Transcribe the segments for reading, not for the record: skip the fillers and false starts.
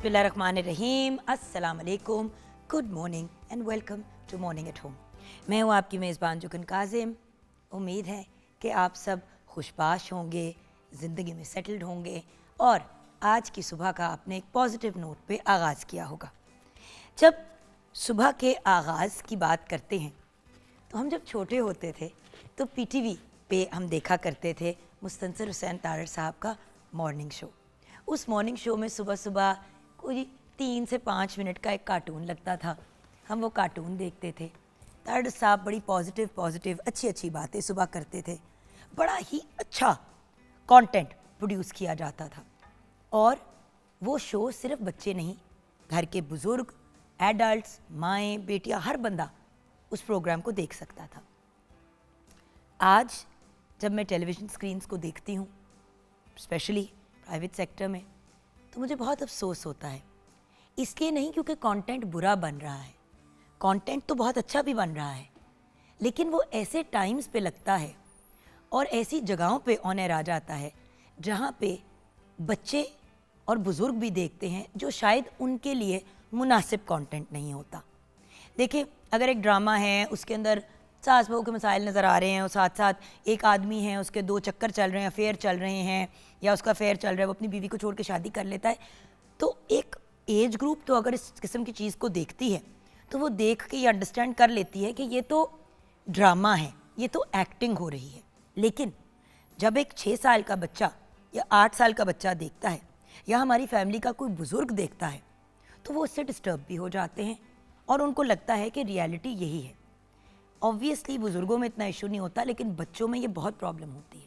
बिस्मिल्लाहिर्रहमानिर्रहीम, अस्सलाम वालेकुम, good morning and welcome to morning at home. मैं हूँ आपकी मेज़बान जुगन काजिम। उम्मीद है कि आप सब खुशबाश होंगे, ज़िंदगी में सेटल्ड होंगे और आज की सुबह का आपने एक पॉजिटिव नोट पे आगाज़ किया होगा। जब सुबह के आगाज़ की बात करते हैं तो हम जब छोटे होते थे तो पीटीवी पे हम देखा करते थे मुस्तनसर हुसैन तारड़ साहब का मॉर्निंग शो। उस मॉर्निंग शो में सुबह सुबह कोई 3 से 5 मिनट का एक कार्टून लगता था। हम वो कार्टून देखते थे। तारड़ साहब बड़ी पॉजिटिव अच्छी बातें सुबह करते थे। बड़ा ही अच्छा कंटेंट प्रोड्यूस किया जाता था और वो शो सिर्फ बच्चे नहीं, घर के बुज़ुर्ग, एडल्ट्स, माएँ, बेटियाँ, हर बंदा उस प्रोग्राम को देख सकता था। आज जब मैं टेलीविज़न स्क्रीन्स को देखती हूँ, स्पेशली प्राइवेट सेक्टर में, तो मुझे बहुत अफसोस होता है। इसलिए नहीं क्योंकि कंटेंट बुरा बन रहा है, कंटेंट तो बहुत अच्छा भी बन रहा है, लेकिन वो ऐसे टाइम्स पे लगता है और ऐसी जगहों पे ऑन एयर आ जाता है जहाँ पे बच्चे और बुज़ुर्ग भी देखते हैं, जो शायद उनके लिए मुनासिब कंटेंट नहीं होता। देखिए, अगर एक ड्रामा है, उसके अंदर सास बहू के मसाइल नज़र आ रहे हैं और साथ साथ एक आदमी है, उसके 2 चक्कर चल रहे हैं, अफेयर चल रहे हैं या उसका अफेयर चल रहा है, वो अपनी बीवी को छोड़ के शादी कर लेता है, तो एक एज ग्रुप तो अगर इस किस्म की चीज़ को देखती है तो वो देख के ये अंडरस्टैंड कर लेती है कि ये तो ड्रामा है, ये तो एक्टिंग हो रही है। लेकिन जब एक 6 साल का बच्चा या 8 साल का बच्चा देखता है या हमारी फैमिली का कोई बुज़ुर्ग देखता है तो वो उससे डिस्टर्ब भी हो जाते हैं और उनको लगता है कि रियलिटी यही है। ऑब्वियसली बुज़ुर्गों में इतना इशू नहीं होता, लेकिन बच्चों में ये बहुत प्रॉब्लम होती है।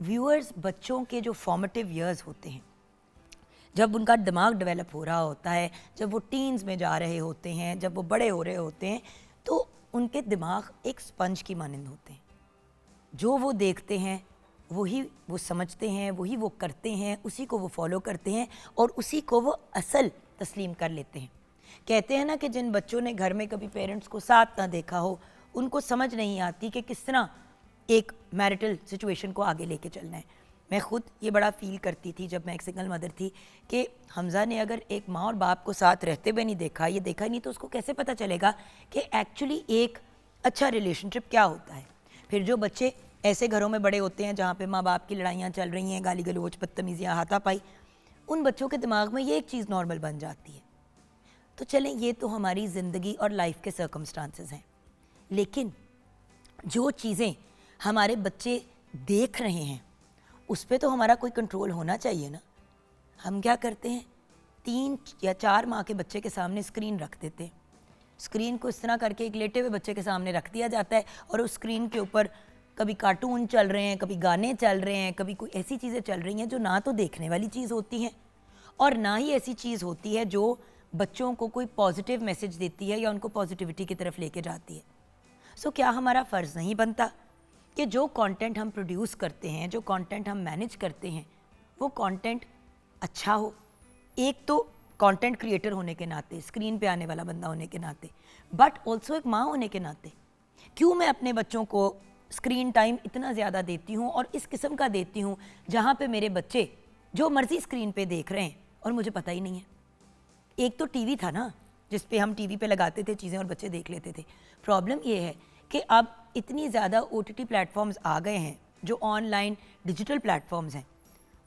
व्यूअर्स, बच्चों के जो फॉर्मेटिव ईयर्स होते हैं, जब उनका दिमाग डेवलप हो रहा होता है, जब वो टीन्स में जा रहे होते हैं, जब वो बड़े हो रहे होते हैं, तो उनके दिमाग एक स्पंज की मानंद होते हैं। जो वो देखते हैं वही वो समझते हैं, वही वो करते हैं, उसी को वो फॉलो करते हैं और उसी को वो असल तस्लीम कर लेते हैं। कहते हैं ना कि जिन बच्चों ने घर में कभी पेरेंट्स को साथ ना देखा हो, उनको समझ नहीं आती कि किस तरह एक मैरिटल सिचुएशन को आगे लेके चलना है। मैं खुद ये बड़ा फील करती थी जब मैं एक सिंगल मदर थी कि हमज़ा ने अगर एक माँ और बाप को साथ रहते हुए नहीं देखा, ये देखा ही नहीं, तो उसको कैसे पता चलेगा कि एक्चुअली एक अच्छा रिलेशनशिप क्या होता है। फिर जो बच्चे ऐसे घरों में बड़े होते हैं जहाँ पे माँ बाप की लड़ाइयाँ चल रही हैं, गाली गलौज, बदतमीज़ियाँ, हाथापाई, उन बच्चों के दिमाग में ये एक चीज़ नॉर्मल बन जाती है। तो चलें, ये तो हमारी ज़िंदगी और लाइफ के सर्कमस्टांसेस हैं, लेकिन जो चीज़ें हमारे बच्चे देख रहे हैं उस पर तो हमारा कोई कंट्रोल होना चाहिए ना। हम क्या करते हैं, 3 या 4 माह के बच्चे के सामने स्क्रीन रख देते हैं। स्क्रीन को इस तरह करके एक लेटे हुए बच्चे के सामने रख दिया जाता है और उस स्क्रीन के ऊपर कभी कार्टून चल रहे हैं, कभी गाने चल रहे हैं, कभी कोई ऐसी चीज़ें चल रही हैं जो ना तो देखने वाली चीज़ होती हैं और ना ही ऐसी चीज़ होती है जो बच्चों को कोई पॉजिटिव मैसेज देती है या उनको पॉजिटिविटी की तरफ लेके जाती है। सो क्या हमारा फ़र्ज़ नहीं बनता कि जो कंटेंट हम प्रोड्यूस करते हैं, जो कंटेंट हम मैनेज करते हैं, वो कंटेंट अच्छा हो। एक तो कंटेंट क्रिएटर होने के नाते, स्क्रीन पे आने वाला बंदा होने के नाते, बट ऑल्सो एक माँ होने के नाते, क्यों मैं अपने बच्चों को स्क्रीन टाइम इतना ज़्यादा देती हूँ और इस किस्म का देती हूँ जहाँ पे मेरे बच्चे जो मर्ज़ी स्क्रीन पे देख रहे हैं और मुझे पता ही नहीं है। एक तो टीवी था ना, जिस पे हम टीवी पे लगाते थे चीज़ें और बच्चे देख लेते थे। प्रॉब्लम ये है कि अब इतनी ज़्यादा ओटीटी प्लेटफॉर्म्स आ गए हैं, जो ऑनलाइन डिजिटल प्लेटफॉर्म्स हैं,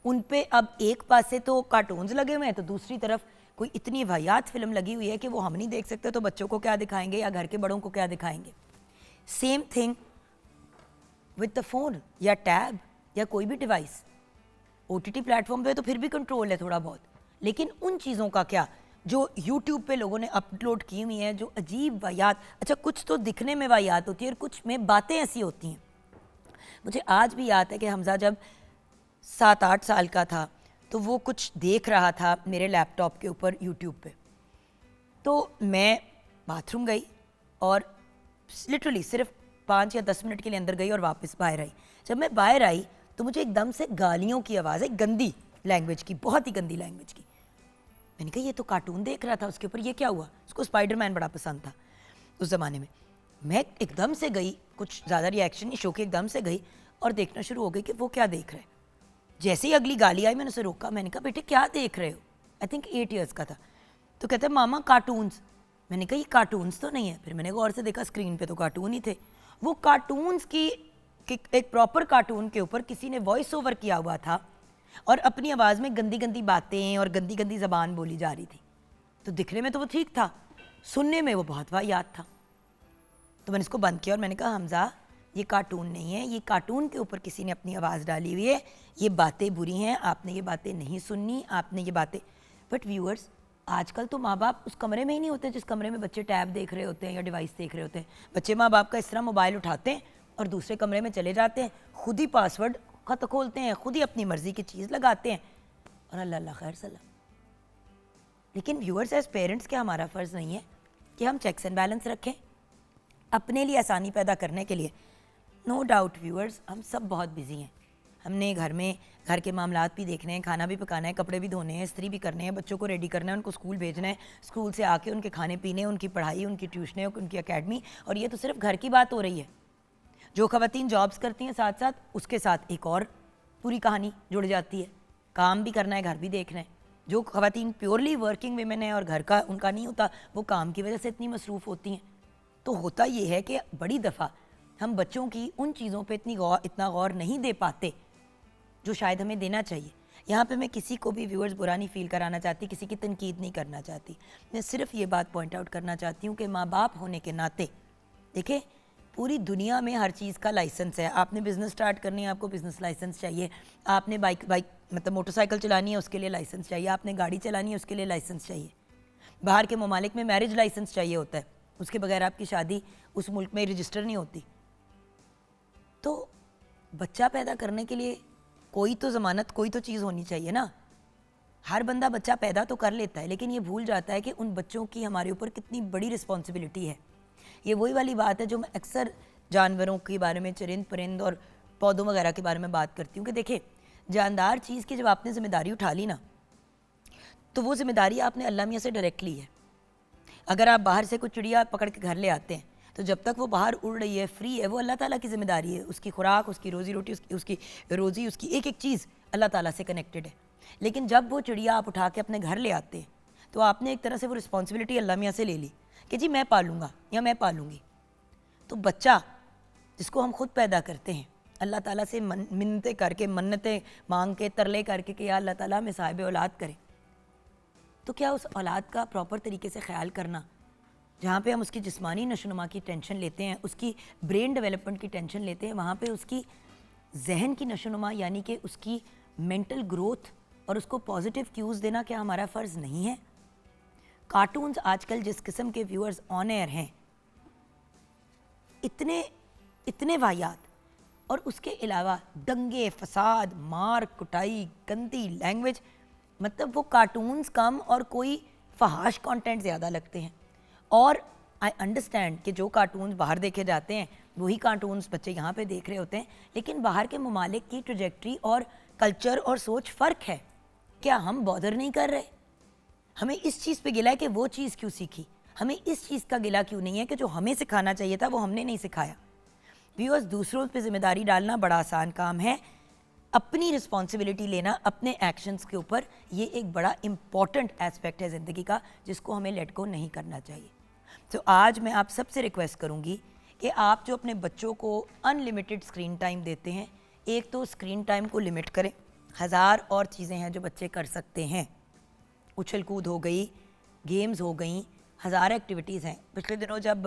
उन पे अब एक पासे तो कार्टून्स लगे हुए हैं तो दूसरी तरफ कोई इतनी वाहियात फिल्म लगी हुई है कि वो हम नहीं देख सकते, तो बच्चों को क्या दिखाएंगे या घर के बड़ों को क्या दिखाएंगे। Same thing with the phone या टैब या कोई भी डिवाइस। ओटीटी प्लेटफॉर्म पे तो फिर भी कंट्रोल है थोड़ा बहुत, लेकिन उन चीज़ों का क्या जो यूट्यूब पे लोगों ने अपलोड की हुई हैं, जो अजीब वाहियात, अच्छा कुछ तो दिखने में वाहियात होती है और कुछ में बातें ऐसी होती हैं। मुझे आज भी याद है कि हमज़ा जब 7-8 साल का था तो वो कुछ देख रहा था मेरे लैपटॉप के ऊपर यूट्यूब पे, तो मैं बाथरूम गई और लिटरली सिर्फ 5 या 10 मिनट के लिए अंदर गई और वापस बाहर आई। जब मैं बाहर आई तो मुझे एकदम से गालियों की आवाज़ है, गंदी लैंग्वेज की, बहुत ही गंदी लैंग्वेज की। मैंने कहा ये तो कार्टून देख रहा था, उसके ऊपर ये क्या हुआ। उसको स्पाइडरमैन बड़ा पसंद था उस ज़माने में। मैं एकदम से गई, कुछ ज़्यादा रिएक्शन नहीं, शो के एकदम से गई और देखना शुरू हो गई कि वो क्या देख रहे हैं। जैसे ही अगली गाली आई मैंने उसे रोका, मैंने कहा बेटे क्या देख रहे हो। आई थिंक 8 इयर्स का था। तो कहते हैं मामा कार्टून्स। मैंने कहा ये कार्टून्स तो नहीं है। फिर मैंने गौर से देखा स्क्रीन पे तो कार्टून ही थे। वो कार्टून्स की एक प्रॉपर कार्टून के ऊपर किसी ने वॉइस ओवर किया हुआ था और अपनी आवाज़ में गंदी गंदी बातें और गंदी गंदी ज़बान बोली जा रही थी। तो दिखने में तो वो ठीक था, सुनने में वो बहुत वाहियात था। तो मैंने इसको बंद किया और मैंने कहा हमज़ा ये कार्टून नहीं है, ये कार्टून के ऊपर किसी ने अपनी आवाज़ डाली हुई है, ये बातें बुरी हैं, आपने ये बातें नहीं सुननी, आपने ये बातें। बट व्यूअर्स, आजकल तो माँ बाप उस कमरे में ही नहीं होते जिस कमरे में बच्चे टैब देख रहे होते हैं या डिवाइस देख रहे होते हैं। बच्चे माँ बाप का इस तरह मोबाइल उठाते हैं और दूसरे कमरे में चले जाते हैं, खुद ही पासवर्ड खत खोलते हैं, खुद ही अपनी मर्जी की चीज़ लगाते हैं और अल्लाह अल्लाह खैर सलाम। लेकिन व्यूअर्स, एज पेरेंट्स क्या हमारा फ़र्ज़ नहीं है कि हम चेक्स एंड बैलेंस रखें अपने लिए आसानी पैदा करने के लिए? नो डाउट व्यूअर्स, हम सब बहुत बिजी हैं। हमने घर में घर के मामलात भी देखने हैं, खाना भी पकाना है, कपड़े भी धोने हैं, इस्त्री भी करने हैं, बच्चों को रेडी करना है, उनको स्कूल भेजना है, स्कूल से आके उनके खाने पीने, उनकी पढ़ाई, उनकी ट्यूशनें, उनकी अकेडमी। और ये तो सिर्फ घर की बात हो रही है। जो ख़वातीन जॉब्स करती हैं साथ साथ, उसके साथ एक और पूरी कहानी जुड़ जाती है। काम भी करना है, घर भी देखना है। जो ख़वातीन प्योरली वर्किंग वीमेन है और घर का उनका नहीं होता, वो काम की वजह से इतनी मसरूफ़ होती हैं। तो होता ये है कि बड़ी दफ़ा हम बच्चों की उन चीज़ों पे इतना गौर नहीं दे पाते जो शायद हमें देना चाहिए। यहाँ पे मैं किसी को भी व्यूअर्स बुरा नहीं फील कराना चाहती, किसी की तनकीद नहीं करना चाहती। मैं सिर्फ ये बात पॉइंट आउट करना चाहती हूँ कि माँ बाप होने के नाते देखें, पूरी दुनिया में हर चीज़ का लाइसेंस है। आपने बिज़नेस स्टार्ट करनी है, आपको बिज़नेस लाइसेंस चाहिए। आपने बाइक मतलब मोटरसाइकिल चलानी है, उसके लिए लाइसेंस चाहिए। आपने गाड़ी चलानी है, उसके लिए लाइसेंस चाहिए। बाहर के ममालिक में मैरिज लाइसेंस चाहिए होता है, उसके बगैर आपकी शादी उस मुल्क में रजिस्टर नहीं होती। तो बच्चा पैदा करने के लिए कोई तो ज़मानत, कोई तो चीज़ होनी चाहिए ना। हर बंदा बच्चा पैदा तो कर लेता है, लेकिन ये भूल जाता है कि उन बच्चों की हमारे ऊपर कितनी बड़ी रिस्पॉन्सिबिलिटी है। ये वही वाली बात है जो मैं अक्सर जानवरों के बारे में, चरिंद परिंद और पौधों वगैरह के बारे में बात करती हूँ कि देखिए, जानदार चीज़ की जब आपने ज़िम्मेदारी उठा ली ना, तो वो ज़िम्मेदारी आपने अल्लाह मियाँ से डायरेक्ट ली है। अगर आप बाहर से कुछ चिड़िया पकड़ के घर ले आते हैं, तो जब तक वो बाहर उड़ रही है, फ्री है, वो अल्लाह ताला की ज़िम्मेदारी है। उसकी खुराक, उसकी रोज़ी रोटी, उसकी रोज़ी, उसकी एक एक चीज़ अल्लाह ताला से कनेक्टेड है। लेकिन जब वो चिड़िया आप उठा के अपने घर ले आते हैं, तो आपने एक तरह से वो रिस्पॉन्सिबिलिटी अल्लाह मियाँ से ले ली कि जी मैं पालूँगा या मैं पालूँगी। तो बच्चा जिसको हम खुद पैदा करते हैं, अल्लाह ताला से मिन्नतें करके, मन्नतें मांग के, तरले करके कि या अल्लाह ताला हमें साहिब औलाद करे, तो क्या उस औलाद का प्रॉपर तरीके से ख्याल करना, जहाँ पे हम उसकी जिस्मानी नशोनुमा की टेंशन लेते हैं, उसकी ब्रेन डेवलपमेंट की टेंशन लेते हैं, वहाँ पे उसकी जहन की नशोनुमा यानी कि उसकी मेंटल ग्रोथ और उसको पॉजिटिव क्यूज़ देना क्या हमारा फ़र्ज़ नहीं है? कार्टून्स आजकल जिस किस्म के व्यूअर्स ऑन एयर हैं, इतने वाहियात, और उसके अलावा दंगे फसाद, मार कुटाई, गंदी लैंग्वेज, मतलब वो कार्टून्स कम और कोई फहाश कंटेंट ज़्यादा लगते हैं। और आई अंडरस्टैंड कि जो कार्टून्स बाहर देखे जाते हैं वही कार्टून्स बच्चे यहाँ पे देख रहे होते हैं, लेकिन बाहर के ममालिक की ट्रैजेक्टरी और कल्चर और सोच फ़र्क है। क्या हम बॉदर नहीं कर रहे? हमें इस चीज़ पे गिला है कि वो चीज़ क्यों सीखी, हमें इस चीज़ का गिला क्यों नहीं है कि जो हमें सिखाना चाहिए था वो हमने नहीं सिखाया। व्यूअर्स, दूसरों पे जिम्मेदारी डालना बड़ा आसान काम है, अपनी रिस्पॉन्सिबिलिटी लेना अपने एक्शंस के ऊपर, ये एक बड़ा इम्पॉर्टेंट एस्पेक्ट है ज़िंदगी का जिसको हमें लेट गो नहीं करना चाहिए। तो आज मैं आप सबसे रिक्वेस्ट करूँगी कि आप जो अपने बच्चों को अनलिमिटेड स्क्रीन टाइम देते हैं, एक तो स्क्रीन टाइम को लिमिट करें। हज़ार और चीज़ें हैं जो बच्चे कर सकते हैं, उछल कूद हो गई, गेम्स हो गई, हज़ार एक्टिविटीज़ हैं। पिछले दिनों जब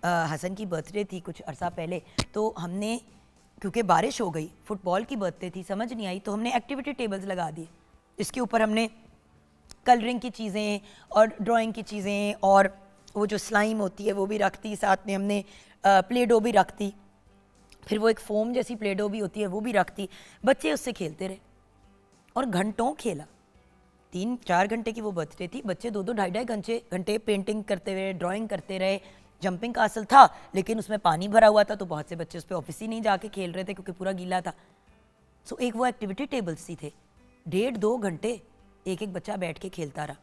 हसन की बर्थडे थी कुछ अरसा पहले, तो हमने, क्योंकि बारिश हो गई, फुटबॉल की बर्थडे थी, समझ नहीं आई, तो हमने एक्टिविटी टेबल्स लगा दिए। इसके ऊपर हमने कलरिंग की चीज़ें और ड्राइंग की चीज़ें और वो जो स्लाइम होती है वो भी रख दी, साथ में हमने प्ले डो भी रख दी, फिर वो एक फोम जैसी प्ले डो भी होती है वो भी रख दी। बच्चे उससे खेलते रहे और घंटों खेला। 3-4 घंटे की वो बर्थडे थी, बच्चे 2-2 ढाई-ढाई घंटे पेंटिंग करते हुए, ड्राइंग करते रहे। जंपिंग कासल था लेकिन उसमें पानी भरा हुआ था, तो बहुत से बच्चे उस पर ऑफिस ही नहीं जाके खेल रहे थे क्योंकि पूरा गीला था। सो एक वो एक्टिविटी टेबल्स ही थे, 1.5-2 घंटे एक एक बच्चा बैठ के खेलता रहा,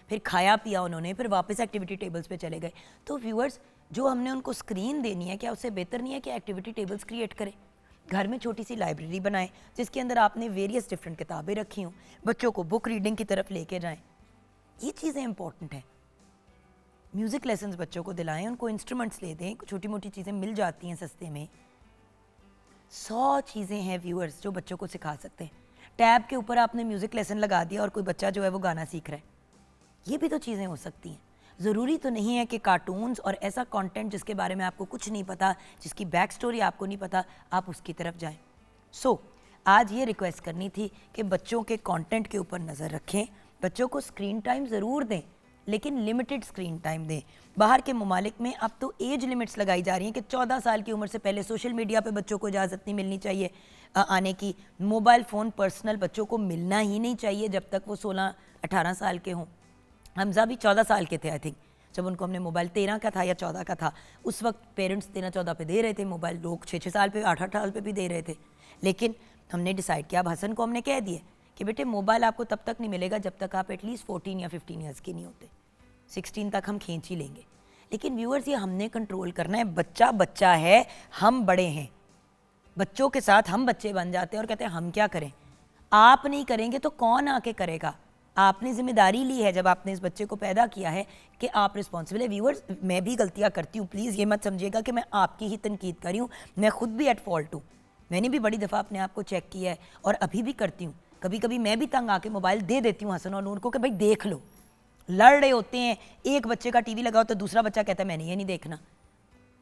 फिर खाया पिया उन्होंने, फिर वापस एक्टिविटी टेबल्स पे चले गए। तो व्यूअर्स, जो हमने उनको स्क्रीन देनी है, क्या उससे बेहतर नहीं है कि एक्टिविटी टेबल्स क्रिएट करें? घर में छोटी सी लाइब्रेरी बनाएं जिसके अंदर आपने वेरियस डिफरेंट किताबें रखी हों, बच्चों को बुक रीडिंग की तरफ लेके जाएं। ये चीज़ें इंपॉर्टेंट हैं। म्यूज़िक लेसन्स बच्चों को दिलाएं, उनको इंस्ट्रूमेंट्स ले दें, छोटी मोटी चीज़ें मिल जाती हैं सस्ते में। 100 चीज़ें हैं व्यूअर्स जो बच्चों को सिखा सकते हैं। टैब के ऊपर आपने म्यूज़िक लेसन लगा दिया और कोई बच्चा जो है वो गाना सीख रहा है, ये भी तो चीज़ें हो सकती हैं। ज़रूरी तो नहीं है कि कार्टून्स और ऐसा कंटेंट जिसके बारे में आपको कुछ नहीं पता, जिसकी बैक स्टोरी आपको नहीं पता, आप उसकी तरफ जाएं। आज ये रिक्वेस्ट करनी थी कि बच्चों के कंटेंट के ऊपर नज़र रखें, बच्चों को स्क्रीन टाइम ज़रूर दें, लेकिन लिमिटेड स्क्रीन टाइम दें। बाहर के ममालिक में अब तो एज लिमिट्स लगाई जा रही हैं कि 14 साल की उम्र से पहले सोशल मीडिया पे बच्चों को इजाज़त नहीं मिलनी चाहिए आने की। मोबाइल फ़ोन पर्सनल बच्चों को मिलना ही नहीं चाहिए जब तक वो 16-18 साल के हों। हमजा भी 14 साल के थे आई थिंक जब उनको हमने मोबाइल, 13 का था या 14 का था, उस वक्त पेरेंट्स 13-14 पे दे रहे थे मोबाइल, लोग 6-6 साल पे 8-8 साल पे भी दे रहे थे। लेकिन हमने डिसाइड किया, अब हसन को हमने कह दिया कि बेटे मोबाइल आपको तब तक नहीं मिलेगा जब तक आप एटलीस्ट 14 या 15 ईयर्स के नहीं होते। 16 तक हम खींच ही लेंगे। लेकिन व्यूअर्स, ये हमने कंट्रोल करना है। बच्चा बच्चा है, हम बड़े हैं। बच्चों के साथ हम बच्चे बन जाते हैं और कहते हैं हम क्या करें। आप नहीं करेंगे तो कौन आके करेगा। आपने जिम्मेदारी ली है जब आपने इस बच्चे को पैदा किया है कि आप रिस्पॉन्सिबल है। व्यूअर्स, मैं भी गलतियां करती हूँ, प्लीज़ ये मत समझिएगा कि मैं आपकी ही तनकीद कर रही हूँ। मैं खुद भी एट फॉल्ट हूँ। मैंने भी बड़ी दफ़ा अपने आप को चेक किया है और अभी भी करती हूँ। कभी कभी मैं भी तंग आके मोबाइल दे देती हूँ हसन और नूर को कि भाई देख लो। लड़ रहे होते हैं, एक बच्चे का टीवी लगाओ तो दूसरा बच्चा कहता है मैंने ये नहीं देखना।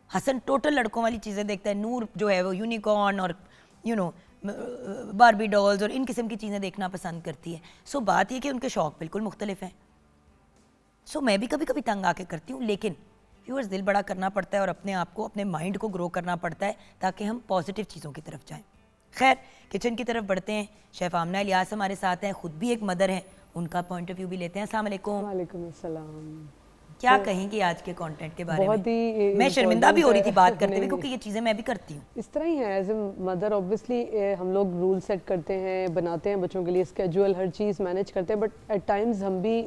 हसन टोटल लड़कों वाली चीज़ें देखता है, नूर जो है वो यूनिकॉर्न और बारबी डॉल्स और इन किस्म की चीज़ें देखना पसंद करती है। बात ये कि उनके शौक़ बिल्कुल मुख्तलिफ हैं। मैं भी कभी कभी तंग आके करती हूँ, लेकिन व्यूअर्स दिल बड़ा करना पड़ता है और अपने आप को, अपने माइंड को ग्रो करना पड़ता है ताकि हम पॉजिटिव चीज़ों की तरफ जाएँ। खैर, किचन की तरफ बढ़ते हैं। शेफ़ आमना इलियास हमारे साथ हैं, ख़ुद भी एक मदर हैं, उनका पॉइंट ऑफ व्यू भी लेते हैं। अस्सलाम वालेकुम। वालेकुम अस्सलाम। क्या कहेंगी आज के कंटेंट के बारे बहुत में? मैं शर्मिंदा भी हो रही थी बात करते हुए क्योंकि ये चीज़ें मैं भी करती हूँ। इस तरह ही है, एज ए मदर ऑब्वियसली हम लोग रूल सेट करते हैं, बनाते हैं बच्चों के लिए स्केड्यूल, हर चीज़ मैनेज करते हैं, बट एट टाइम्स हम भी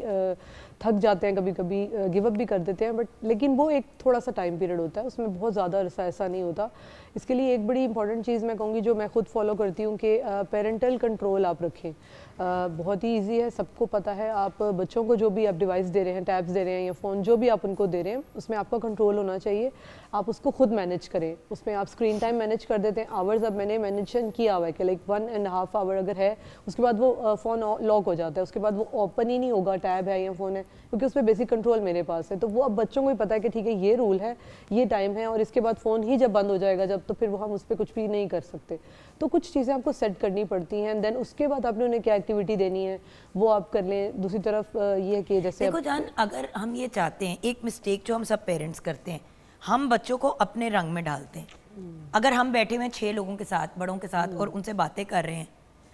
थक जाते हैं, कभी कभी गिव अप भी कर देते हैं। बट लेकिन वो एक थोड़ा सा टाइम पीरियड होता है, उसमें बहुत ज़्यादा ऐसा नहीं होता। इसके लिए एक बड़ी इंपॉर्टेंट चीज़ मैं कहूँगी जो मैं खुद फॉलो करती हूँ कि पेरेंटल कंट्रोल आप रखें। बहुत ही इजी है, सबको पता है। आप बच्चों को जो भी आप डिवाइस दे रहे हैं, टैब्स दे रहे हैं या फ़ोन जो भी आप उनको दे रहे हैं, उसमें आपका कंट्रोल होना चाहिए। आप उसको खुद मैनेज करें। उसमें आप स्क्रीन टाइम मैनेज कर देते हैं, आवर्स अब मैंने मेंशन किया हुआ है कि लाइक 1.5 आवर अगर है, उसके बाद वो फ़ोन लॉक हो जाता है, उसके बाद वो ओपन ही नहीं होगा, टैब है या फ़ोन है, क्योंकि उस पर बेसिक कंट्रोल मेरे पास है। तो वो अब बच्चों को ही पता है कि ठीक है ये रूल है, ये टाइम है, और इसके बाद फ़ोन ही जब बंद हो जाएगा जब, तो फिर वो हम उस पर कुछ भी नहीं कर सकते। तो कुछ चीज़ें आपको सेट करनी पड़ती हैं, देन उसके बाद आपने उन्हें क्या एक्टिविटी देनी है वो आप कर लें। दूसरी तरफ ये है कि जैसे देखो जान, अगर हम ये चाहते हैं, एक मिस्टेक जो हम सब पेरेंट्स करते हैं, हम बच्चों को अपने रंग में डालते हैं। अगर हम बैठे हुए 6 लोगों के साथ, बड़ों के साथ, और उनसे बातें कर रहे हैं,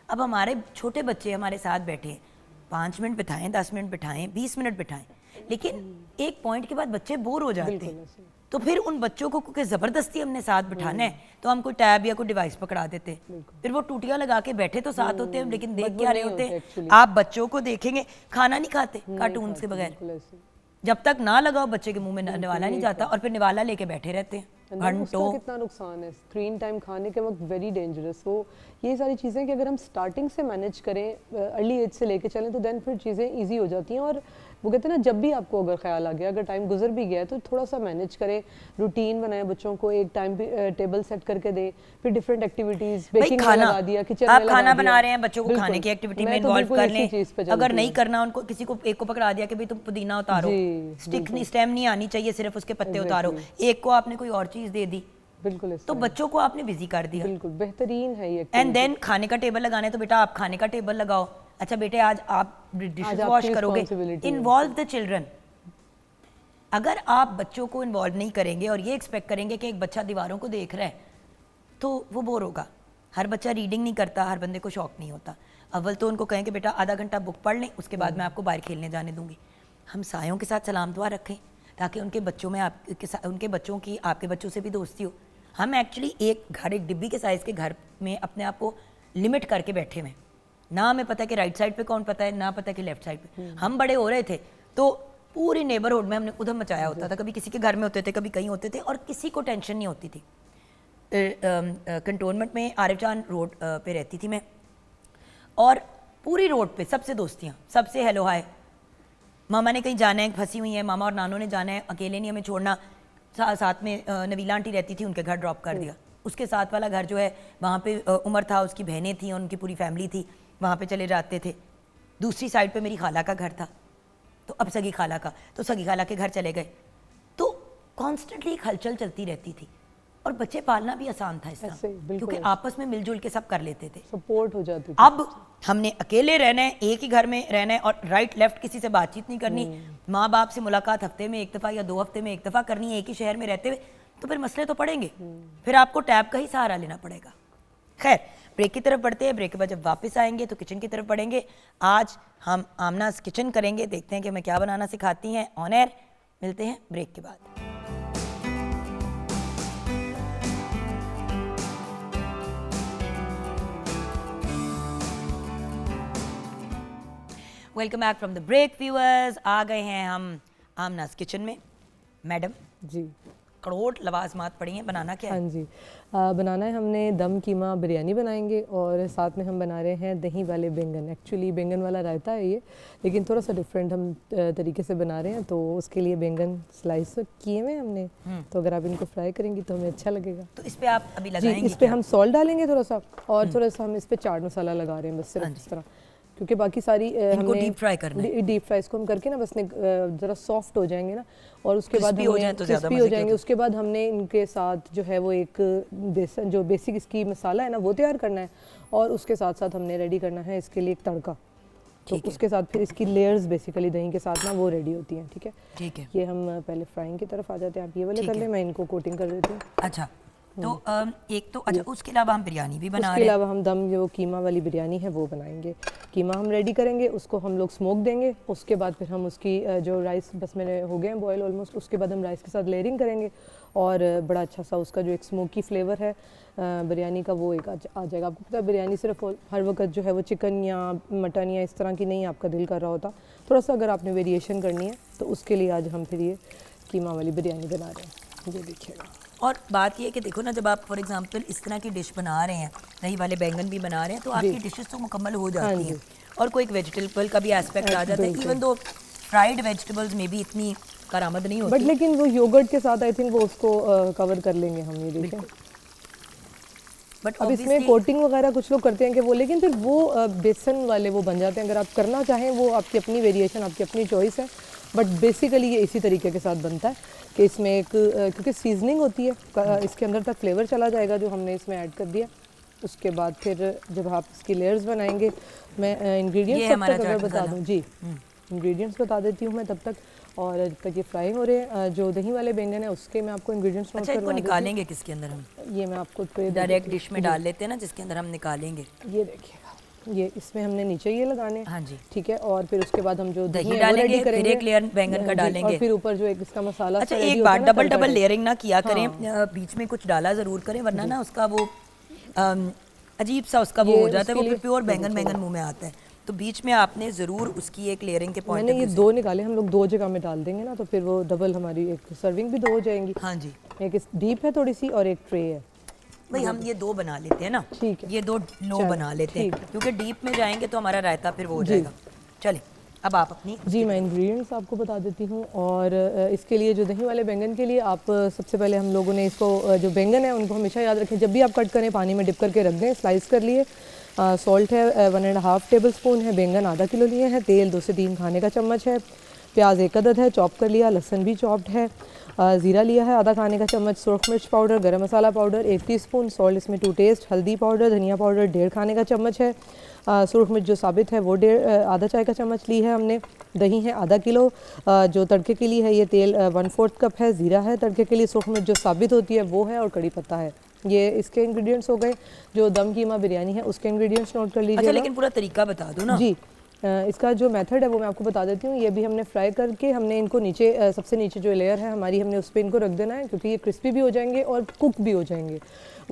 अब हमारे छोटे बच्चे हमारे साथ बैठे हैं, 5 मिनट बिठाएं, 10 मिनट बिठाएं, 20 मिनट बिठाएं, लेकिन एक पॉइंट के बाद बच्चे बोर हो जाते हैं। तो फिर उन बच्चों को क्योंकि ज़बरदस्ती हमने साथ बिठाना है तो हम कोई टैब या कोई डिवाइस पकड़ा देते, फिर वो टूटियां लगा के बैठे तो साथ होते हैं, लेकिन देख क्या रहे होते हैं। आप बच्चों को देखेंगे खाना नहीं खाते कार्टून्स के बगैर, जब तक ना लगाओ बच्चे के मुंह में निवाला नहीं जाता, और फिर निवाला लेके बैठे रहते हैं घंटों। कितना नुकसान है स्क्रीन टाइम खाने के वक्त, वेरी डेंजरस। वो ये सारी चीज़ें कि अगर हम स्टार्टिंग से मैनेज करें, अर्ली एज से लेके चलें, तो देन फिर चीज़ें ईजी हो जाती हैं। और वो कहते हैं ना, जब भी आपको अगर ख्याल आ गया, अगर टाइम गुजर भी गया है, तो थोड़ा सा मैनेज करें, रूटीन बनाएं, बच्चों को एक टाइम टेबल सेट करके दें, फिर डिफरेंट एक्टिविटीज़, बेकिंग में लगा दिया, किचन में आप खाना बना रहे हैं, बच्चों को खाने की एक्टिविटी में इन्वॉल्व कर लें। अगर नहीं करना, उनको किसी को एक को पकड़ा दिया कि भाई तुम पुदीना उतारो, स्टिक नहीं, स्टेम नहीं आनी चाहिए, सिर्फ उसके पत्ते उतारो, एक को आपने कोई और चीज़ दे दी, बिल्कुल, तो बच्चों को आपने बिजी कर दिया। बिल्कुल बेहतरीन है ये। एंड देन खाने का टेबल लगाने, तो बेटा आप खाने का टेबल लगाओ, अच्छा बेटे आज आप डिशेस वॉश करोगे, इन्वॉल्व द चिल्ड्रन। अगर आप बच्चों को इन्वॉल्व नहीं करेंगे और ये एक्सपेक्ट करेंगे कि एक बच्चा दीवारों को देख रहा है तो वो बोर होगा। हर बच्चा रीडिंग नहीं करता, हर बंदे को शौक नहीं होता। अव्वल तो उनको कहें कि बेटा आधा घंटा बुक पढ़ लें, उसके बाद मैं आपको बाहर खेलने जाने दूंगी। हम सायों के साथ सलाम दुआ रखें ताकि उनके बच्चों में उनके बच्चों की आपके बच्चों से भी दोस्ती हो। हम एक्चुअली एक घर, एक डिब्बी के साइज़ के घर में अपने आप को लिमिट करके बैठे हुए, ना हमें पता है कि राइट साइड पे कौन पता है, ना पता है कि लेफ्ट साइड पे। हम बड़े हो रहे थे तो पूरी नेबरहुड में हमने उधम मचाया होता था, कभी किसी के घर में होते थे, कभी कहीं होते थे, और किसी को टेंशन नहीं होती थी। कंटोनमेंट में आरिफ जान रोड पे रहती थी मैं, और पूरी रोड पे सबसे दोस्तियाँ, सबसे हेलो हाय, मामा ने कहीं जाना है, फंसी हुई है, मामा और नानू ने जाना है, अकेले नहीं हमें छोड़ना, साथ में नवीला आंटी रहती थी, उनके घर ड्रॉप कर दिया। उसके साथ वाला घर जो है वहाँ पे उमर था, उसकी बहनें थी, उनकी पूरी फैमिली थी, वहाँ पे चले जाते थे। दूसरी साइड पे मेरी खाला का घर था, तो अब सगी खाला का, तो सगी खाला के घर चले गए। तो कॉन्स्टेंटली हलचल चलती रहती थी और बच्चे पालना भी आसान था इस तरह, क्योंकि आपस में मिलजुल के सब कर लेते थे, सपोर्ट हो जाती थी। अब हमने अकेले रहना है, एक ही घर में रहना है और राइट लेफ्ट किसी से बातचीत नहीं करनी, माँ बाप से मुलाकात हफ्ते में एक दफ़ा या 2 हफ्ते में एक दफ़ा करनी है, एक ही शहर में रहते हुए, तो फिर मसले तो पड़ेंगे, फिर आपको टैब का ही सहारा लेना पड़ेगा। खैर, ब्रेक की तरफ बढ़ते हैं। ब्रेक के बाद जब वापस आएंगे तो किचन की तरफ बढ़ेंगे। आज हम आमनाज़ किचन करेंगे, देखते हैं कि हमें क्या बनाना सिखाती हैं ऑन एयर। मिलते हैं ब्रेक के बाद। Welcome back from the break viewers. आ गए हैं हम आमनाज़ किचन में। मैडम जी, करोड़ लवाजमात पड़ी हैं, बनाना क्या है? हाँ जी, बनाना है हमने दम कीमा बिरयानी बनाएंगे और साथ में हम बना रहे हैं दही वाले बैंगन। एक्चुअली बैंगन वाला रायता है ये, लेकिन थोड़ा सा डिफरेंट हम तरीके से बना रहे हैं, तो उसके लिए बैंगन स्लाइस किए हुए हमने, तो अगर आप इनको फ्राई करेंगी तो हमें अच्छा लगेगा। तो इस पे आप अभी लगाएंगे? जी, इस पे हम सॉल्ट डालेंगे थोड़ा सा, और थोड़ा सा हम इस पे चाट मसाला लगा रहे हैं बस, सिर्फ इस तरह, क्योंकि बाकी सारी इनको डीप फ्राई करना है। डीप फ्राई इसको हम करके ना बस ज़रा सॉफ्ट हो जाएंगे ना, और उसके बाद क्रिस्पी हो जाए तो ज़्यादा क्रिस्पी हो जाएंगे। उसके बाद हमने इनके साथ जो है वो एक बेसन, जो बेसिक इसकी मसाला है ना, वो तैयार करना है, और उसके साथ साथ हमने रेडी करना है इसके लिए एक तड़का। तो उसके साथ फिर इसकी लेयर्स बेसिकली दही के साथ ना वो रेडी होती हैं। ठीक है, ठीक है। ये हम पहले फ्राइंग की तरफ आ जाते हैं। आप ये वाले कर लें, मैं इनको कोटिंग कर देती हूँ। अच्छा, तो एक तो अच्छा, उसके अलावा हम बिरयानी भी बना रहे हैं। उसके अलावा हम दम जो कीमा वाली बिरयानी है वो बनाएंगे। कीमा हम रेडी करेंगे, उसको हम लोग स्मोक देंगे, उसके बाद फिर हम उसकी जो राइस बस मेरे हो गए हैं बॉयल ऑलमोस्ट, उसके बाद हम राइस के साथ लेयरिंग करेंगे, और बड़ा अच्छा सा उसका जो एक स्मोकी फ्लेवर है बिरयानी का वो एक आ जाएगा। आपको पता है बिरयानी सिर्फ हर वक्त जो है वो चिकन या मटन या इस तरह की नहीं आपका दिल कर रहा होता, थोड़ा सा अगर आपने वेरिएशन करनी है तो उसके लिए आज हम फिर ये कीमा वाली बिरयानी बना रहे हैं। ये देखिएगा। और बात ये है कि देखो ना, जब आप फॉर एग्जांपल इस तरह की डिश बना रहे हैं, दही वाले बैंगन भी बना रहे हैं, तो आपकी डिशेस तो मुकम्मल हो जाती हैं, और कोई एक वेजिटेबल का भी एस्पेक्ट आ जाता है। इवन दो फ्राइड वेजिटेबल्स में भी इतनी करामत नहीं होती, बट लेकिन वो योगर्ट के साथ आई थिंक वो उसको कवर कर लेंगे हम। ये देखें, बट अब इसमें कोटिंग वगैरह कुछ लोग करते हैं कि वो, लेकिन फिर वो बेसन वाले वो बन जाते हैं। अगर आप करना चाहें वो आपकी अपनी वेरिएशन, आपकी अपनी चॉइस है, बट बेसिकली ये इसी तरीके के साथ बनता है कि इसमें एक क्योंकि सीजनिंग होती है, इसके अंदर तक फ्लेवर चला जाएगा जो हमने इसमें ऐड कर दिया। उसके बाद फिर जब आप इसकी लेयर्स बनाएंगे, मैं इंग्रेडिएंट्स तब तक अगर बता दूं, जी इंग्रेडिएंट्स बता देती हूँ मैं तब तक, और जब तक ये फ्राई हो रहे हैं, जो दही वाले बैंगन है उसके मैं आपको इंग्रेडिएंट्स नोट करवा इनको निकालेंगे किसके अंदर? हम ये मैं आपको ट्रे डायरेक्ट डिश में डाल लेते हैं ना, जिसके अंदर हम निकालेंगे। ये देखिएगा, ये इसमें हमने नीचे ये लगाने, हाँ जी, ठीक है, और फिर उसके बाद हम जो दही डालेंगे, फिर एक लेयर बैंगन का डालेंगे, और फिर ऊपर जो एक इसका मसाला। अच्छा, एक बार डबल लेयरिंग ना किया करें, बीच में कुछ डाला जरूर करें, वरना ना उसका वो अजीब सा उसका वो हो जाता है, वो प्योर बैंगन मुंह में आता है। तो बीच में आपने जरूर उसकी एक लेयरिंग के पॉइंट, मैंने ये 2 निकाले, हम लोग 2 जगह में डाल देंगे ना, तो फिर वो डबल हमारी एक सर्विंग भी 2 हो जाएंगी। हाँ जी, एक डीप है थोड़ी सी और एक ट्रे है। भाई हम ये 2 बना लेते हैं ना, ठीक है, ये 2 लो बना लेते हैं, क्योंकि डीप में जाएंगे तो हमारा रायता फिर वो हो जाएगा। चले, अब आप अपनी। जी, मैं इंग्रेडिएंट्स आपको बता देती हूँ। और इसके लिए जो दही वाले बैंगन के लिए आप सबसे पहले हम लोगों ने इसको जो बैंगन है उनको हमेशा याद रखें, जब भी आप कट करें पानी में डिप करके रख दें। स्लाइस कर लिए, सॉल्ट है 1.5 टेबल स्पून है, बैंगन आधा किलो लिए हैं, तेल 2 से 3 खाने का चम्मच है, प्याज 1 अदद है चॉप कर लिया, लहसुन भी चॉप्ड है, ज़ीरा लिया है आधा खाने का चम्मच, सुरख मिर्च पाउडर, गरम मसाला पाउडर 1 टीस्पून, सॉल्ट इसमें टू टेस्ट, हल्दी पाउडर, धनिया पाउडर 1.5 खाने का चम्मच है, सुरख मिर्च जो साबित है वो आधा चाय का चम्मच ली है हमने, दही है आधा किलो, जो तड़के के लिए है ये तेल 1/4 कप है, ज़ीरा है तड़के के लिए, सुरख मिर्च जो साबित होती है वो है, और कड़ी पत्ता है। ये इसके इंग्रेडिएंट्स हो गए। जो दम कीमा बिरयानी है उसके इंग्रेडिएंट्स नोट कर लीजिए। अच्छा, लेकिन पूरा तरीका बता दो ना। जी, इसका जो मेथड है वो मैं आपको बता देती हूँ। ये भी हमने फ्राई करके हमने इनको नीचे सबसे नीचे जो लेयर है हमारी, हमने उस पर इनको रख देना है, क्योंकि ये क्रिस्पी भी हो जाएंगे और कुक भी हो जाएंगे।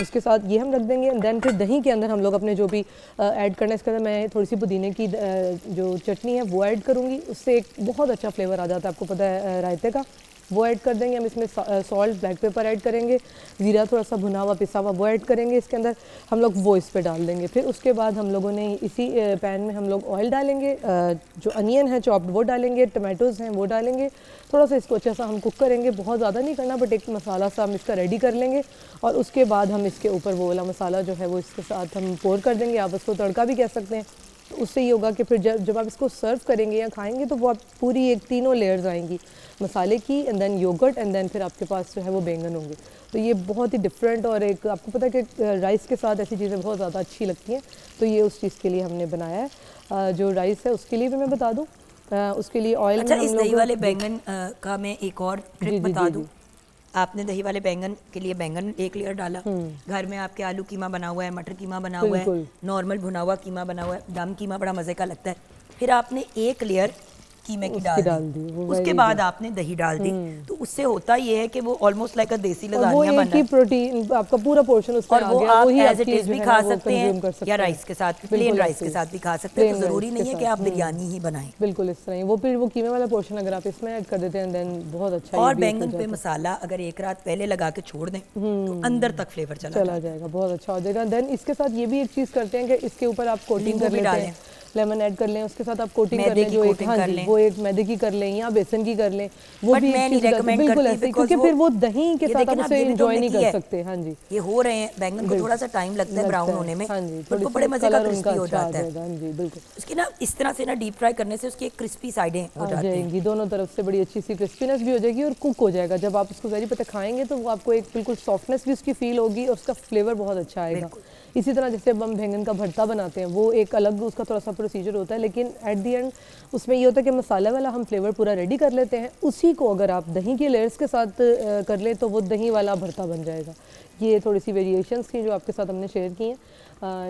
उसके साथ ये हम रख देंगे। देन फिर दही के अंदर हम लोग अपने जो भी ऐड करना है, इसके अंदर मैं थोड़ी सी पुदीने की जो चटनी है वो ऐड करूँगी, उससे एक बहुत अच्छा फ्लेवर आ जाता है, आपको पता है रायते का। वो ऐड कर देंगे। हम इसमें सॉल्ट, ब्लैक पेपर ऐड करेंगे, ज़ीरा थोड़ा सा भुना हुआ पिसा हुआ वो ऐड करेंगे इसके अंदर, हम लोग वो इस पे डाल देंगे। फिर उसके बाद हम लोगों ने इसी पैन में हम लोग ऑयल डालेंगे, जो अनियन है चॉप्ड वो डालेंगे, टमाटोज़ हैं वो डालेंगे, थोड़ा सा इसको अच्छा सा हम कुक करेंगे, बहुत ज़्यादा नहीं करना बट एक मसाला सा हम इसका रेडी कर लेंगे। और उसके बाद हम इसके ऊपर वो वाला मसाला जो है वो इसके साथ हम पोर कर देंगे, आप उसको तड़का भी कह सकते हैं। तो उससे ये होगा कि फिर जब आप इसको सर्व करेंगे या खाएंगे तो वो आप पूरी एक तीनों लेयर्स आएंगी मसाले की, and then yogurt, and then फिर आपके पास जो है वो बैंगन होंगे। तो ये बहुत ही डिफरेंट, और एक आपको पता है कि राइस के साथ ऐसी चीज़ें बहुत ज़्यादा अच्छी लगती हैं, तो ये उस चीज़ के लिए हमने बनाया है। जो राइस है उसके लिए भी मैं बता दूँ, उसके लिए ऑयल अच्छा, में इस हम दही लोग वाले बैंगन का मैं एक और ट्रिक बता दूं। आपने दही वाले बैंगन के लिए बैंगन एक लेयर डाला, घर में आपके आलू कीमा बना हुआ है, मटर कीमा बना हुआ है, नॉर्मल भुना हुआ कीमा बना हुआ है, दम कीमा बड़ा मज़े का लगता है, फिर आपने एक लेयर कीमे की डाल दी, उसके बाद आपने दही डाल दी, तो उससे होता ये है कि वो ऑलमोस्ट लाइक अ देसी लजानिया बना है, प्रोटीन आपका पूरा पोर्शन उसमें और आ वो गया, आप वही एज इट इज भी खा सकते हैं या राइस के साथ, प्लेन राइस के साथ भी खा सकते हैं। तो ज़रूरी नहीं है कि आप बिरयानी ही बनाएं, बिल्कुल इस तरह ही। वो फिर वो कीमे वाला पोर्शन अगर आप इसमें ऐड कर देते हैं देन बहुत अच्छा। और बैंगन पे मसाला अगर एक रात पहले लगा के छोड़ दें तो अंदर तक फ्लेवर चला जाएगा, बहुत अच्छा हो जाएगा। देन इसके साथ ये भी एक चीज़ करते हैं कि इसके ऊपर आप कोटिंग कर लेते हैं, लेमन ऐड कर लें, उसके साथ आप कोटिंग कर लें, जो एक हाँ जी वो एक मैदे की कर लें या बेसन की कर लें, वो भी मैं नहीं रेकमेंड बिल्कुल करती, ऐसे, क्योंकि फिर वो दही के साथ आप उसे एंजॉय नहीं कर सकते। हाँ जी, ये हो रहे हैं बैंगन को थोड़ा सा टाइम लगता है ब्राउन होने में, हाँ जी, तो बड़े मजे का क्रिस्पी हो जाता है। हाँ जी बिल्कुल, उसकी ना इस तरह से ना डीप फ्राई करने से उसकी एक क्रिस्पी साइडें हो जाती हैं, दोनों तरफ से बड़ी अच्छी सी क्रिस्पीनेस भी हो जाएगी और कुक हो जाएगा। जब आप उसको जरी पत्ते खाएंगे तो वो आपको एक बिल्कुल सॉफ्टनेस भी उसकी फील होगी और उसका फ्लेवर बहुत अच्छा आएगा। इसी तरह जैसे अब हम बैंगन का भरता बनाते हैं, वो एक अलग उसका थोड़ा सा प्रोसीजर होता है, लेकिन एट दी एंड उसमें ये होता है कि मसाला वाला हम फ्लेवर पूरा रेडी कर लेते हैं, उसी को अगर आप दही के लेयर्स के साथ कर लें तो वो दही वाला भरता बन जाएगा। ये थोड़ी सी वेरिएशंस थी जो आपके साथ हमने शेयर की हैं।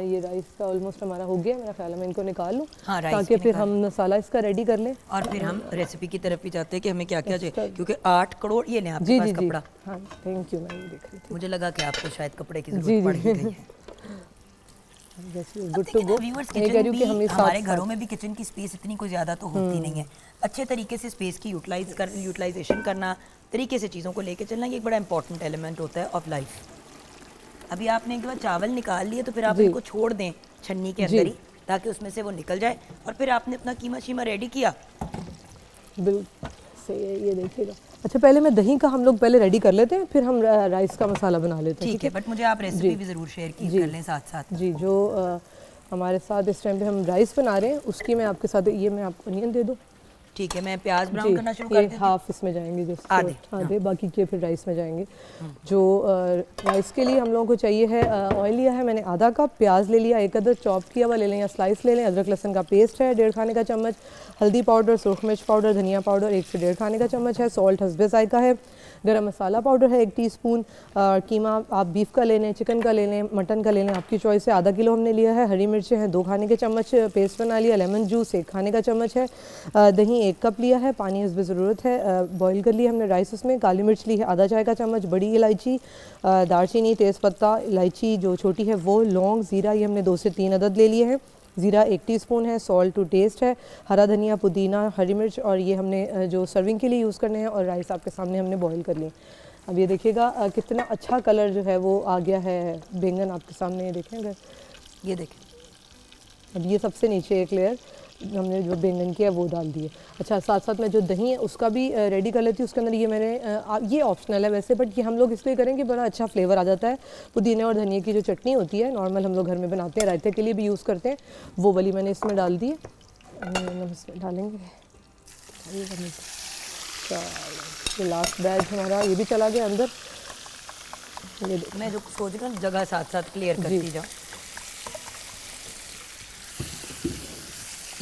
ये राइस का ऑलमोस्ट हमारा हो गया, मेरा ख्याल है मैं इनको निकाल लूँ ताकि फिर हम मसाला इसका रेडी कर लें, और फिर हम रेसिपी की तरफ भी जाते हैं कि हमें क्या क्या चाहिए, क्योंकि 8 करोड़ ये नहीं आपके पास कपड़ा। हाँ थैंक यू, मैं ये देख रही थी, मुझे लगा कि आपको शायद कपड़े की जरूरत पड़ गई है। Good to go. हमारे घरों में भी किचन की स्पेस इतनी कोई ज़्यादा तो होती नहीं है, अच्छे तरीके से स्पेस की यूटिलाइजेशन करना, तरीके से चीज़ों को लेके चलना, ये एक बड़ा इंपॉर्टेंट एलिमेंट होता है ऑफ लाइफ। अभी आपने एक बार चावल निकाल लिए तो फिर आप इनको छोड़ दें छन्नी के अंदर ही, ताकि उसमें से वो निकल जाए, और फिर आपने अपना कीमा शीमा रेडी किया। बिल्कुल सही है, ये देखिएगा। अच्छा, पहले मैं दही का हम लोग पहले रेडी कर लेते हैं, फिर हम राइस का मसाला बना लेते हैं। ठीक है, बट मुझे आप रेसिपी भी ज़रूर शेयर कर लें साथ साथ। जी, जो हमारे साथ इस टाइम पे हम राइस बना रहे हैं उसकी मैं आपके साथ, ये मैं आपको अनियन दे दूँ। ठीक है, मैं प्याज ब्राउन करना शुरू कर देती हूं। हाफ इसमें जाएंगे, जैसे आधे बाकी के फिर राइस में जाएंगे। जो राइस के लिए हम लोगों को चाहिए है, ऑयल लिया है मैंने आधा कप, प्याज ले लिया एक अदर चॉप किया हुआ ले लें या स्लाइस ले लें, अदरक लहसुन का पेस्ट है 1.5 खाने का चम्मच, हल्दी पाउडर, सुरख मिर्च पाउडर, धनिया पाउडर 1 से 1.5 खाने का चम्मच है, सॉल्ट हस्बे जायका है, गरम मसाला पाउडर है 1 टीस्पून, कीमा आप बीफ का ले लें, चिकन का ले लें, मटन का ले लें, आपकी चॉइस है, आधा किलो हमने लिया है, हरी मिर्चें हैं 2 खाने के चम्मच पेस्ट बना लिया, लेमन जूस 1 खाने का चम्मच है, दही 1 कप लिया है, पानी हस्बे ज़रूरत है, बॉईल कर लिया हमने राइस, उसमें काली मिर्च ली है आधा चाय का चम्मच, बड़ी इलायची, दालचीनी, तेज़पत्ता, इलायची जो छोटी है वो, लौंग, ज़ीरा ये हमने 2 से 3 अदद ले लिए हैं, ज़ीरा 1 टीस्पून है, सॉल्ट टू टेस्ट है, हरा धनिया, पुदीना, हरी मिर्च, और ये हमने जो सर्विंग के लिए यूज़ करने हैं, और राइस आपके सामने हमने बॉईल कर लिए। अब ये देखिएगा कितना अच्छा कलर जो है वो आ गया है बैंगन आपके सामने, ये देखें अगर, ये देखें। अब ये सबसे नीचे एक लेयर हमने जो बैंगन किया वो डाल दिए। अच्छा, साथ साथ में जो दही है उसका भी रेडी कर लेती हूँ। उसके अंदर ये मैंने ये ऑप्शनल है वैसे, बट ये हम लोग इसलिए करेंगे बड़ा अच्छा फ्लेवर आ जाता है। पुदीने और धनिया की जो चटनी होती है नॉर्मल हम लोग घर में बनाते हैं, रायते के लिए भी यूज़ करते हैं, वो वाली मैंने इसमें डाल दी है। हम इसमें डालेंगे, ये लास्ट बैच हमारा ये भी चला गया अंदर। मैं जो सोच रही हूँ जगह साथ साथ क्लियर करती जाऊँ।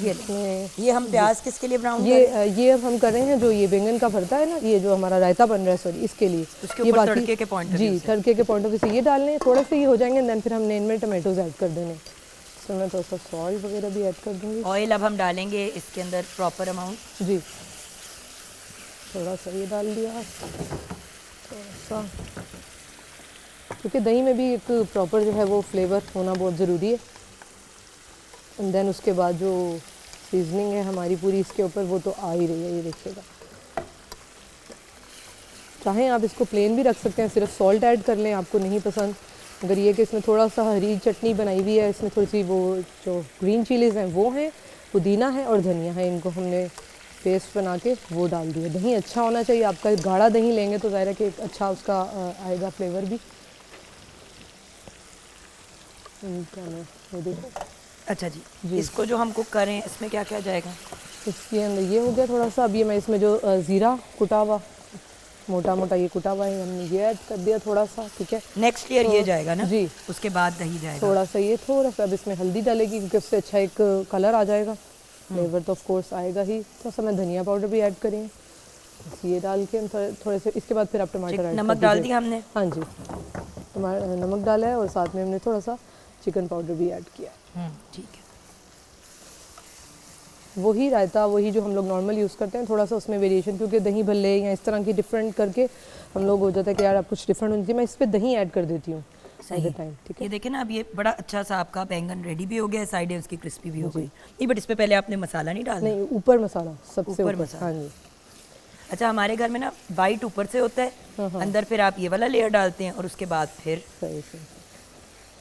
ये हम प्याज किसके लिए ब्राउन ये अब हम कर रहे हैं, जो ये बैंगन का भरता है ना, ये जो हमारा रायता बन रहा है, सॉरी, इसके लिए ये बाकी तड़के के पॉइंट जी तड़के के पॉइंट ऑफ व्यू से ये डालने हैं, थोड़े से ये हो जाएंगे, देन फिर हमने इनमें टमाटोज ऐड कर देने, इसमें मैं थोड़ा सा सॉल्ट वगैरह भी ऐड कर दूँगी। ऑयल अब हम डालेंगे इसके अंदर प्रॉपर अमाउंट, जी थोड़ा सा ये डाल दिया, थोड़ा सा, क्योंकि दही में भी एक प्रॉपर जो है वो फ्लेवर होना बहुत ज़रूरी है। एंड देन उसके बाद जो सीजनिंग है हमारी पूरी इसके ऊपर वो तो आ ही रही है, ये देखिएगा। चाहें आप इसको प्लेन भी रख सकते हैं, सिर्फ सॉल्ट ऐड कर लें, आपको नहीं पसंद। अगर ये कि इसमें थोड़ा सा हरी चटनी बनाई हुई है, इसमें थोड़ी सी वो जो ग्रीन चिलीज़ हैं वो हैं, पुदीना है और धनिया है, इनको हमने पेस्ट बना के वो डाल दिया। दही अच्छा होना चाहिए आपका, गाढ़ा दही लेंगे तो ज़ाहिर है कि अच्छा उसका आएगा फ्लेवर भी। वो देखो। अच्छा जी, इसको जो हम कुक करें इसमें क्या क्या जाएगा? इसके अंदर ये हो गया थोड़ा सा। अब ये मैं इसमें जो ज़ीरा कुटा हुआ मोटा मोटा ये कुटा हुआ है हमने ये ऐड कर दिया थोड़ा सा, ठीक है। नेक्स्ट ईयर ये जाएगा ना जी, उसके बाद दही जाएगा थोड़ा सा ये थोड़ा सा। अब इसमें हल्दी डालेगी क्योंकि उससे अच्छा एक कलर आ जाएगा, फ्लेवर तो ऑफ कोर्स आएगा ही। थोड़ा सा मैं धनिया पाउडर भी ऐड करें, ये डाल के हम थोड़े से। इसके बाद फिर आप टमाटर ऐड नमक डाल दिया हमने? हाँ जी, नमक डाला है और साथ में हमने थोड़ा सा चिकन पाउडर भी ऐड किया। ठीक है। वही रायता वही जो हम लोग नॉर्मल यूज़ करते हैं, थोड़ा सा उसमें वेरिएशन, क्योंकि दही भल्ले या इस तरह की डिफरेंट करके हम लोग हो जाता है कि यार आप कुछ डिफरेंट होनी चाहिए, मैं इस पर दही ऐड कर देती हूँ सही टाइम, ठीक है। ये देखिए ना, अब ये बड़ा अच्छा सा आपका बैंगन रेडी भी हो गया है, साइड है उसकी क्रिस्पी भी हो गई। नहीं बट इस पे पहले आपने मसाला नहीं डाला? नहीं, ऊपर मसाला सबसे ऊपर ऊपर। मसाला। हाँ जी। अच्छा, हमारे घर में ना वाइट ऊपर से होता है, अंदर फिर आप ये वाला लेयर डालते हैं और उसके बाद फिर सही सही।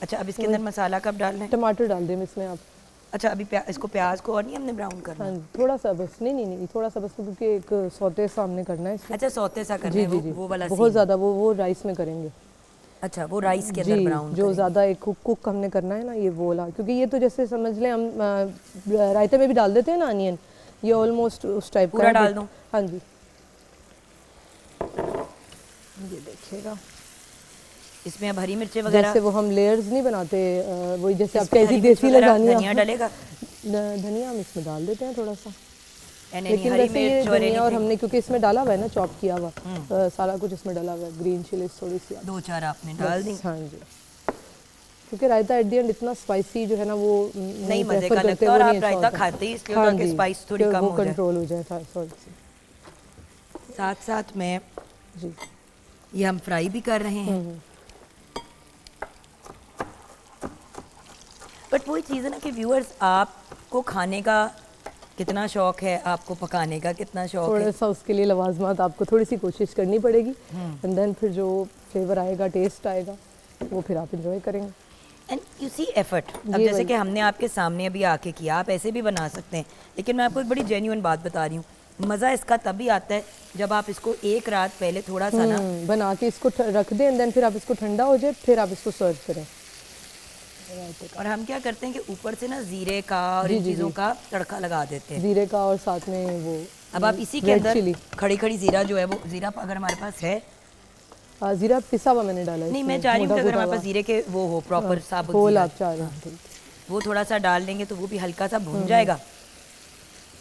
अच्छा, अब इसके अंदर मसाला कब डालना है? टमाटर डाल दें इसमें आप। अच्छा, अभी इसको प्याज को और नहीं हमने ब्राउन करना? हाँ, थोड़ा सा बस। नहीं, थोड़ा सा बस, क्योंकि एक सौते सामने करना है इसमें। अच्छा, सौते सा करना जी है जी जी, वो वाला बहुत ज़्यादा वो राइस में करेंगे। अच्छा, वो राइस के अंदर ब्राउन जो ज़्यादा एक कुक हमने करना है ना, ये वो वाला, क्योंकि ये तो जैसे समझ लें हम रायते में भी डाल देते हैं ना अनियन, ये ऑलमोस्ट उस टाइप का पूरा डाल दूं? हाँ जी, ये देखिएगा। इसमें अब हरी मिर्ची वगैरह जैसे वो हम लेयर्स नहीं बनाते, वही जैसे आप इसमें कैसी हरी मिर्च देसी वगैरह, लगानी धनिया डलेगा? धनिया हम इसमें डाल देते हैं थोड़ा सा, यानी लेकिन हरी वैसे ये मिर्च और धनिया और anything? हमने क्योंकि इसमें डाला हुआ है ना, चॉप किया हुआ सारा कुछ इसमें डाला हुआ है, ग्रीन चिलीज थोड़ी सी दो चार आपने डाल दी। हाँ जी, क्योंकि रायता एट द एंड इतना स्पाइसी जो है ना वो नहीं मजे prefer का करते, लगता है, वो और नहीं आप अच्छा रायता होता। खाते ही इसलिए हाँ होता है कि जी, स्पाइस थोड़ी कि कम वो हो जाए। कंट्रोल हो जाए थोड़ी सी। साथ साथ में जी, ये हम फ्राई भी कर रहे हैं। बट वही चीज़ है ना कि व्यूअर्स, आपको खाने का कितना शौक है, आपको पकाने का कितना शौक है। थोड़ा सा उसके लिए लवाजमात आपको थोड़ी सी कोशिश करनी पड़ेगी, एंड देन फिर जो फ्लेवर आएगा, टेस्ट आएगा, वो फिर आप इंजॉय करेंगे। And you see effort. अब जैसे कि हमने आपके सामने अभी आके किया, आप ऐसे भी बना सकते हैं, लेकिन मैं आपको एक बड़ी जेन्युइन बात बता रही हूँ, मज़ा इसका तभी आता है जब आप इसको एक रात पहले थोड़ा सा ना बना के इसको रख दें, एंड देन फिर आप इसको ठंडा हो जाए, फिर आप इसको सर्व करें। और हम क्या करते हैं कि ऊपर से ना जीरे का और इन चीज़ों का तड़का लगा देते हैं, जीरे का, और साथ में वो अब आप इसी के अंदर खड़ी खड़ी जीरा जो है, वो जीरा अगर हमारे पास है, जीरा पिसा हुआ मैंने डाला है नहीं मैं इसमें, चाह रही हूँ कि मोटा अगर हमारे मोटा पास जीरे के वो हो प्रॉपर साबुत होल जीरा, आप चाह रहे हैं, वो थोड़ा सा डाल लेंगे तो वो भी हल्का सा भून जाएगा,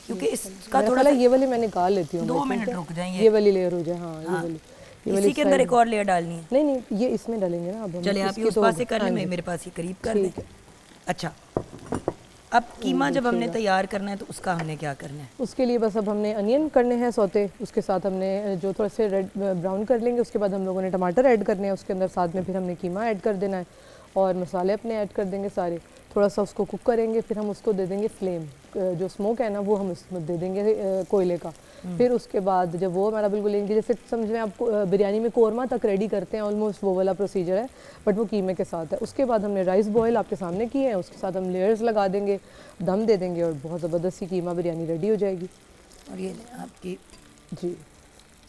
क्योंकि इसका थोड़ा सा ये वाली मैं निकाल लेती हूँ, 2 मिनट रुक जाएंगे, ये वाली लेयर हो जाए। हाँ, ये वाली इसी के अंदर एक और लेयर डालनी है। नहीं, ये इसमें डालेंगे ना अब हम। चले आप ये उस पास से कर लें, मेरे पास ये करीब कर दें। अच्छा, अब कीमा जब हमने तैयार करना है तो उसका हमने क्या करना है? उसके लिए बस अब हमने अनियन करने हैं सौते, उसके साथ हमने जो थोड़ा से रेड ब्राउन कर लेंगे, उसके बाद हम लोगों ने टमाटर ऐड करने हैं उसके अंदर, साथ में फिर हमने कीमा ऐड कर देना है और मसाले अपने ऐड कर देंगे सारे, थोड़ा सा उसको कुक करेंगे, फिर हम उसको दे देंगे फ्लेम, जो स्मोक है ना वो हम उसमें दे देंगे कोयले का। फिर उसके बाद जब वो हमारा बिल्कुल लेंगे, जैसे समझ लें आपको बिरयानी में कोरमा तक रेडी करते हैं, ऑलमोस्ट वो वाला प्रोसीजर है, बट वो कीमे के साथ है। उसके बाद हमने राइस बॉयल आपके सामने किए हैं, उसके साथ हम लेयर्स लगा देंगे, दम दे देंगे और बहुत ज़बरदस्त सी कीमा बिरयानी रेडी हो जाएगी। और ये आपकी जी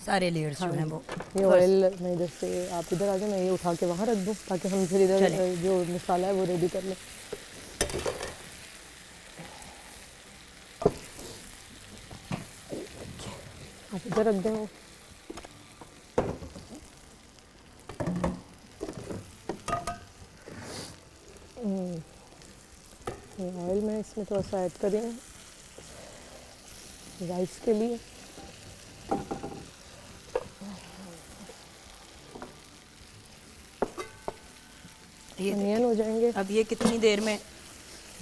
सारे लेयर्स जो हैं वो, ये ऑयल मैं इधर से आप इधर आ जाए, मैं ये उठा के वहाँ रख दूँ ताकि हम फिर इधर जो मसाला है वो रेडी कर लें। आप इधर रख दें वो। ये ऑयल मैं इसमें थोड़ा सा ऐड करें राइस के लिए। ये अनियन हो जाएंगे। अब ये कितनी देर में?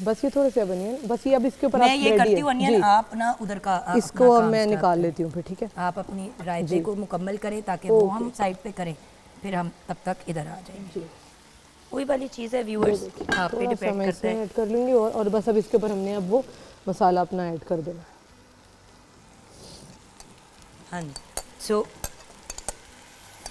बस ये थोड़े से अनियन, बस ये अब इसके ऊपर मैं आप ये करती हूँ अनियन, आप ना उधर का इसको अब मैं निकाल लेती हूँ फिर, ठीक है। आप अपनी रायते को मुकम्मल करें ताकि वो हम साइड पे करें, फिर हम तब तक इधर आ जाएंगे। वही वाली चीज़ है व्यूअर्स, आप पे डिपेंड करता है। ऐड कर लूँगी और बस अब इसके ऊपर हमने अब वो मसाला अपना ऐड कर देना। हाँ जी, सो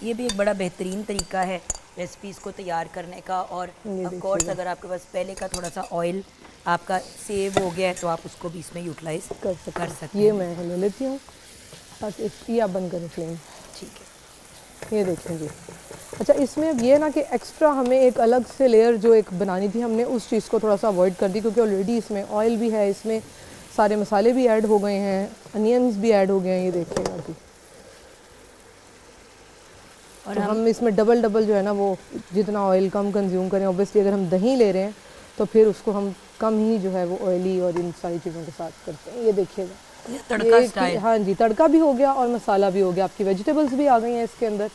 ये भी एक बड़ा बेहतरीन तरीका है रेसिपीज़ को तैयार करने का। और ऑफ कोर्स अगर आपके पास पहले का थोड़ा सा ऑयल आपका सेव हो गया है तो आप उसको भी इसमें यूटिलाइज कर कर सकते सकते हैं। ये हैं। मैं ले लेती हूँ, बस इसकी आप बंद करें फ्लेम। ठीक है। ये देखें जी। अच्छा, इसमें अब ये ना कि एक्स्ट्रा हमें एक अलग से लेयर जो एक बनानी थी, हमने उस चीज़ को थोड़ा सा अवॉइड कर दी, क्योंकि ऑलरेडी इसमें ऑयल भी है, इसमें सारे मसाले भी ऐड हो गए हैं, अनियंस भी ऐड हो गए हैं। ये देखिएगा जी। और तो हम इसमें डबल जो है ना, वो जितना ऑयल कम कंज्यूम करें। ऑब्वियसली अगर हम दही ले रहे हैं तो फिर उसको हम कम ही जो है वो ऑयली और इन सारी चीज़ों के साथ करते हैं। ये देखिएगा, ये तड़का ये स्टाइल। हाँ जी, तड़का भी हो गया और मसाला भी हो गया, आपकी वेजिटेबल्स भी आ गई हैं इसके अंदर।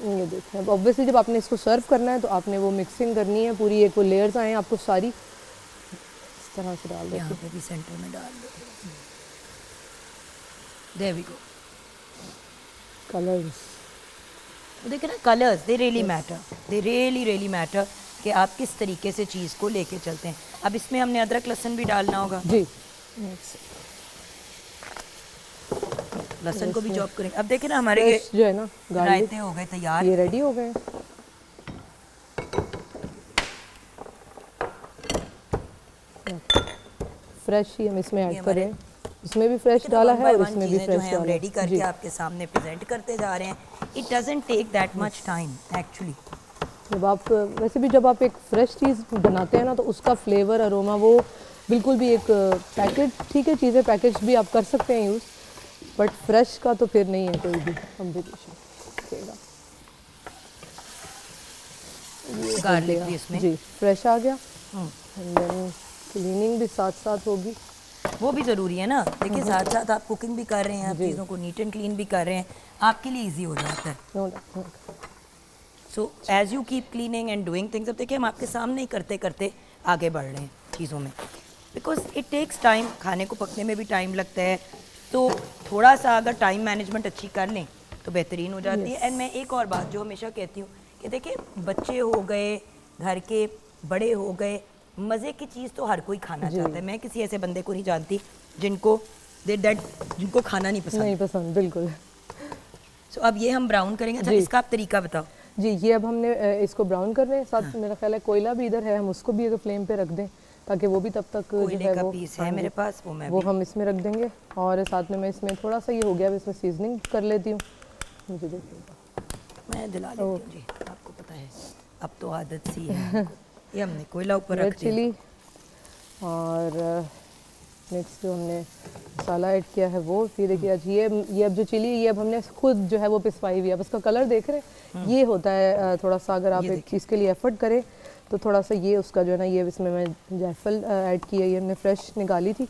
ये देखिए, अब ऑब्वियसली जब आपने इसको सर्व करना है तो आपने वो मिक्सिंग करनी है पूरी, एक वो लेयर्स आए आपको सारी इस तरह से डाल यहाँ देते पे भी सेंटर में डाल दो। There we go. कलर्स। देखिए ना, colours they really matter, they really matter कि आप किस तरीके से चीज़ को लेके चलते हैं। अब इसमें हमने अदरक लहसुन भी डालना होगा। जी, लहसुन को भी चॉप करेंगे। अब देखिए ना, हमारे ये जो है ना गार्लिक, रायते हो गए तैयार। ये रेडी हो गए। फ्रेश ही हम इसमें ऐड करें, इसमें भी फ्रेश डाला है और इसमें भी फ्रेश डाला है। रेडी करके आपके सामने प्रेजेंट करते जा रहे हैं। It doesn't take that much time actually. जब आप वैसे भी जब आप एक फ्रेश चीज़ बनाते हैं ना, तो उसका फ्लेवर अरोमा वो बिल्कुल भी एक पैकेज, ठीक है चीज़ें पैकेज भी आप कर सकते हैं यूज़, बट फ्रेश का तो फिर नहीं है कोई भी कॉम्पिटिशन। गार्लिक भी इसमें जी फ्रेश आ गया, एंड देन क्लीनिंग भी साथ साथ होगी, वो भी ज़रूरी है ना। देखिए, साथ साथ आप कुकिंग भी कर रहे हैं, आप चीज़ों को नीट एंड क्लीन भी कर रहे हैं, आपके लिए इजी हो जाता है। No doubt. So as you keep cleaning and doing things, अब देखिए हम आपके सामने ही करते करते आगे बढ़ रहे हैं चीज़ों में, बिकॉज इट टेक्स टाइम। खाने को पकने में भी टाइम लगता है, तो थोड़ा सा अगर टाइम मैनेजमेंट अच्छी कर लें तो बेहतरीन हो जाती है। एंड मैं एक और बात जो हमेशा कहती हूँ कि देखिए, बच्चे हो गए, घर के बड़े हो गए, मज़े की चीज़ तो हर कोई खाना चाहता है। मैं किसी ऐसे बंदे को नहीं जानती जिनको खाना नहीं पसंद। बिल्कुल। सो अब ये हम ब्राउन करेंगे। अच्छा, इसका आप तरीका बताओ। जी, ये अब हमने इसको ब्राउन कर रहे हैं। साथ मेरा ख्याल है कोयला भी इधर है, हम उसको भी अगर फ्लेम पे रख दें ताकि वो भी तब तक जो है का वो पीस है मेरे पास, वो हम इसमें रख देंगे। और साथ में मैं इसमें थोड़ा सा ये हो गया, इसमें सीजनिंग कर लेती हूँ। मुझे देखिएगा, मैं दिला लेती हूँ जी, आपको पता है अब तो आदत सी है। ये हमने कोयला ऊपर रख दिया। चिली और नेक्स्ट जो हमने मसाला ऐड किया है वो, फिर देखिए आज ये अब जो चिली, ये अब हमने खुद जो है वो पिसवाई हुई है। अब इसका कलर देख रहे हैं, ये होता है थोड़ा सा, अगर आप एक चीज़ के लिए एफर्ट करें तो थोड़ा सा ये उसका जो है ना, ये इसमें मैं जायफल ऐड की है, ये हमने फ्रेश निकाली थी,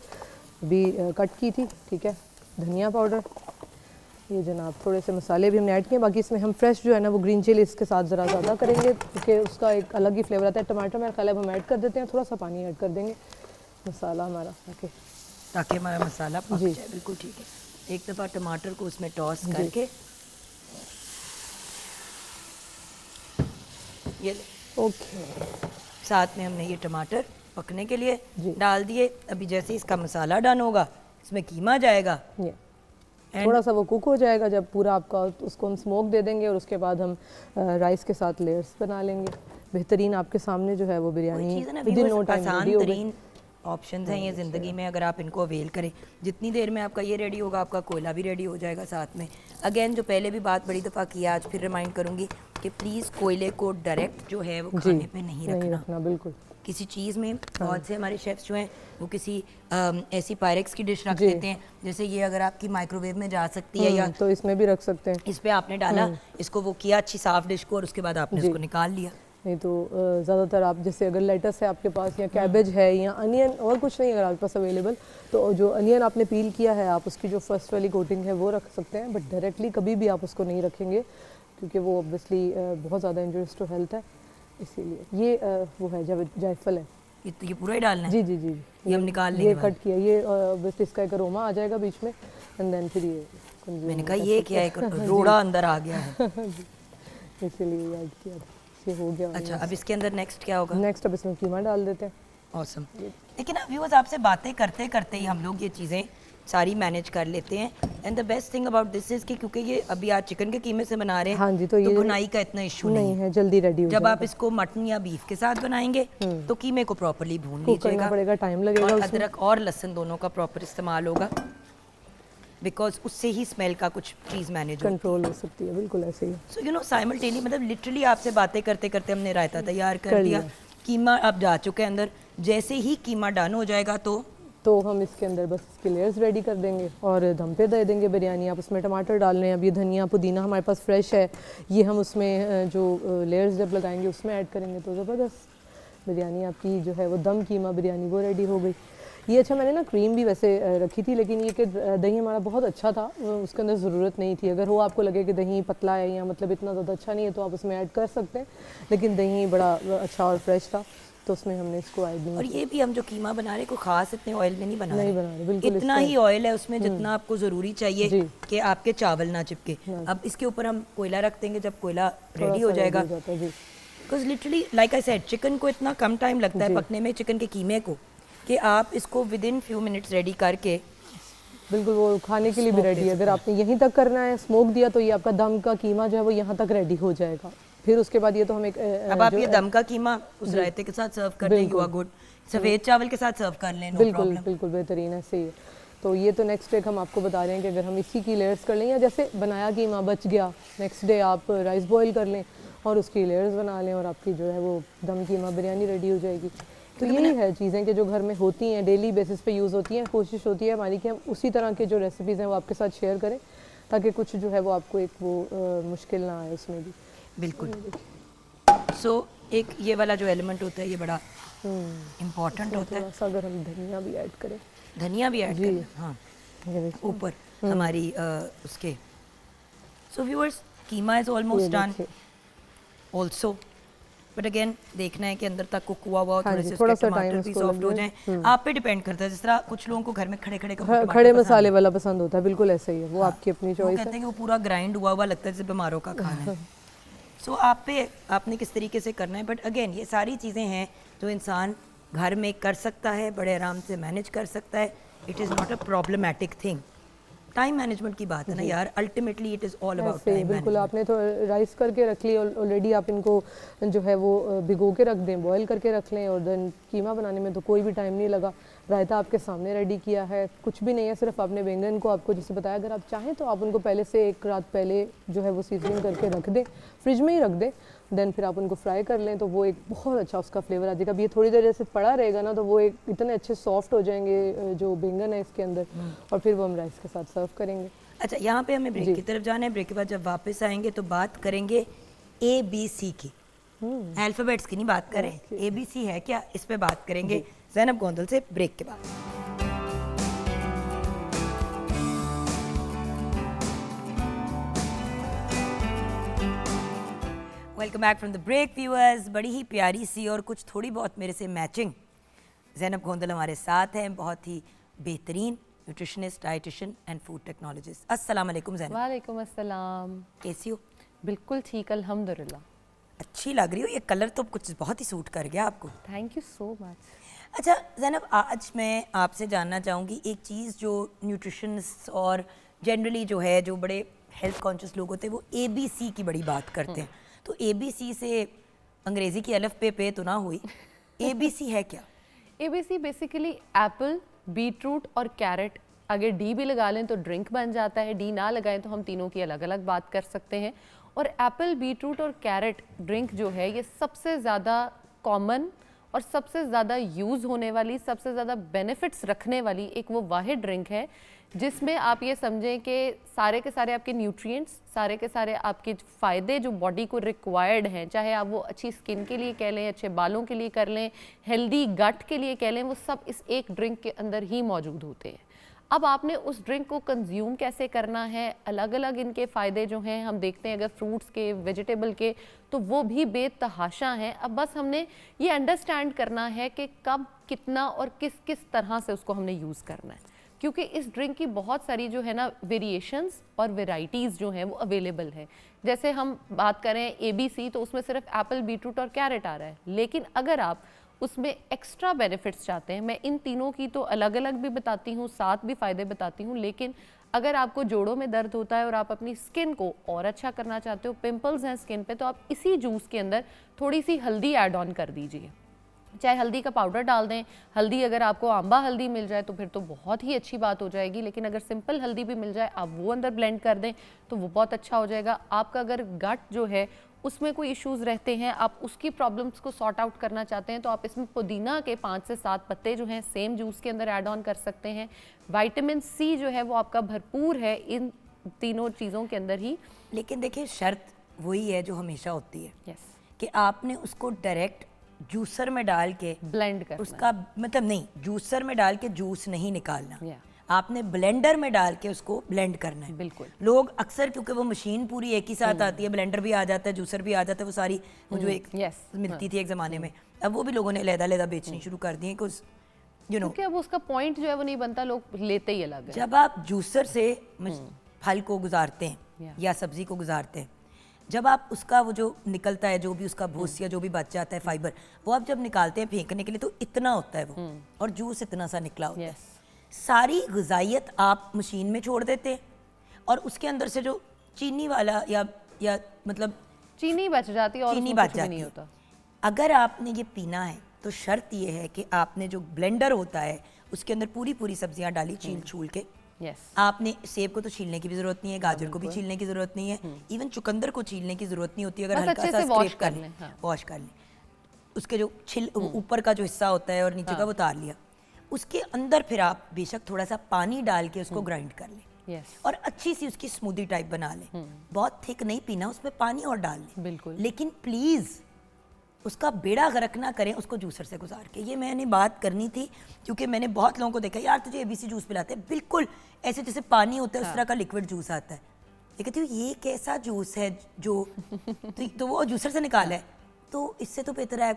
अभी कट की थी, ठीक है। धनिया पाउडर, ये जनाब थोड़े से मसाले भी हमने ऐड किए। बाकी इसमें हम फ्रेश जो है ना वो ग्रीन चिली इसके साथ ज़रा ज़्यादा करेंगे क्योंकि उसका एक अलग ही फ्लेवर आता है। टमाटर मेरा ख्याल है हम ऐड कर देते हैं, थोड़ा सा पानी ऐड कर देंगे मसाला हमारा ताकि हमारा मसाला पक जाए। बिल्कुल ठीक है। एक दफ़ा टमाटर को उसमें टॉस करके ये ओके, साथ में हमने ये टमाटर पकने के लिए डाल दिए। अभी जैसे इसका मसाला डन होगा, इसमें कीमा जाएगा, थोड़ा सा वो कुक हो जाएगा। जब पूरा आपका, उसको हम स्मोक दे देंगे और उसके बाद हम राइस के साथ लेयर्स बना लेंगे। बेहतरीन आपके सामने जो है वो biryani within no time ready हो गई। ऑप्शंस हैं ये ज़िंदगी में, अगर आप इनको अवेल करें, जितनी देर में आपका ये रेडी होगा आपका कोयला भी रेडी हो जाएगा साथ में। अगेन, जो पहले भी बात बड़ी दफ़ा किया, आज फिर रिमाइंड करूँगी कि प्लीज़ कोयले को डायरेक्ट जो है वो खाने पे नहीं रखना। बिल्कुल। किसी चीज़ में बहुत से हमारे शेफ्स जो हैं वो किसी ऐसी पायरेक्स की डिश रख देते हैं, जैसे ये अगर आपकी माइक्रोवेव में जा सकती है, या तो इसमें भी रख सकते हैं। इस पर आपने डाला, इसको वो किया अच्छी साफ डिश को, और उसके बाद आपने उसको निकाल लिया। नहीं तो ज़्यादातर आप जैसे अगर लेटस है आपके पास, या कैबेज है, या अनियन, और कुछ नहीं अगर आपके पास अवेलेबल, तो जो अनियन आपने पील किया है, आप उसकी जो फर्स्ट वाली कोटिंग है वो रख सकते हैं। बट डायरेक्टली कभी भी आप उसको नहीं रखेंगे क्योंकि वो ऑब्वियसली बहुत ज़्यादा इंजurious टू हेल्थ है, इसीलिए। ये वो है जायफल है, ये पूरा ही डालना है। जी जी जी, ये हम निकाल लेंगे। ये कट किया, ये ऑब्वियसली इसका एक अरोमा आ जाएगा बीच में, एंड देन फिर ये मैंने कहा ये क्या है, रोड़ा अंदर आ गया है, इसीलिए ऐड किया, ये हो गया। अच्छा, अब इसके अंदर नेक्स्ट क्या होगा? नेक्स्ट अब इसमें कीमा डाल देते हैं। ऑसम। लेकिन अब व्यूअर्स, आपसे बातें करते करते ही हम लोग ये चीज़ें सारी मैनेज कर लेते हैं। And the best thing about this is कि क्योंकि ये अभी आज चिकन के कीमे से बना रहे हैं, हाँ जी, तो ये बुनाई का इतना इशू नहीं है, जल्दी रेडी हो जब जाएगा। आप इसको मटन या बीफ के साथ बनाएंगे तो कीमे को प्रॉपरली भून कुक करना लीजिएगा, पड़ेगा, टाइम लगेगा और उसमें। अदरक और लहसुन दोनों का प्रॉपर इस्तेमाल होगा, बिकॉज उससे ही स्मेल का कुछ चीज़ मैनेज हो। कंट्रोल हो सकती है, बिल्कुल ऐसे ही। सो यू नो साइमल्टेनियस, मतलब लिटरली आपसे बातें करते करते हमने रायता तैयार कर कर दिया, लिया। कीमा अब जा चुके हैं अंदर। जैसे ही कीमा डन हो जाएगा तो हम इसके अंदर बस इसके लेयर्स रेडी कर देंगे और दम पे दे देंगे बिरयानी। आप उसमें टमाटर डाल लें, अब ये धनिया पुदीना हमारे पास फ्रेश है, ये हम उसमें जो लेयर्स जब लगाएंगे उसमें ऐड करेंगे तो ज़बरदस्त बिरयानी आपकी जो है वो दम कीमा बिरयानी वो रेडी हो गई। ये अच्छा, मैंने ना क्रीम भी वैसे रखी थी, लेकिन ये कि दही हमारा बहुत अच्छा था, उसके अंदर ज़रूरत नहीं थी। अगर वो आपको लगे कि दही पतला है या मतलब इतना ज़्यादा अच्छा नहीं है तो आप उसमें ऐड कर सकते हैं, लेकिन दही बड़ा अच्छा और फ्रेश था तो उसमें हमने इसको ऐड नहीं। और ये भी हम जो कीमा बना रहे हैं कोई खास इतने ऑयल में नहीं बना रहे, बिल्कुल इतना ही ऑयल है उसमें जितना आपको ज़रूरी चाहिए जी। कि आपके चावल ना चिपके। अब इसके ऊपर हम कोयला रख देंगे, जब कोयला रेडी हो जाएगा, because literally like I said chicken को इतना कम टाइम लगता है पकने में, चिकन के कीमे को, कि आप इसको with in few minutes ready करके बिल्कुल वो खाने के लिए भी रेडी है। अगर आपने यहीं तक करना है, स्मोक दिया, तो ये आपका दम का कीमा जो है वो यहाँ तक रेडी हो जाएगा। फिर उसके बाद ये तो हम एक अब आप ये दम का कीमा उस रायते के साथ सर्व कर लें, यू आर गुड। सफ़ेद चावल के साथ सर्व कर लें, नो बिल्कुल प्रॉब्लम। बिल्कुल बेहतरीन है, सही है। तो ये तो नेक्स्ट डे हम आपको बता रहे हैं कि अगर हम इसी की लेयर्स कर लें, या जैसे बनाया कीमा बच गया, नेक्स्ट डे आप राइस बॉईल कर लें और उसकी लेयर्स बना लें और आपकी जो है वो दम कीमा बिरयानी रेडी हो जाएगी। तो यही है चीज़ें कि जो घर में होती हैं, डेली बेसिस पे यूज़ होती हैं। कोशिश होती है हमारी कि हम उसी तरह के जो रेसिपीज़ हैं वो आपके साथ शेयर करें, ताकि कुछ जो है वो आपको एक वो मुश्किल ना आए उसमें भी। बिल्कुल। सो एक ये वाला जो एलिमेंट होता है ये बड़ा इम्पॉर्टेंट होता है। थोड़ा सा अगर हम धनिया भी ऐड करें, धनिया भी ऐड जी। करें, हाँ, ये देखिए। ऊपर हमारी उसके। So viewers, keema is almost done also, but again देखना है कि अंदर तक कुक हुआ हुआ, हाँ थोड़े जी, से थोड़ा उसके सा टाइम टमाटर भी उसको सॉफ्ट हो लगे। जाएं। आप पे डिपेंड करता है, जिस तरह कुछ लोगों को घर में खड़े खड़े खड़े मसाले वाला पसंद होता है, बिल्कुल ऐसा ही है, वो आपकी अपनी वो चॉइस कहते है। हैं कि वो पूरा ग्राइंड हुआ हुआ लगता है जैसे बीमारों का खाना है। सो आप पे, आपने किस तरीके से करना है, बट अगेन ये सारी चीज़ें हैं जो इंसान घर में कर सकता है, बड़े आराम से मैनेज कर सकता है। It is not a problematic thing. Time management की बात है ना यार, ultimately it is all about ऐसे ही टाइम बिल्कुल। मैनेजमेंट। आपने तो राइस करके रख ली ऑलरेडी, आप इनको जो है वो भिगो के रख दें, बॉईल करके रख लें, और देन कीमा बनाने में तो कोई भी टाइम नहीं लगा। रायता आपके सामने रेडी किया है, कुछ भी नहीं है, सिर्फ आपने बैंगन को, आपको जैसे बताया, अगर आप चाहें तो आप उनको पहले से एक रात पहले जो है वो सीजनिंग करके रख दें, फ्रिज में ही रख दें, देन फिर आप उनको फ्राई कर लें, तो वो एक बहुत अच्छा उसका फ्लेवर आ जाएगा। अब ये थोड़ी देर जैसे पड़ा रहेगा ना, तो वो एक इतने अच्छे सॉफ्ट हो जाएंगे जो बैंगन है इसके अंदर, और फिर वो हम राइस के साथ सर्व करेंगे। अच्छा, यहाँ पे हमें ब्रेक की तरफ जाना है। ब्रेक के बाद जब वापस आएंगे तो बात करेंगे ABC की, अल्फ़ाबेट्स की नहीं बात करें, ABC है क्या, इस पे बात करेंगे ज़ैनब गोंदल से ब्रेक के बाद। Welcome back from the break viewers. बड़ी ही प्यारी सी और कुछ थोड़ी बहुत मेरे से मैचिंग ज़ैनब गोंदल हमारे साथ हैं, बहुत ही बेहतरीन nutritionist, dietitian and food technologist. अस्सलाम वालेकुम ज़ैनब। वालेकुम अस्सलाम। कैसी हो? बिल्कुल ठीक, अल्हम्दुलिल्लाह। अच्छी लग रही हो, ये कलर तो कुछ बहुत ही सूट कर गया आपको। Thank you so much. अच्छा ज़ैनब, आज मैं आपसे जानना चाहूँगी एक चीज़ जो न्यूट्रिशनिस्ट और जनरली जो है जो बड़े हेल्थ कॉन्शियस लोग होते हैं वो ABC की बड़ी बात करते हैं। तो ABC से अंग्रेज़ी की अलफ पे तो ना हुई, ABC है क्या? ABC बेसिकली एप्पल, बीटरूट और कैरेट, अगर डी भी लगा लें तो ड्रिंक बन जाता है, डी ना लगाएं तो हम तीनों की अलग अलग बात कर सकते हैं। और एप्पल, बीटरूट और कैरेट ड्रिंक जो है ये सबसे ज़्यादा कॉमन और सबसे ज़्यादा यूज़ होने वाली, सबसे ज़्यादा बेनिफिट्स रखने वाली एक वो वाहिद ड्रिंक है जिसमें आप ये समझें कि सारे के सारे आपके न्यूट्रिएंट्स, सारे के सारे आपके फ़ायदे जो बॉडी को रिक्वायर्ड हैं, चाहे आप वो अच्छी स्किन के लिए कह लें, अच्छे बालों के लिए कर लें, हेल्दी गट के लिए कह लें, वो सब इस एक ड्रिंक के अंदर ही मौजूद होते हैं। अब आपने उस ड्रिंक को कंज्यूम कैसे करना है, अलग अलग इनके फ़ायदे जो हैं हम देखते हैं, अगर फ्रूट्स के, वेजिटेबल के, तो वो भी बेतहाशा हैं। अब बस हमने ये अंडरस्टैंड करना है कि कब, कितना और किस किस तरह से उसको हमने यूज़ करना है, क्योंकि इस ड्रिंक की बहुत सारी जो है ना वेरिएशंस और वेराइटीज़ जो हैं वो अवेलेबल हैं। जैसे हम बात करें ABC तो उसमें सिर्फ एप्पल, बीटरूट और कैरेट आ रहा है, लेकिन अगर आप उसमें एक्स्ट्रा बेनिफिट्स चाहते हैं, मैं इन तीनों की तो अलग अलग भी बताती हूँ, 7 भी फ़ायदे बताती हूँ, लेकिन अगर आपको जोड़ों में दर्द होता है और आप अपनी स्किन को और अच्छा करना चाहते हो, पिंपल्स हैं स्किन पे, तो आप इसी जूस के अंदर थोड़ी सी हल्दी ऐड ऑन कर दीजिए। चाहे हल्दी का पाउडर डाल दें, हल्दी अगर आपको आंबा हल्दी मिल जाए तो फिर तो बहुत ही अच्छी बात हो जाएगी, लेकिन अगर सिंपल हल्दी भी मिल जाए आप वो अंदर ब्लेंड कर दें तो वो बहुत अच्छा हो जाएगा। आपका अगर गट जो है उसमें कोई इश्यूज़ रहते हैं, आप उसकी प्रॉब्लम्स को सॉर्ट आउट करना चाहते हैं, तो आप इसमें पुदीना के 5 से 7 पत्ते जो हैं सेम जूस के अंदर ऐड ऑन कर सकते हैं। विटामिन सी जो है वो आपका भरपूर है इन तीनों चीज़ों के अंदर ही। लेकिन देखिए शर्त वही है जो हमेशा होती है यस, कि आपने उसको डायरेक्ट जूसर में डाल के ब्लेंड करना उसका मतलब नहीं, जूसर में डाल के जूस नहीं निकालना, या आपने ब्लेंडर में डाल के उसको ब्लेंड करना है। बिल्कुल। लोग अक्सर, क्योंकि वो मशीन पूरी एक ही साथ आती है, ब्लेंडर भी आ जाता है, जूसर भी आ जाता है, वो सारी वो जो एक Yes, मिलती थी एक ज़माने में, अब वो भी लोगों ने अलग-अलग बेचनी शुरू कर दी है, कुछ यू नो। क्योंकि अब उसका पॉइंट जो है वो नहीं बनता, लोग लेते ही अलग है। जब आप जूसर से फल को गुजारते हैं Yeah. या सब्जी को गुजारते हैं, जब आप उसका वो जो निकलता है, जो भी उसका भूस या जो भी बच जाता है फाइबर, वो आप जब निकालते हैं फेंकने के लिए तो इतना होता है वो, और जूस इतना सा निकला होता है। यस, सारी ग़िज़ाइयत आप मशीन में छोड़ देते हैं और उसके अंदर से जो चीनी वाला या मतलब चीनी बच जाती है और चीनी उसमें बच कुछ भी जाती नहीं है। होता। अगर आपने ये पीना है तो शर्त ये है कि आपने जो ब्लेंडर होता है उसके अंदर पूरी पूरी सब्जियां डाली, छील छूल के। यस, आपने सेब को तो छीलने की भी जरूरत नहीं है, गाजर को भी छीलने की जरूरत नहीं है, इवन चुकंदर को छीलने की जरूरत नहीं होती, अगर बस हल्का अच्छे सा से wash स्क्रैप कर कर लें, लें, हाँ। वॉश कर लें, उसके जो ऊपर का जो हिस्सा होता है और नीचे का वो उतार लिया, उसके अंदर फिर आप बेशक थोड़ा सा पानी डाल के उसको ग्राइंड कर लें यस, और अच्छी सी उसकी स्मूदी टाइप बना लें। बहुत थिक नहीं पीना, उसमें पानी और डाल लें बिल्कुल। लेकिन प्लीज़ उसका बेड़ा गर्क ना करें उसको जूसर से गुजार के। ये मैंने बात करनी थी क्योंकि मैंने बहुत लोगों को देखा, यार तुझे एबीसी जूस पिलाते हैं, बिल्कुल ऐसे जैसे पानी होता है उस तरह का लिक्विड जूस आता है। ये कहती हूँ ये कैसा जूस है जो तो वो जूसर से निकाला है, तो इससे तो बेहतर है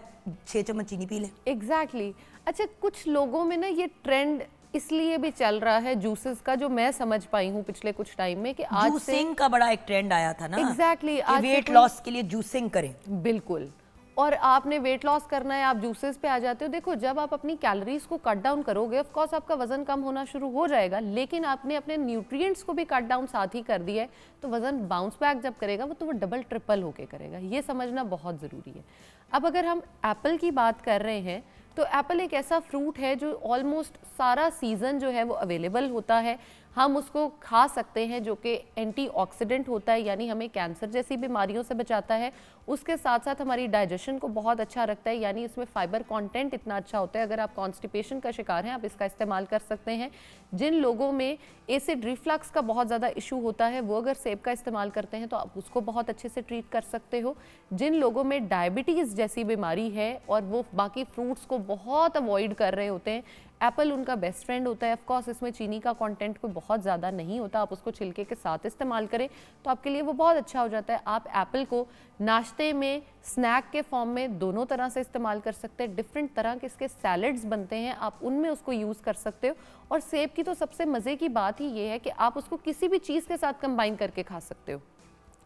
6 चम्मच चीनी पी लें। एग्जैक्टली। अच्छा, कुछ लोगों में ना ये ट्रेंड इसलिए भी चल रहा है जूसेस का, जो मैं समझ पाई हूँ पिछले कुछ टाइम में, कि आज से जूसिंग का बड़ा एक ट्रेंड आया था ना। Exactly, आज से वेट कोई- लॉस के लिए जूसिंग करें। बिल्कुल, और आपने वेट लॉस करना है, आप जूसेस पे आ जाते हो। देखो, जब आप अपनी कैलोरीज को कट डाउन करोगे, ऑफ कोर्स आपका वजन कम होना शुरू हो जाएगा, लेकिन आपने अपने न्यूट्रिएंट्स को भी कट डाउन साथ ही कर दिया है, तो वजन बाउंस बैक जब करेगा वो, तो वो डबल ट्रिपल होके करेगा। ये समझना बहुत ज़रूरी है। अब अगर हम एप्पल की बात कर रहे हैं, तो एप्पल एक ऐसा फ्रूट है जो ऑलमोस्ट सारा सीज़न जो है वो अवेलेबल होता है। हम उसको खा सकते हैं, जो कि एंटीऑक्सीडेंट होता है, यानी हमें कैंसर जैसी बीमारियों से बचाता है। उसके साथ साथ हमारी डाइजेशन को बहुत अच्छा रखता है, यानी इसमें फाइबर कंटेंट इतना अच्छा होता है। अगर आप कॉन्स्टिपेशन का शिकार हैं, आप इसका इस्तेमाल कर सकते हैं। जिन लोगों में एसिड रिफ्लक्स का बहुत ज़्यादा इशू होता है, वो अगर सेब का इस्तेमाल करते हैं तो आप उसको बहुत अच्छे से ट्रीट कर सकते हो। जिन लोगों में डायबिटीज़ जैसी बीमारी है और वो बाकी फ्रूट्स को बहुत अवॉइड कर रहे होते हैं, एप्पल उनका बेस्ट फ्रेंड होता है। ऑफ कोर्स इसमें चीनी का कंटेंट कोई बहुत ज़्यादा नहीं होता, आप उसको छिलके के साथ इस्तेमाल करें तो आपके लिए वो बहुत अच्छा हो जाता है। आप एप्पल को नाश्ते में, स्नैक के फॉर्म में, दोनों तरह से इस्तेमाल कर सकते हैं। डिफरेंट तरह के इसके सैलड्स बनते हैं, आप उनमें उसको यूज़ कर सकते हो। और सेब की तो सबसे मज़े की बात ही ये है कि आप उसको किसी भी चीज़ के साथ कंबाइन करके खा सकते हो,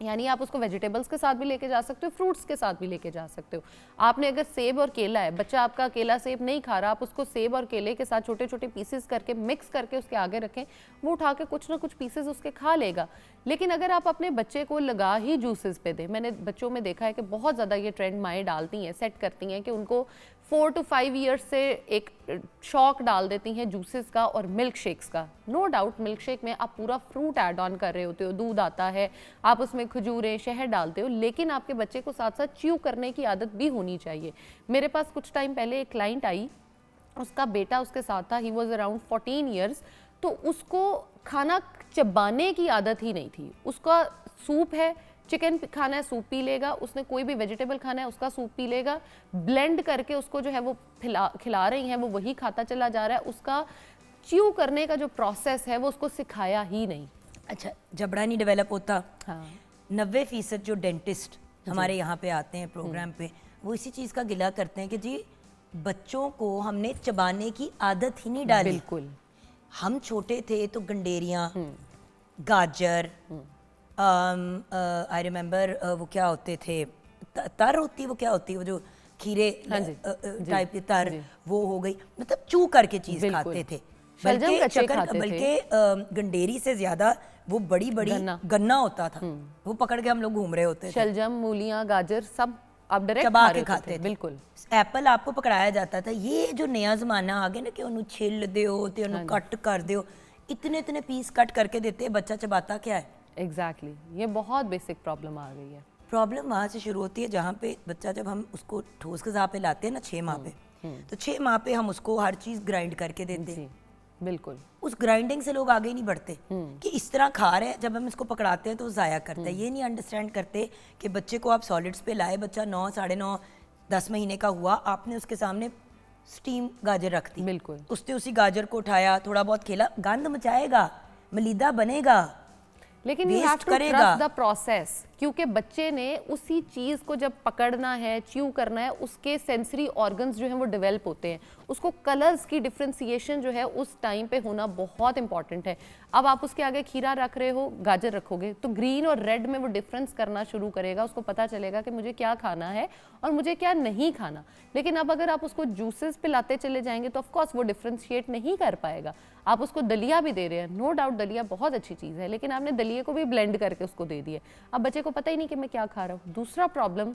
यानी आप उसको वेजिटेबल्स के साथ भी लेके जा सकते हो, फ्रूट्स के साथ भी लेके जा सकते हो। आपने अगर सेब और केला है, बच्चा आपका अकेला सेब नहीं खा रहा, आप उसको सेब और केले के साथ छोटे छोटे पीसेस करके मिक्स करके उसके आगे रखें, वो उठा के कुछ ना कुछ पीसेस उसके खा लेगा। लेकिन अगर आप अपने बच्चे को लगा ही जूसेस पे दें, मैंने बच्चों में देखा है कि बहुत ज़्यादा ये ट्रेंड माएँ डालती हैं, सेट करती हैं कि उनको 4 to 5 ईयर्स से एक शौक डाल देती हैं जूसेस का और मिल्क शेक्स का। नो डाउट मिल्क शेक में आप पूरा फ्रूट ऐड ऑन कर रहे होते हो, दूध आता है, आप उसमें खजूरें, शहद डालते हो, लेकिन आपके बच्चे को साथ साथ च्यू करने की आदत भी होनी चाहिए। मेरे पास कुछ टाइम पहले एक क्लाइंट आई, उसका बेटा उसके साथ था, ही वॉज अराउंड 14 ईयर्स, तो उसको खाना चबाने की आदत ही नहीं थी। उसका सूप है, चिकन खाना है सूप पी लेगा, उसने कोई भी वेजिटेबल खाना है उसका सूप पी लेगा, ब्लेंड करके उसको जो है वो खिला रही हैं, वो वही खाता चला जा रहा है। उसका च्यू करने का जो प्रोसेस है वो उसको सिखाया ही नहीं। अच्छा, जबड़ा नहीं डेवलप होता। हाँ, 90% जो डेंटिस्ट हमारे यहाँ पे आते हैं प्रोग्राम पे, वो इसी चीज़ का गिला करते हैं कि जी बच्चों को हमने चबाने की आदत ही नहीं डाली। बिल्कुल। हम छोटे थे तो गंडेरियाँ, गाजर, आई रिमेम्बर वो क्या होते थे, तर होती, वो क्या होती है, वो जो खीरे हाँ जी, टाइप की तर, जी। वो हो गई, मतलब चू करके चीज बिल्कुल। खाते थे। शलजम कच्चे खाते थे। बल्कि गंडेरी से ज्यादा वो बड़ी बड़ी गन्ना होता था, वो पकड़ के हम लोग घूम रहे होते थे, शलजम, मूलियां, गाजर सब आप डायरेक्ट चबा खा के रहे होते खाते थे। थे। बिल्कुल एप्पल आपको पकड़ाया जाता था। ये जो नया जमाना आ गया ना कि उन्हें छिल दियो ते उन्हें कट कर दियो, इतने इतने पीस कट करके देते, बच्चा चबाता क्या है। एग्जैक्टली ये बहुत बेसिक प्रॉब्लम आ गई है। प्रॉब्लम वहाँ से शुरू होती है जहाँ पे बच्चा, जब हम उसको ठोस गज़ा पे लाते हैं ना 6 माह पे, तो 6 माह पे हम उसको हर चीज़ ग्राइंड करके देते हैं। जी बिल्कुल। उस ग्राइंडिंग से लोग आगे नहीं बढ़ते कि इस तरह खा रहे हैं। जब हम इसको पकड़ाते हैं तो ज़ाया करते हैं। ये नहीं अंडरस्टैंड करते कि बच्चे को आप सॉलिड्स पे लाए, बच्चा 9, 9.5, 10 महीने का हुआ, आपने उसके सामने स्टीम गाजर रख दी, बिल्कुल। उसने उसी गाजर को उठाया, थोड़ा बहुत खेला, गंद मचाएगा, मलीदा बनेगा, लेकिन you have to trust the process, क्योंकि बच्चे ने उसी चीज़ को जब पकड़ना है, च्यू करना है, उसके सेंसरी ऑर्गन्स जो हैं वो डेवलप होते हैं। उसको कलर्स की डिफ्रेंसिएशन जो है उस टाइम पे होना बहुत इंपॉर्टेंट है। अब आप उसके आगे खीरा रख रहे हो, गाजर रखोगे तो ग्रीन और रेड में वो डिफरेंस करना शुरू करेगा, उसको पता चलेगा कि मुझे क्या खाना है और मुझे क्या नहीं खाना। लेकिन अब अगर आप उसको जूसेस पिलाते चले जाएंगे तो ऑफकोर्स वो डिफ्रेंशिएट नहीं कर पाएगा। आप उसको दलिया भी दे रहे हैं, नो डाउट दलिया बहुत अच्छी चीज़ है, लेकिन आपने दलिया को भी ब्लेंड करके उसको दे दिया, अब बच्चे को पता ही नहीं कि मैं क्या खा रहा हूँ। दूसरा प्रॉब्लम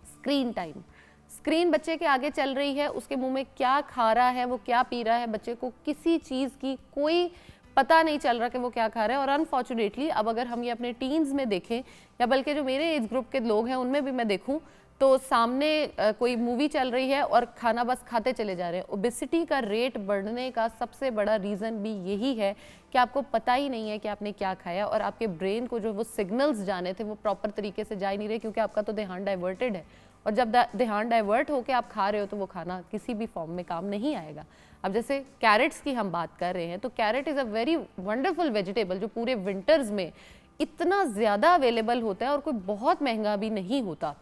स्क्रीन टाइम। स्क्रीन बच्चे के आगे चल रही है, उसके मुंह में क्या खा रहा है, वो क्या पी रहा है, बच्चे को किसी चीज़ की कोई पता नहीं चल रहा कि वो क्या खा रहा है। और अनफॉर्चुनेटली अब अगर हम ये अपने टीन्स में देखें या बल्कि जो मेरे एज ग्रुप के लोग हैं उनमें भी मैं देखूं तो सामने कोई मूवी चल रही है और खाना बस खाते चले जा रहे हैं। ओबेसिटी का रेट बढ़ने का सबसे बड़ा रीज़न भी यही है कि आपको पता ही नहीं है कि आपने क्या खाया और आपके ब्रेन को जो वो सिग्नल्स जाने थे वो प्रॉपर तरीके से जा ही नहीं रहे, क्योंकि आपका तो ध्यान डाइवर्टेड है। और जब ध्यान डाइवर्ट होकर आप खा रहे हो तो वो खाना किसी भी फॉर्म में काम नहीं आएगा। अब जैसे कैरेट्स की हम बात कर रहे हैं तो carrot is a very wonderful vegetable जो पूरे विंटर्स में इतना ज़्यादा अवेलेबल होता है और कोई बहुत महंगा भी नहीं होता।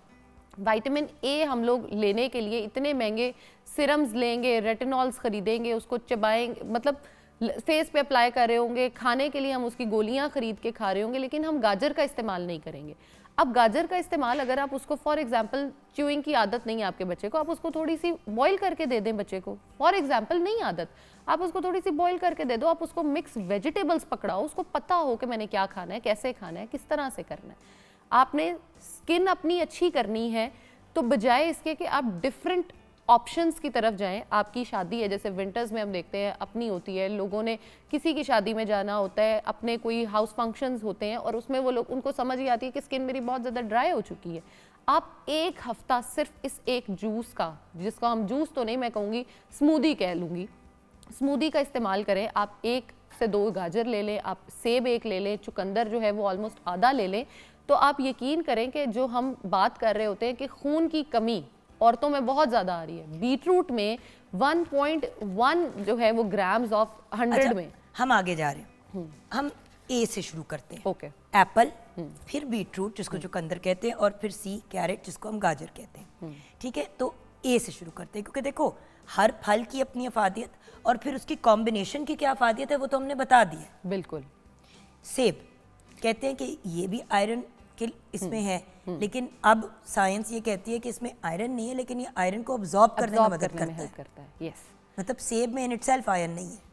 विटामिन ए हम लोग लेने के लिए इतने महंगे सिरम्स लेंगे, रेटिनॉल्स खरीदेंगे, उसको चबाएंगे, मतलब फेस पे अप्लाई कर रहे होंगे, खाने के लिए हम उसकी गोलियां खरीद के खा रहे होंगे, लेकिन हम गाजर का इस्तेमाल नहीं करेंगे। अब गाजर का इस्तेमाल अगर आप उसको फॉर एग्जांपल च्यूइंग की आदत नहीं है आपके बच्चे को, आप उसको थोड़ी सी बॉईल करके दे दें बच्चे को, फॉर एग्जांपल नहीं आदत, आप उसको थोड़ी सी बॉईल करके दे दो, आप उसको मिक्स वेजिटेबल्स पकड़ाओ, उसको पता हो कि मैंने क्या खाना है, कैसे खाना है, किस तरह से करना है। आपने स्किन अपनी अच्छी करनी है तो बजाय इसके कि आप डिफरेंट ऑप्शंस की तरफ जाएं। आपकी शादी है, जैसे विंटर्स में हम देखते हैं अपनी होती है, लोगों ने किसी की शादी में जाना होता है, अपने कोई हाउस फंक्शंस होते हैं और उसमें वो लोग, उनको समझ ही आती है कि स्किन मेरी बहुत ज़्यादा ड्राई हो चुकी है। आप एक हफ्ता सिर्फ इस एक जूस का, जिसका हम जूस तो नहीं मैं कहूँगी स्मूदी कह लूँगी, स्मूदी का इस्तेमाल करें। आप 1 से 2 गाजर ले लें, आप सेब 1 ले लें, चुकंदर जो है वो ऑलमोस्ट आधा ले लें, तो आप यकीन करें कि जो हम बात कर रहे होते हैं कि खून की कमी औरतों में बहुत ज़्यादा आ रही है। बीटरूट में 1.1 जो है वो ग्राम्स ऑफ 100 में। हम आगे जा रहे हैं, हम ए से शुरू करते हैं। ओके। एप्पल, फिर बीटरूट जिसको चुकंदर कहते हैं, और फिर सी कैरेट जिसको हम गाजर कहते हैं। ठीक है, तो ए से शुरू करते हैं, क्योंकि देखो हर फल की अपनी अफादियत और फिर उसकी कॉम्बिनेशन की क्या अफादियत है वो तो हमने बता दी है। बिल्कुल। सेब कहते हैं कि ये भी आयरन के इसमें है, लेकिन अब साइंस ये कहती है कि इसमें आयरन नहीं है, लेकिन ये आयरन को अब्जॉर्ब करने में मदद करता है। यस, मतलब सेब में इन इटसेल्फ आयरन नहीं है।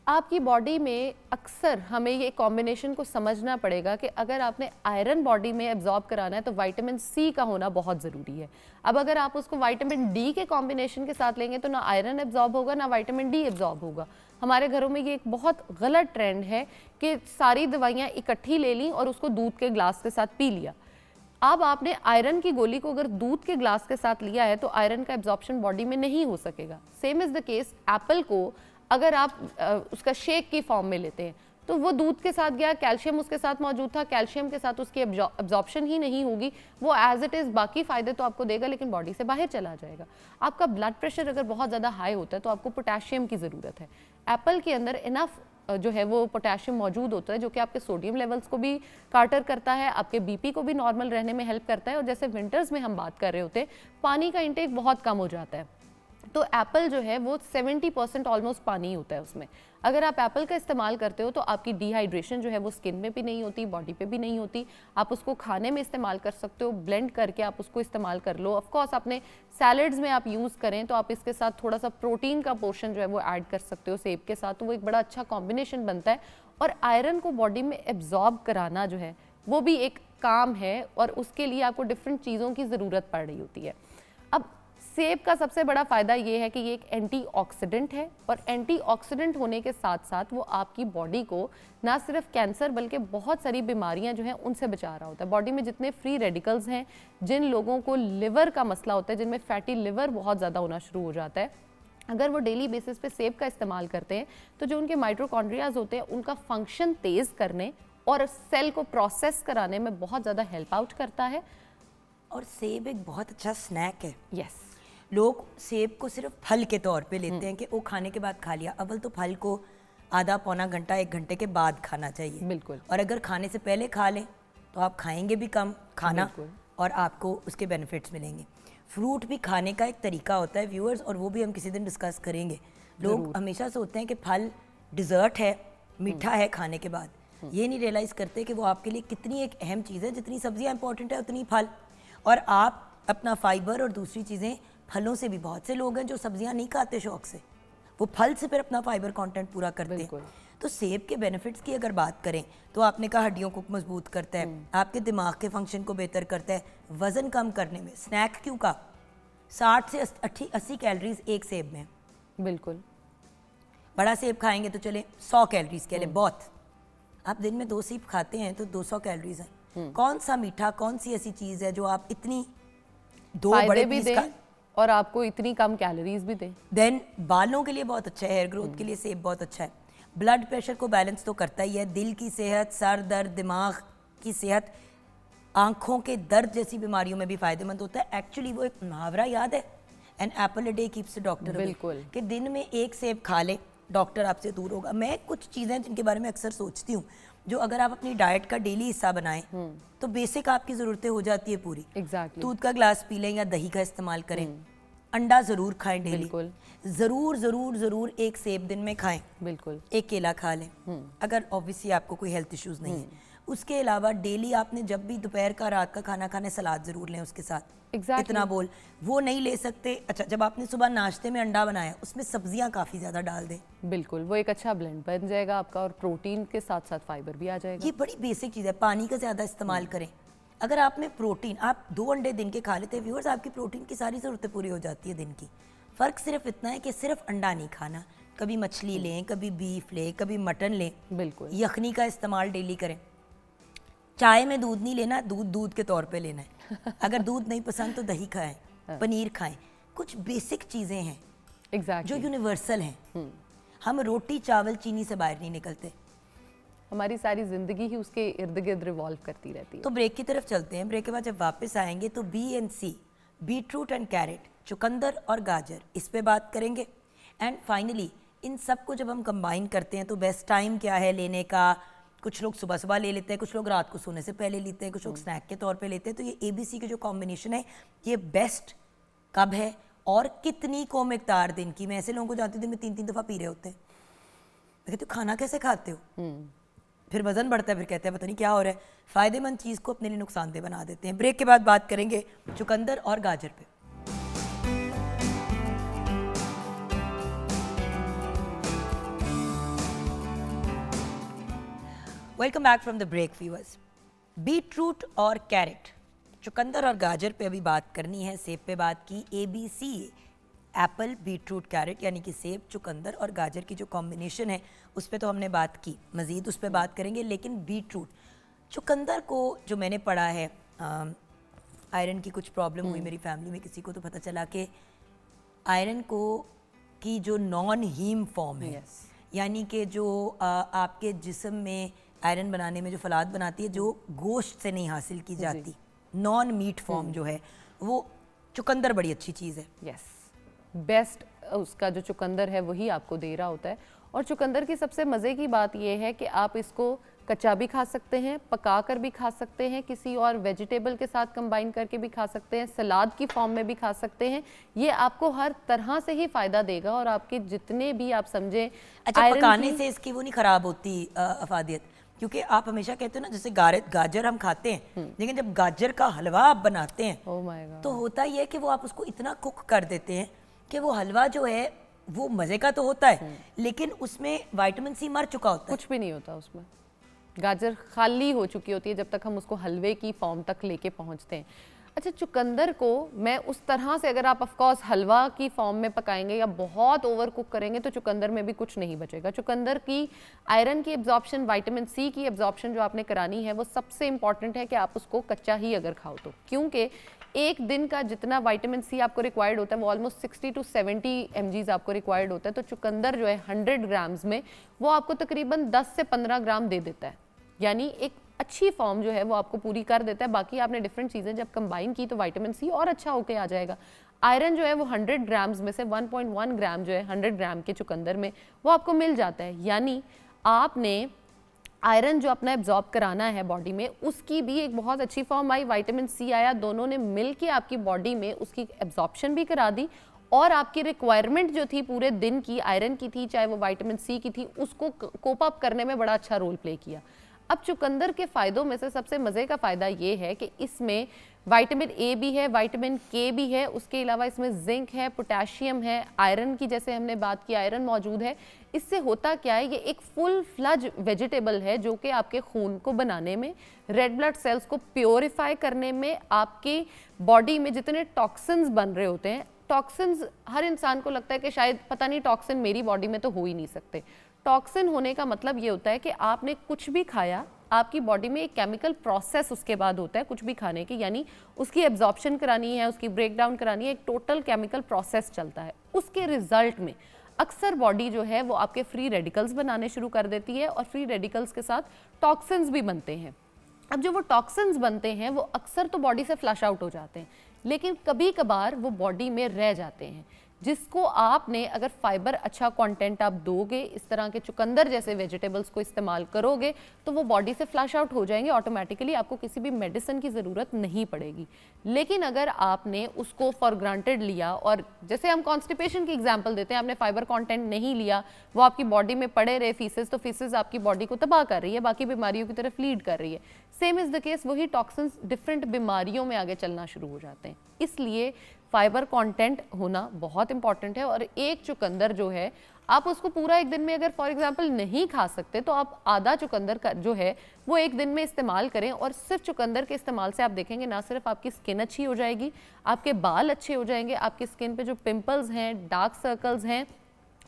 आपकी बॉडी में अक्सर हमें ये कॉम्बिनेशन को समझना पड़ेगा कि अगर आपने आयरन बॉडी में एब्जॉर्ब कराना है तो विटामिन सी का होना बहुत ज़रूरी है। अब अगर आप उसको विटामिन डी के कॉम्बिनेशन के साथ लेंगे तो ना आयरन एब्जॉर्ब होगा ना विटामिन डी एब्जॉर्ब होगा। हमारे घरों में ये एक बहुत गलत ट्रेंड है कि सारी दवाइयाँ इकट्ठी ले ली और उसको दूध के ग्लास के साथ पी लिया। अब आपने आयरन की गोली को अगर दूध के ग्लास के साथ लिया है तो आयरन का एब्जॉर्प्शन बॉडी में नहीं हो सकेगा। Same is the case Apple को अगर आप उसका शेक की फॉर्म में लेते हैं तो वो दूध के साथ गया, कैल्शियम उसके साथ मौजूद था, कैल्शियम के साथ उसकी एब्जॉर्प्शन ही नहीं होगी, वो एज इट इज़ बाकी फ़ायदे तो आपको देगा लेकिन बॉडी से बाहर चला जाएगा। आपका ब्लड प्रेशर अगर बहुत ज़्यादा हाई होता है तो आपको पोटेशियम की ज़रूरत है। एप्पल के अंदर इनफ जो है वो पोटेशियम मौजूद होता है जो कि आपके सोडियम लेवल्स को भी काटर करता है, आपके बीपी को भी नॉर्मल रहने में हेल्प करता है। और जैसे विंटर्स में हम बात कर रहे होते हैं, पानी का इंटेक बहुत कम हो जाता है। तो एप्पल जो है वो 70% ऑलमोस्ट पानी होता है उसमें। अगर आप एप्पल का इस्तेमाल करते हो तो आपकी डिहाइड्रेशन जो है वो स्किन में भी नहीं होती, बॉडी पे भी नहीं होती। आप उसको खाने में इस्तेमाल कर सकते हो, ब्लेंड करके आप उसको इस्तेमाल कर लो। ऑफ कोर्स अपने सैलड्स में आप यूज़ करें तो आप इसके साथ थोड़ा सा प्रोटीन का पोर्शन जो है वो ऐड कर सकते हो सेब के साथ, तो वो एक बड़ा अच्छा कॉम्बिनेशन बनता है। और आयरन को बॉडी में एब्जॉर्ब कराना जो है वो भी एक काम है, और उसके लिए आपको डिफरेंट चीज़ों की ज़रूरत पड़ रही होती है। अब सेब का सबसे बड़ा फ़ायदा ये है कि ये एक एंटीऑक्सीडेंट है, और एंटीऑक्सीडेंट होने के साथ साथ वो आपकी बॉडी को ना सिर्फ कैंसर बल्कि बहुत सारी बीमारियां जो हैं उनसे बचा रहा होता है। बॉडी में जितने फ्री रेडिकल्स हैं, जिन लोगों को लिवर का मसला होता है, जिनमें फैटी लिवर बहुत ज़्यादा होना शुरू हो जाता है, अगर वो डेली बेसिस पे सेब का इस्तेमाल करते हैं तो जो उनके माइटोकॉन्ड्रियाज होते हैं उनका फंक्शन तेज़ करने और सेल को प्रोसेस कराने में बहुत ज़्यादा हेल्प आउट करता है। और सेब एक बहुत अच्छा स्नैक है। यस, लोग सेब को सिर्फ फल के तौर पे लेते हैं कि वो खाने के बाद खा लिया। अव्वल तो फल को आधा पौना घंटा 1 घंटे के बाद खाना चाहिए। बिल्कुल। और अगर खाने से पहले खा लें तो आप खाएंगे भी कम खाना और आपको उसके बेनिफिट्स मिलेंगे। फ्रूट भी खाने का एक तरीका होता है व्यूअर्स, और वो भी हम किसी दिन डिस्कस करेंगे। लोग हमेशा सोचते हैं कि फल डिज़र्ट है, मीठा है खाने के बाद, ये नहीं रियलाइज़ करते कि वो आपके लिए कितनी एक अहम चीज़ है। जितनी सब्जियां इंपॉर्टेंट है उतनी फल। और आप अपना फाइबर और दूसरी चीज़ें फलों से भी, बहुत से लोग हैं जो सब्जियां नहीं खाते शौक से, वो फल से फिर अपना फाइबर कंटेंट पूरा करते हैं। तो सेब के बेनिफिट्स की अगर बात करें तो आपने कहा हड्डियों को मजबूत करता है, आपके दिमाग के फंक्शन को बेहतर करता है, वज़न कम करने में। स्नैक क्यों का 60 से 80 कैलोरीज एक सेब में। बिल्कुल। बड़ा सेब खाएंगे तो चले 100 कैलोरीज के लिए बहुत। आप दिन में 2 सेब खाते हैं तो 200 कैलोरीज हैं। कौन सा मीठा, कौन सी ऐसी चीज़ है जो आप इतनी 2 बड़े भी पीस दें का और आपको इतनी कम कैलोरीज भी दें। देन बालों के लिए बहुत अच्छा है, हेयर ग्रोथ के लिए सेब बहुत अच्छा है। ब्लड प्रेशर को बैलेंस तो करता ही है, दिल की सेहत, सर दर्द, दिमाग की सेहत, आंखों के दर्द जैसी बीमारियों में भी फायदेमंद होता है। एक्चुअली वो एक मुहावरा याद है, an apple a day keeps the doctor away, बिल्कुल। कि दिन में 1 सेब खा ले डॉक्टर आपसे दूर होगा। मैं कुछ चीज़ें जिनके बारे में अक्सर सोचती हूँ, जो अगर आप अपनी डाइट का डेली हिस्सा बनाएं तो बेसिक आपकी ज़रूरतें हो जाती है पूरी। एग्जैक्टली। दूध का ग्लास पी लें या दही का इस्तेमाल करें, अंडा ज़रूर खाएं डेली, बिल्कुल। ज़रूर ज़रूर ज़रूर 1 सेब दिन में खाएं, बिल्कुल। 1 केला खा लें अगर ऑब्वियसली आपको कोई हेल्थ इश्यूज़ नहीं है। उसके अलावा डेली आपने जब भी दोपहर का, रात का खाना खाने, सलाद ज़रूर लें उसके साथ। Exactly. इतना बोल वो नहीं ले सकते। अच्छा, जब आपने सुबह नाश्ते में अंडा बनाया उसमें सब्जियां काफ़ी ज़्यादा डाल दें। बिल्कुल, वो एक अच्छा ब्लेंड बन जाएगा आपका, और प्रोटीन के साथ साथ फाइबर भी आ जाएगा। ये बड़ी बेसिक चीज़ है। पानी का ज़्यादा इस्तेमाल करें। अगर आप में प्रोटीन, आप 2 अंडे दिन के खा लेते हैं व्यूअर्स, आपकी प्रोटीन की सारी ज़रूरतें पूरी हो जाती है दिन की। फ़र्क सिर्फ इतना है कि सिर्फ अंडा नहीं खाना, कभी मछली लें, कभी बीफ लें, कभी मटन लें। बिल्कुल। यखनी का इस्तेमाल डेली करें। चाय में दूध नहीं लेना, दूध के तौर पे लेना है। अगर दूध नहीं पसंद तो दही खाएं, पनीर खाएं। कुछ बेसिक चीज़ें हैं एग्जैक्टली जो यूनिवर्सल हैं। हम रोटी चावल चीनी से बाहर नहीं निकलते। हमारी सारी जिंदगी ही उसके इर्द गिर्द रिवॉल्व करती रहती है। तो ब्रेक की तरफ चलते हैं। ब्रेक के बाद जब वापस आएंगे तो BNC, बीटरूट एंड कैरेट, चुकंदर और गाजर, इस पे बात करेंगे। एंड फाइनली इन सब को जब हम कंबाइन करते हैं तो बेस्ट टाइम क्या है लेने का। कुछ लोग सुबह सुबह ले लेते हैं, कुछ लोग रात को सोने से पहले लेते हैं, कुछ लोग स्नैक के तौर पे लेते हैं। तो ये ABC के जो कॉम्बिनेशन है ये बेस्ट कब है और कितनी को मिकदार दिन की। मैं ऐसे लोगों को जानती हूँ दिन में 3-3 दफ़ा पी रहे होते हैं। मैं कहती हूँ खाना कैसे खाते हो? फिर वजन बढ़ता है, फिर कहते हैं पता नहीं क्या हो रहा है। फ़ायदेमंद चीज़ को अपने लिए नुकसानदेह बना देते हैं। ब्रेक के बाद बात करेंगे चुकंदर और गाजर पे। Welcome back from the break viewers. Beetroot और कैरेट, चुकंदर और गाजर पे अभी बात करनी है। सेब पे बात की, ABC, एप्पल, बीटरूट, कैरेट, यानी कि सेब, चुकंदर और गाजर की जो कॉम्बिनेशन है उस पे तो हमने बात की, मज़ीद उस पे बात करेंगे। लेकिन बीटरूट, चुकंदर को जो मैंने पढ़ा है, आयरन की कुछ प्रॉब्लम हुई मेरी फैमिली में किसी को, तो पता चला कि आयरन को की जो नॉन हीम फॉर्म है, यानी कि जो आपके जिस्म में आयरन बनाने में जो फलाद बनाती है, जो गोश्त से नहीं हासिल की जाती, नॉन मीट फॉर्म जो है, वो चुकंदर बड़ी अच्छी चीज़ है। यस, बेस्ट उसका जो चुकंदर है वही आपको दे रहा होता है। और चुकंदर की सबसे मज़े की बात यह है कि आप इसको कच्चा भी खा सकते हैं, पका कर भी खा सकते हैं, किसी और वेजिटेबल के साथ कंबाइन करके भी खा सकते हैं, सलाद की फॉर्म में भी खा सकते हैं। ये आपको हर तरह से ही फ़ायदा देगा और आपके जितने भी आप समझें अच्छा, पकाने से इसकी वो नहीं खराब होती अफादियत? क्योंकि आप हमेशा कहते हो ना, जैसे गाजर हम खाते हैं, लेकिन जब गाजर का हलवा आप बनाते हैं ओह माय गॉड, तो होता ये है कि वो आप उसको इतना कुक कर देते हैं कि वो हलवा जो है वो मज़े का तो होता है, लेकिन उसमें विटामिन सी मर चुका होता है। कुछ भी नहीं होता उसमें, गाजर खाली हो चुकी होती है जब तक हम उसको हलवे की फॉर्म तक लेके पहुंचते हैं। अच्छा, चुकंदर को मैं उस तरह से, अगर आप ऑफ कोर्स हलवा की फॉर्म में पकाएंगे या बहुत ओवर कुक करेंगे तो चुकंदर में भी कुछ नहीं बचेगा। चुकंदर की आयरन की एब्जॉर्प्शन, विटामिन सी की एब्जॉर्प्शन जो आपने करानी है वो सबसे इंपॉर्टेंट है कि आप उसको कच्चा ही अगर खाओ तो, क्योंकि एक दिन का जितना विटामिन सी आपको रिक्वायर्ड होता है वो ऑलमोस्ट 60 to 70 mg आपको रिक्वायर्ड होता है। तो चुकंदर जो है 100 ग्राम्स में वो आपको तकरीबन 10 से 15 ग्राम दे देता है, यानी एक अच्छी फॉर्म जो है वो आपको पूरी कर देता है। बाकी आपने डिफरेंट चीज़ें जब कंबाइन की तो विटामिन सी और अच्छा होके आ जाएगा। आयरन जो है वो 100 ग्राम्स में से 1.1 ग्राम जो है 100 ग्राम के चुकंदर में वो आपको मिल जाता है, यानी आपने आयरन जो अपना एब्जॉर्ब कराना है बॉडी में उसकी भी एक बहुत अच्छी फॉर्म आई, विटामिन सी आया, दोनों ने मिल के आपकी बॉडी में उसकी एब्जॉर्प्शन भी करा दी और आपकी रिक्वायरमेंट जो थी पूरे दिन की आयरन की थी, चाहे वो विटामिन सी की थी, उसको कोप अप करने में बड़ा अच्छा रोल प्ले किया। अब चुकंदर के फ़ायदों में से सबसे मज़े का फ़ायदा ये है कि इसमें विटामिन ए भी है, विटामिन के भी है, उसके अलावा इसमें जिंक है, पोटेशियम है, आयरन की जैसे हमने बात की आयरन मौजूद है। इससे होता क्या है, ये एक फुल फ्लज वेजिटेबल है जो कि आपके खून को बनाने में, रेड ब्लड सेल्स को प्योरीफाई करने में, आपकी बॉडी में जितने टॉक्सिन्स बन रहे होते हैं, टॉक्सिन्स हर इंसान को लगता है कि शायद पता नहीं टॉक्सिन मेरी बॉडी में तो हो ही नहीं सकते। टॉक्सिन होने का मतलब ये होता है कि आपने कुछ भी खाया, आपकी बॉडी में एक केमिकल प्रोसेस उसके बाद होता है कुछ भी खाने की, यानी उसकी एब्जॉर्प्शन करानी है, उसकी ब्रेक डाउन करानी है, एक टोटल केमिकल प्रोसेस चलता है। उसके रिजल्ट में अक्सर बॉडी जो है वो आपके फ्री रेडिकल्स बनाने शुरू कर देती है और फ्री रेडिकल्स के साथ टॉक्सिन्स भी बनते हैं। अब जो वो टॉक्सिन्स बनते हैं वो अक्सर तो बॉडी से फ्लश आउट हो जाते हैं, लेकिन कभी कभार वो बॉडी में रह जाते हैं, जिसको आपने अगर फाइबर अच्छा कंटेंट आप दोगे, इस तरह के चुकंदर जैसे वेजिटेबल्स को इस्तेमाल करोगे तो वो बॉडी से फ्लश आउट हो जाएंगे ऑटोमेटिकली, आपको किसी भी मेडिसिन की ज़रूरत नहीं पड़ेगी। लेकिन अगर आपने उसको फॉर ग्रांटेड लिया और जैसे हम कॉन्स्टिपेशन की एग्जांपल देते हैं, आपने फाइबर कंटेंट नहीं लिया, वो आपकी बॉडी में पड़े रहे फीसेस, तो फीसेस आपकी बॉडी को तबाह कर रही है, बाकी बीमारियों की तरफ लीड कर रही है। सेम इज़ द केस, वही टॉक्सिन्स डिफरेंट बीमारियों में आगे चलना शुरू हो जाते हैं। इसलिए फाइबर कंटेंट होना बहुत इंपॉर्टेंट है। और एक चुकंदर जो है आप उसको पूरा एक दिन में अगर फॉर एग्जांपल नहीं खा सकते तो आप आधा चुकंदर का जो है वो एक दिन में इस्तेमाल करें। और सिर्फ चुकंदर के इस्तेमाल से आप देखेंगे ना सिर्फ आपकी स्किन अच्छी हो जाएगी, आपके बाल अच्छे हो जाएंगे, आपकी स्किन पे जो पिंपल्स हैं, डार्क सर्कल्स हैं,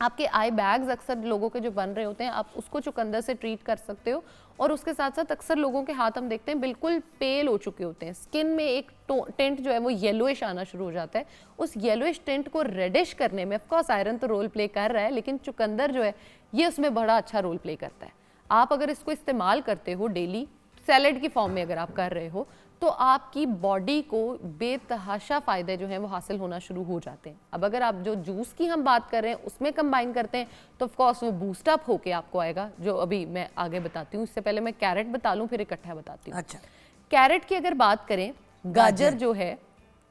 आपके आई बैग्स अक्सर लोगों के जो बन रहे होते हैं, आप उसको चुकंदर से ट्रीट कर सकते हो। और उसके साथ साथ अक्सर लोगों के हाथ हम देखते हैं बिल्कुल पेल हो चुके होते हैं, स्किन में एक टेंट जो है वो येलोइश आना शुरू हो जाता है। उस येलोइश टेंट को रेडिश करने में ऑफकोर्स आयरन तो रोल प्ले कर रहा है, लेकिन चुकंदर जो है ये उसमें बड़ा अच्छा रोल प्ले करता है। आप अगर इसको इस्तेमाल करते हो डेली सैलेड की फॉर्म में अगर आप कर रहे हो तो आपकी बॉडी को बेतहाशा फ़ायदे जो हैं वो हासिल होना शुरू हो जाते हैं। अब अगर आप जो जूस की हम बात कर रहे हैं उसमें कंबाइन करते हैं तो ऑफकोर्स वो बूस्ट अप होके आपको आएगा, जो अभी मैं आगे बताती हूँ। इससे पहले मैं कैरेट बता लूँ फिर इकट्ठा बताती हूँ। अच्छा, कैरेट की अगर बात करें, गाजर जो है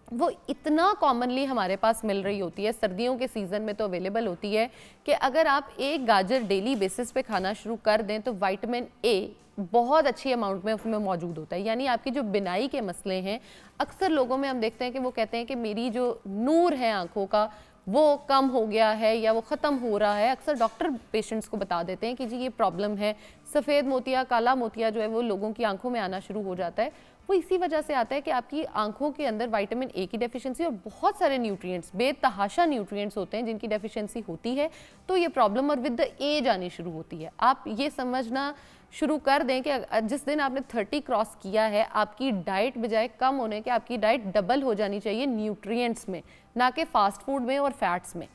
वो इतना कॉमनली हमारे पास मिल रही होती है, सर्दियों के सीज़न में तो अवेलेबल होती है कि अगर आप एक गाजर डेली बेसिस पे खाना शुरू कर दें तो विटामिन ए बहुत अच्छी अमाउंट में उसमें मौजूद होता है। यानी आपकी जो बिनाई के मसले हैं, अक्सर लोगों में हम देखते हैं कि वो कहते हैं कि मेरी जो नूर है आंखों का वो कम हो गया है या वो ख़त्म हो रहा है। अक्सर डॉक्टर पेशेंट्स को बता देते हैं कि जी ये प्रॉब्लम है, सफ़ेद मोतिया, काला मोतिया जो है वो लोगों की आंखों में आना शुरू हो जाता है। वो इसी वजह से आता है कि आपकी आंखों के अंदर विटामिन ए की डेफिशिएंसी और बहुत सारे न्यूट्रिएंट्स, बेतहाशा न्यूट्रिएंट्स होते हैं जिनकी डेफिशिएंसी होती है, तो ये प्रॉब्लम और विद द एज आनी शुरू होती है। आप ये समझना शुरू कर दें कि जिस दिन आपने 30 क्रॉस किया है, आपकी डाइट बजाय कम होने के आपकी डाइट डबल हो जानी चाहिए न्यूट्रिएंट्स में, ना कि फास्ट फूड में और फैट्स में।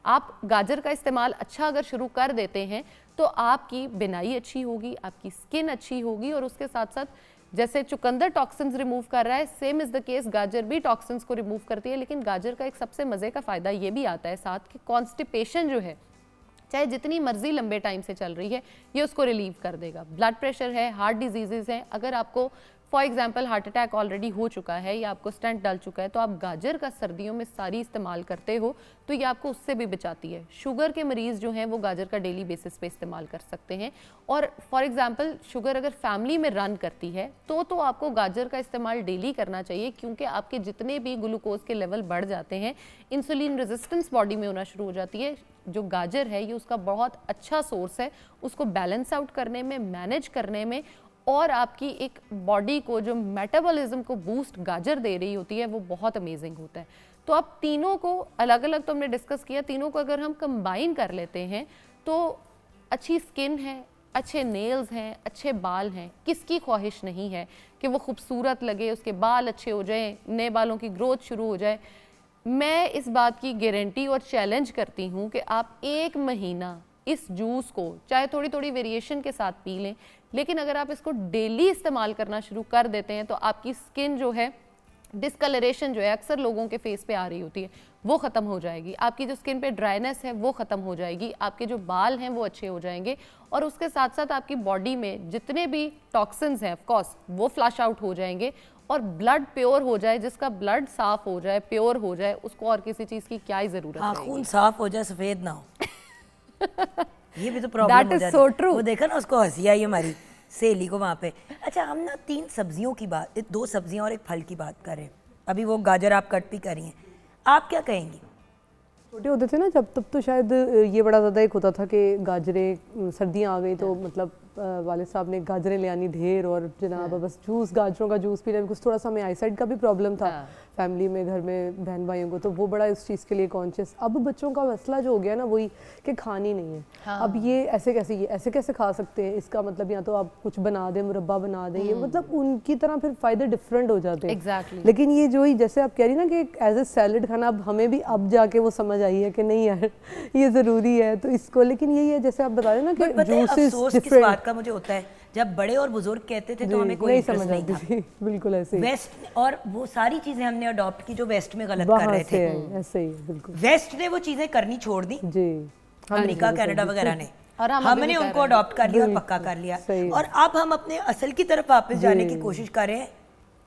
आप गाजर का इस्तेमाल अच्छा अगर शुरू कर देते हैं तो आपकी बिनाई अच्छी होगी, आपकी स्किन अच्छी होगी और उसके साथ साथ जैसे चुकंदर टॉक्सिन्स रिमूव कर रहा है, सेम इज़ द केस गाजर भी टॉक्सिन्स को रिमूव करती है। लेकिन गाजर का एक सबसे मज़े का फ़ायदा ये भी आता है साथ कि कॉन्स्टिपेशन जो है चाहे जितनी मर्जी लंबे टाइम से चल रही है, ये उसको रिलीव कर देगा। ब्लड प्रेशर है, हार्ट डिजीजेज हैं, अगर आपको for example heart attack already हो चुका है या आपको स्टेंट डल चुका है, तो आप गाजर का सर्दियों में सारी इस्तेमाल करते हो तो ये आपको उससे भी बचाती है। शुगर के मरीज़ जो हैं वो गाजर का डेली बेसिस पे इस्तेमाल कर सकते हैं। और फॉर एग्जांपल शुगर अगर फैमिली में रन करती है तो आपको गाजर का इस्तेमाल डेली करना चाहिए, क्योंकि आपके जितने भी ग्लूकोज के लेवल बढ़ जाते हैं, इंसुलिन रेजिस्टेंस बॉडी में होना शुरू हो जाती है। जो गाजर है ये उसका बहुत अच्छा सोर्स है, उसको बैलेंस आउट करने में, मैनेज करने में, और आपकी एक बॉडी को जो मेटाबॉलिज्म को बूस्ट गाजर दे रही होती है वो बहुत अमेजिंग होता है। तो अब तीनों को अलग अलग तो हमने डिस्कस किया, तीनों को अगर हम कंबाइन कर लेते हैं तो अच्छी स्किन है, अच्छे नेल्स हैं, अच्छे बाल हैं। किसकी ख्वाहिश नहीं है कि वो खूबसूरत लगे, उसके बाल अच्छे हो जाएं, नए बालों की ग्रोथ शुरू हो जाए। मैं इस बात की गारंटी और चैलेंज करती हूँ कि आप 1 महीना इस जूस को चाहे थोड़ी थोड़ी वेरिएशन के साथ पी लें, लेकिन अगर आप इसको डेली इस्तेमाल करना शुरू कर देते हैं तो आपकी स्किन जो है, डिस्कलरेशन जो है अक्सर लोगों के फेस पे आ रही होती है, वो ख़त्म हो जाएगी। आपकी जो स्किन पे ड्राइनेस है वो ख़त्म हो जाएगी, आपके जो बाल हैं वो अच्छे हो जाएंगे, और उसके साथ साथ आपकी बॉडी में जितने भी टॉक्सिन्स हैं ऑफकोर्स वो फ्लश आउट हो जाएंगे, और ब्लड प्योर हो जाए। जिसका ब्लड साफ हो जाए, प्योर हो जाए, उसको और किसी चीज़ की क्या ही ज़रूरत है। खून साफ हो जाए, सफ़ेद ना हो। ये भी तो प्रॉब्लम That हो is जाती so है। true. वो देखा ना, उसको हंसी आई हमारी सहेली को वहाँ पे। अच्छा, हम ना 3 सब्जियों की बात, 2 सब्जियां और एक फल की बात कर रहे हैं। अभी वो गाजर आप कट भी कर रही हैं, आप क्या कहेंगी? छोटे होते थे ना जब, तब तो शायद ये बड़ा ज़्यादा एक होता था कि गाजरें, सर्दियाँ आ गई तो मतलब वाले साहब ने गाजरें ले आनी ढेर, और जनाब बस जूस, गाजरों का जूस पी लें। कुछ थोड़ा सा हमें आईसाइट का भी प्रॉब्लम था फैमिली में, घर में बहन भाइयों को, तो वो बड़ा इस चीज़ के लिए कॉन्शियस। अब बच्चों का मसला जो हो गया ना वही कि खानी नहीं है। अब ये ऐसे कैसे खा सकते हैं, इसका मतलब या तो आप कुछ बना दें, मुरब्बा बना दें, ये मतलब उनकी तरह फिर फ़ायदे डिफरेंट हो जाते हैं। Exactly. लेकिन ये जो ही जैसे आप कह रही ना कि एज ए सैलड खाना, अब हमें भी अब जाके वो समझ आई है कि नहीं यार ये ज़रूरी है, तो इसको। लेकिन यही है जैसे आप बता रहे ना कि जूसेस अफसोस किस बात का मुझे होता है, जब बड़े और बुजुर्ग कहते थे तो हमें कोई नहीं इंटरेस्ट समझ नहीं था। आती थी। बिल्कुल ऐसे ही। वेस्ट और वो सारी चीजें हमने अडॉप्ट की जो वेस्ट में गलत कर बाहर रहे से थे। है, ऐसे ही बिल्कुल। वेस्ट ने वो चीजें करनी छोड़ दी, जी, अमेरिका, कनाडा वगैरह ने, और हम अभी हमने भी कर उनको रहे हैं। अडॉप्ट कर लिया और पक्का कर लिया। सही। और अब हम अपने असल की तरफ वापस जाने की कोशिश कर रहे हैं,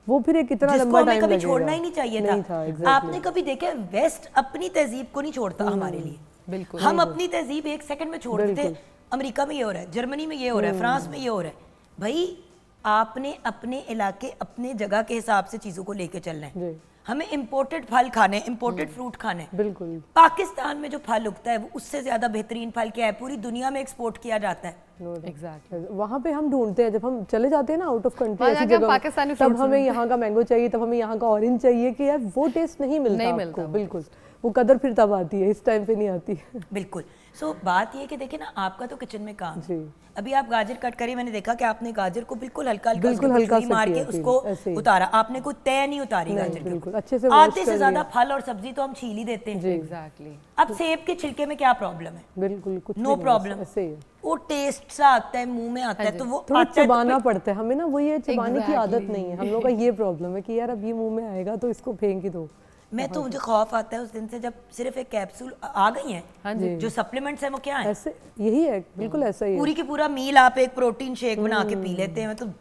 वो फिर एक इतना जिसको लंबा हमें टाइम कभी लगेगा। छोड़ना ही नहीं चाहिए नहीं था। exactly। आपने कभी देखे वेस्ट अपनी तहजीब को नहीं छोड़ता हमारे लिए। बिल्कुल। हम अपनी तहजीब 1 सेकंड में छोड़ देते हैं। अमेरिका में ये हो रहा है, जर्मनी में ये हो रहा है, फ्रांस में ये हो रहा है। भाई आपने अपने इलाके, अपने जगह के हिसाब से चीजों को लेके चलना है। जी। हमें इंपोर्टेड फल खाने, इंपोर्टेड फ्रूट खाने। बिल्कुल। पाकिस्तान में जो फल उगता है वो उससे ज्यादा बेहतरीन फल क्या है, पूरी दुनिया में एक्सपोर्ट किया जाता है। एग्जैक्टली। वहाँ पे हम ढूंढते हैं, जब हम चले जाते हैं ना आउट ऑफ कंट्री वहाँ ऐसी जाके हम जगह, पाकिस्तानी तब fruits हमें ढूंढते यहाँ का मैंगो चाहिए, तब हमें यहाँ का ऑरेंज चाहिए, कि यार वो टेस्ट नहीं मिलता आपको। बिल्कुल, वो कदर फिर तब आती है, इस टाइम पे नहीं आती। बिल्कुल। सो बात ये कि देखिए ना, आपका तो किचन में काम है। जी। अभी आप गाजर कट करी, मैंने देखा कि आपने गाजर को बिल्कुल हल्का हल्का बिल्कुल उसके हल्का छुरी सा मार के किया, ऐसे उसको ही। उतारा। आपने कोई तय नहीं उतारी गाजर के बिल्कुल, ऊपर। अच्छे से wash आधे कर से ज्यादा लिया। फल और सब्जी तो हम छील ही देते हैं। एग्जैक्टली। अब सेब के छिलके में क्या प्रॉब्लम है? बिल्कुल कुछ नो नहीं, प्रॉब्लम। ऐसे ही है। वो टेस्ट सा आता है, मुंह में आता है, तो वो थोड़ा आता है तो चबाना फिर- पड़ता है हमें ना, वो ये चबाने की आदत Exactly। नहीं है हम लोग का। ये प्रॉब्लम है कि यार अब ये मुंह में आएगा तो इसको फेंक ही दो। मैं तो, मुझे खौफ आता है उस दिन से जब सिर्फ एक कैप्सूल आ गई है। हाँ जी। जो सप्लीमेंट्स है वो क्या है? ऐसे यही है, बिल्कुल ऐसा ही है। पूरी की पूरा मील आप एक प्रोटीन शेक बना के पी लेते हैं। मतलब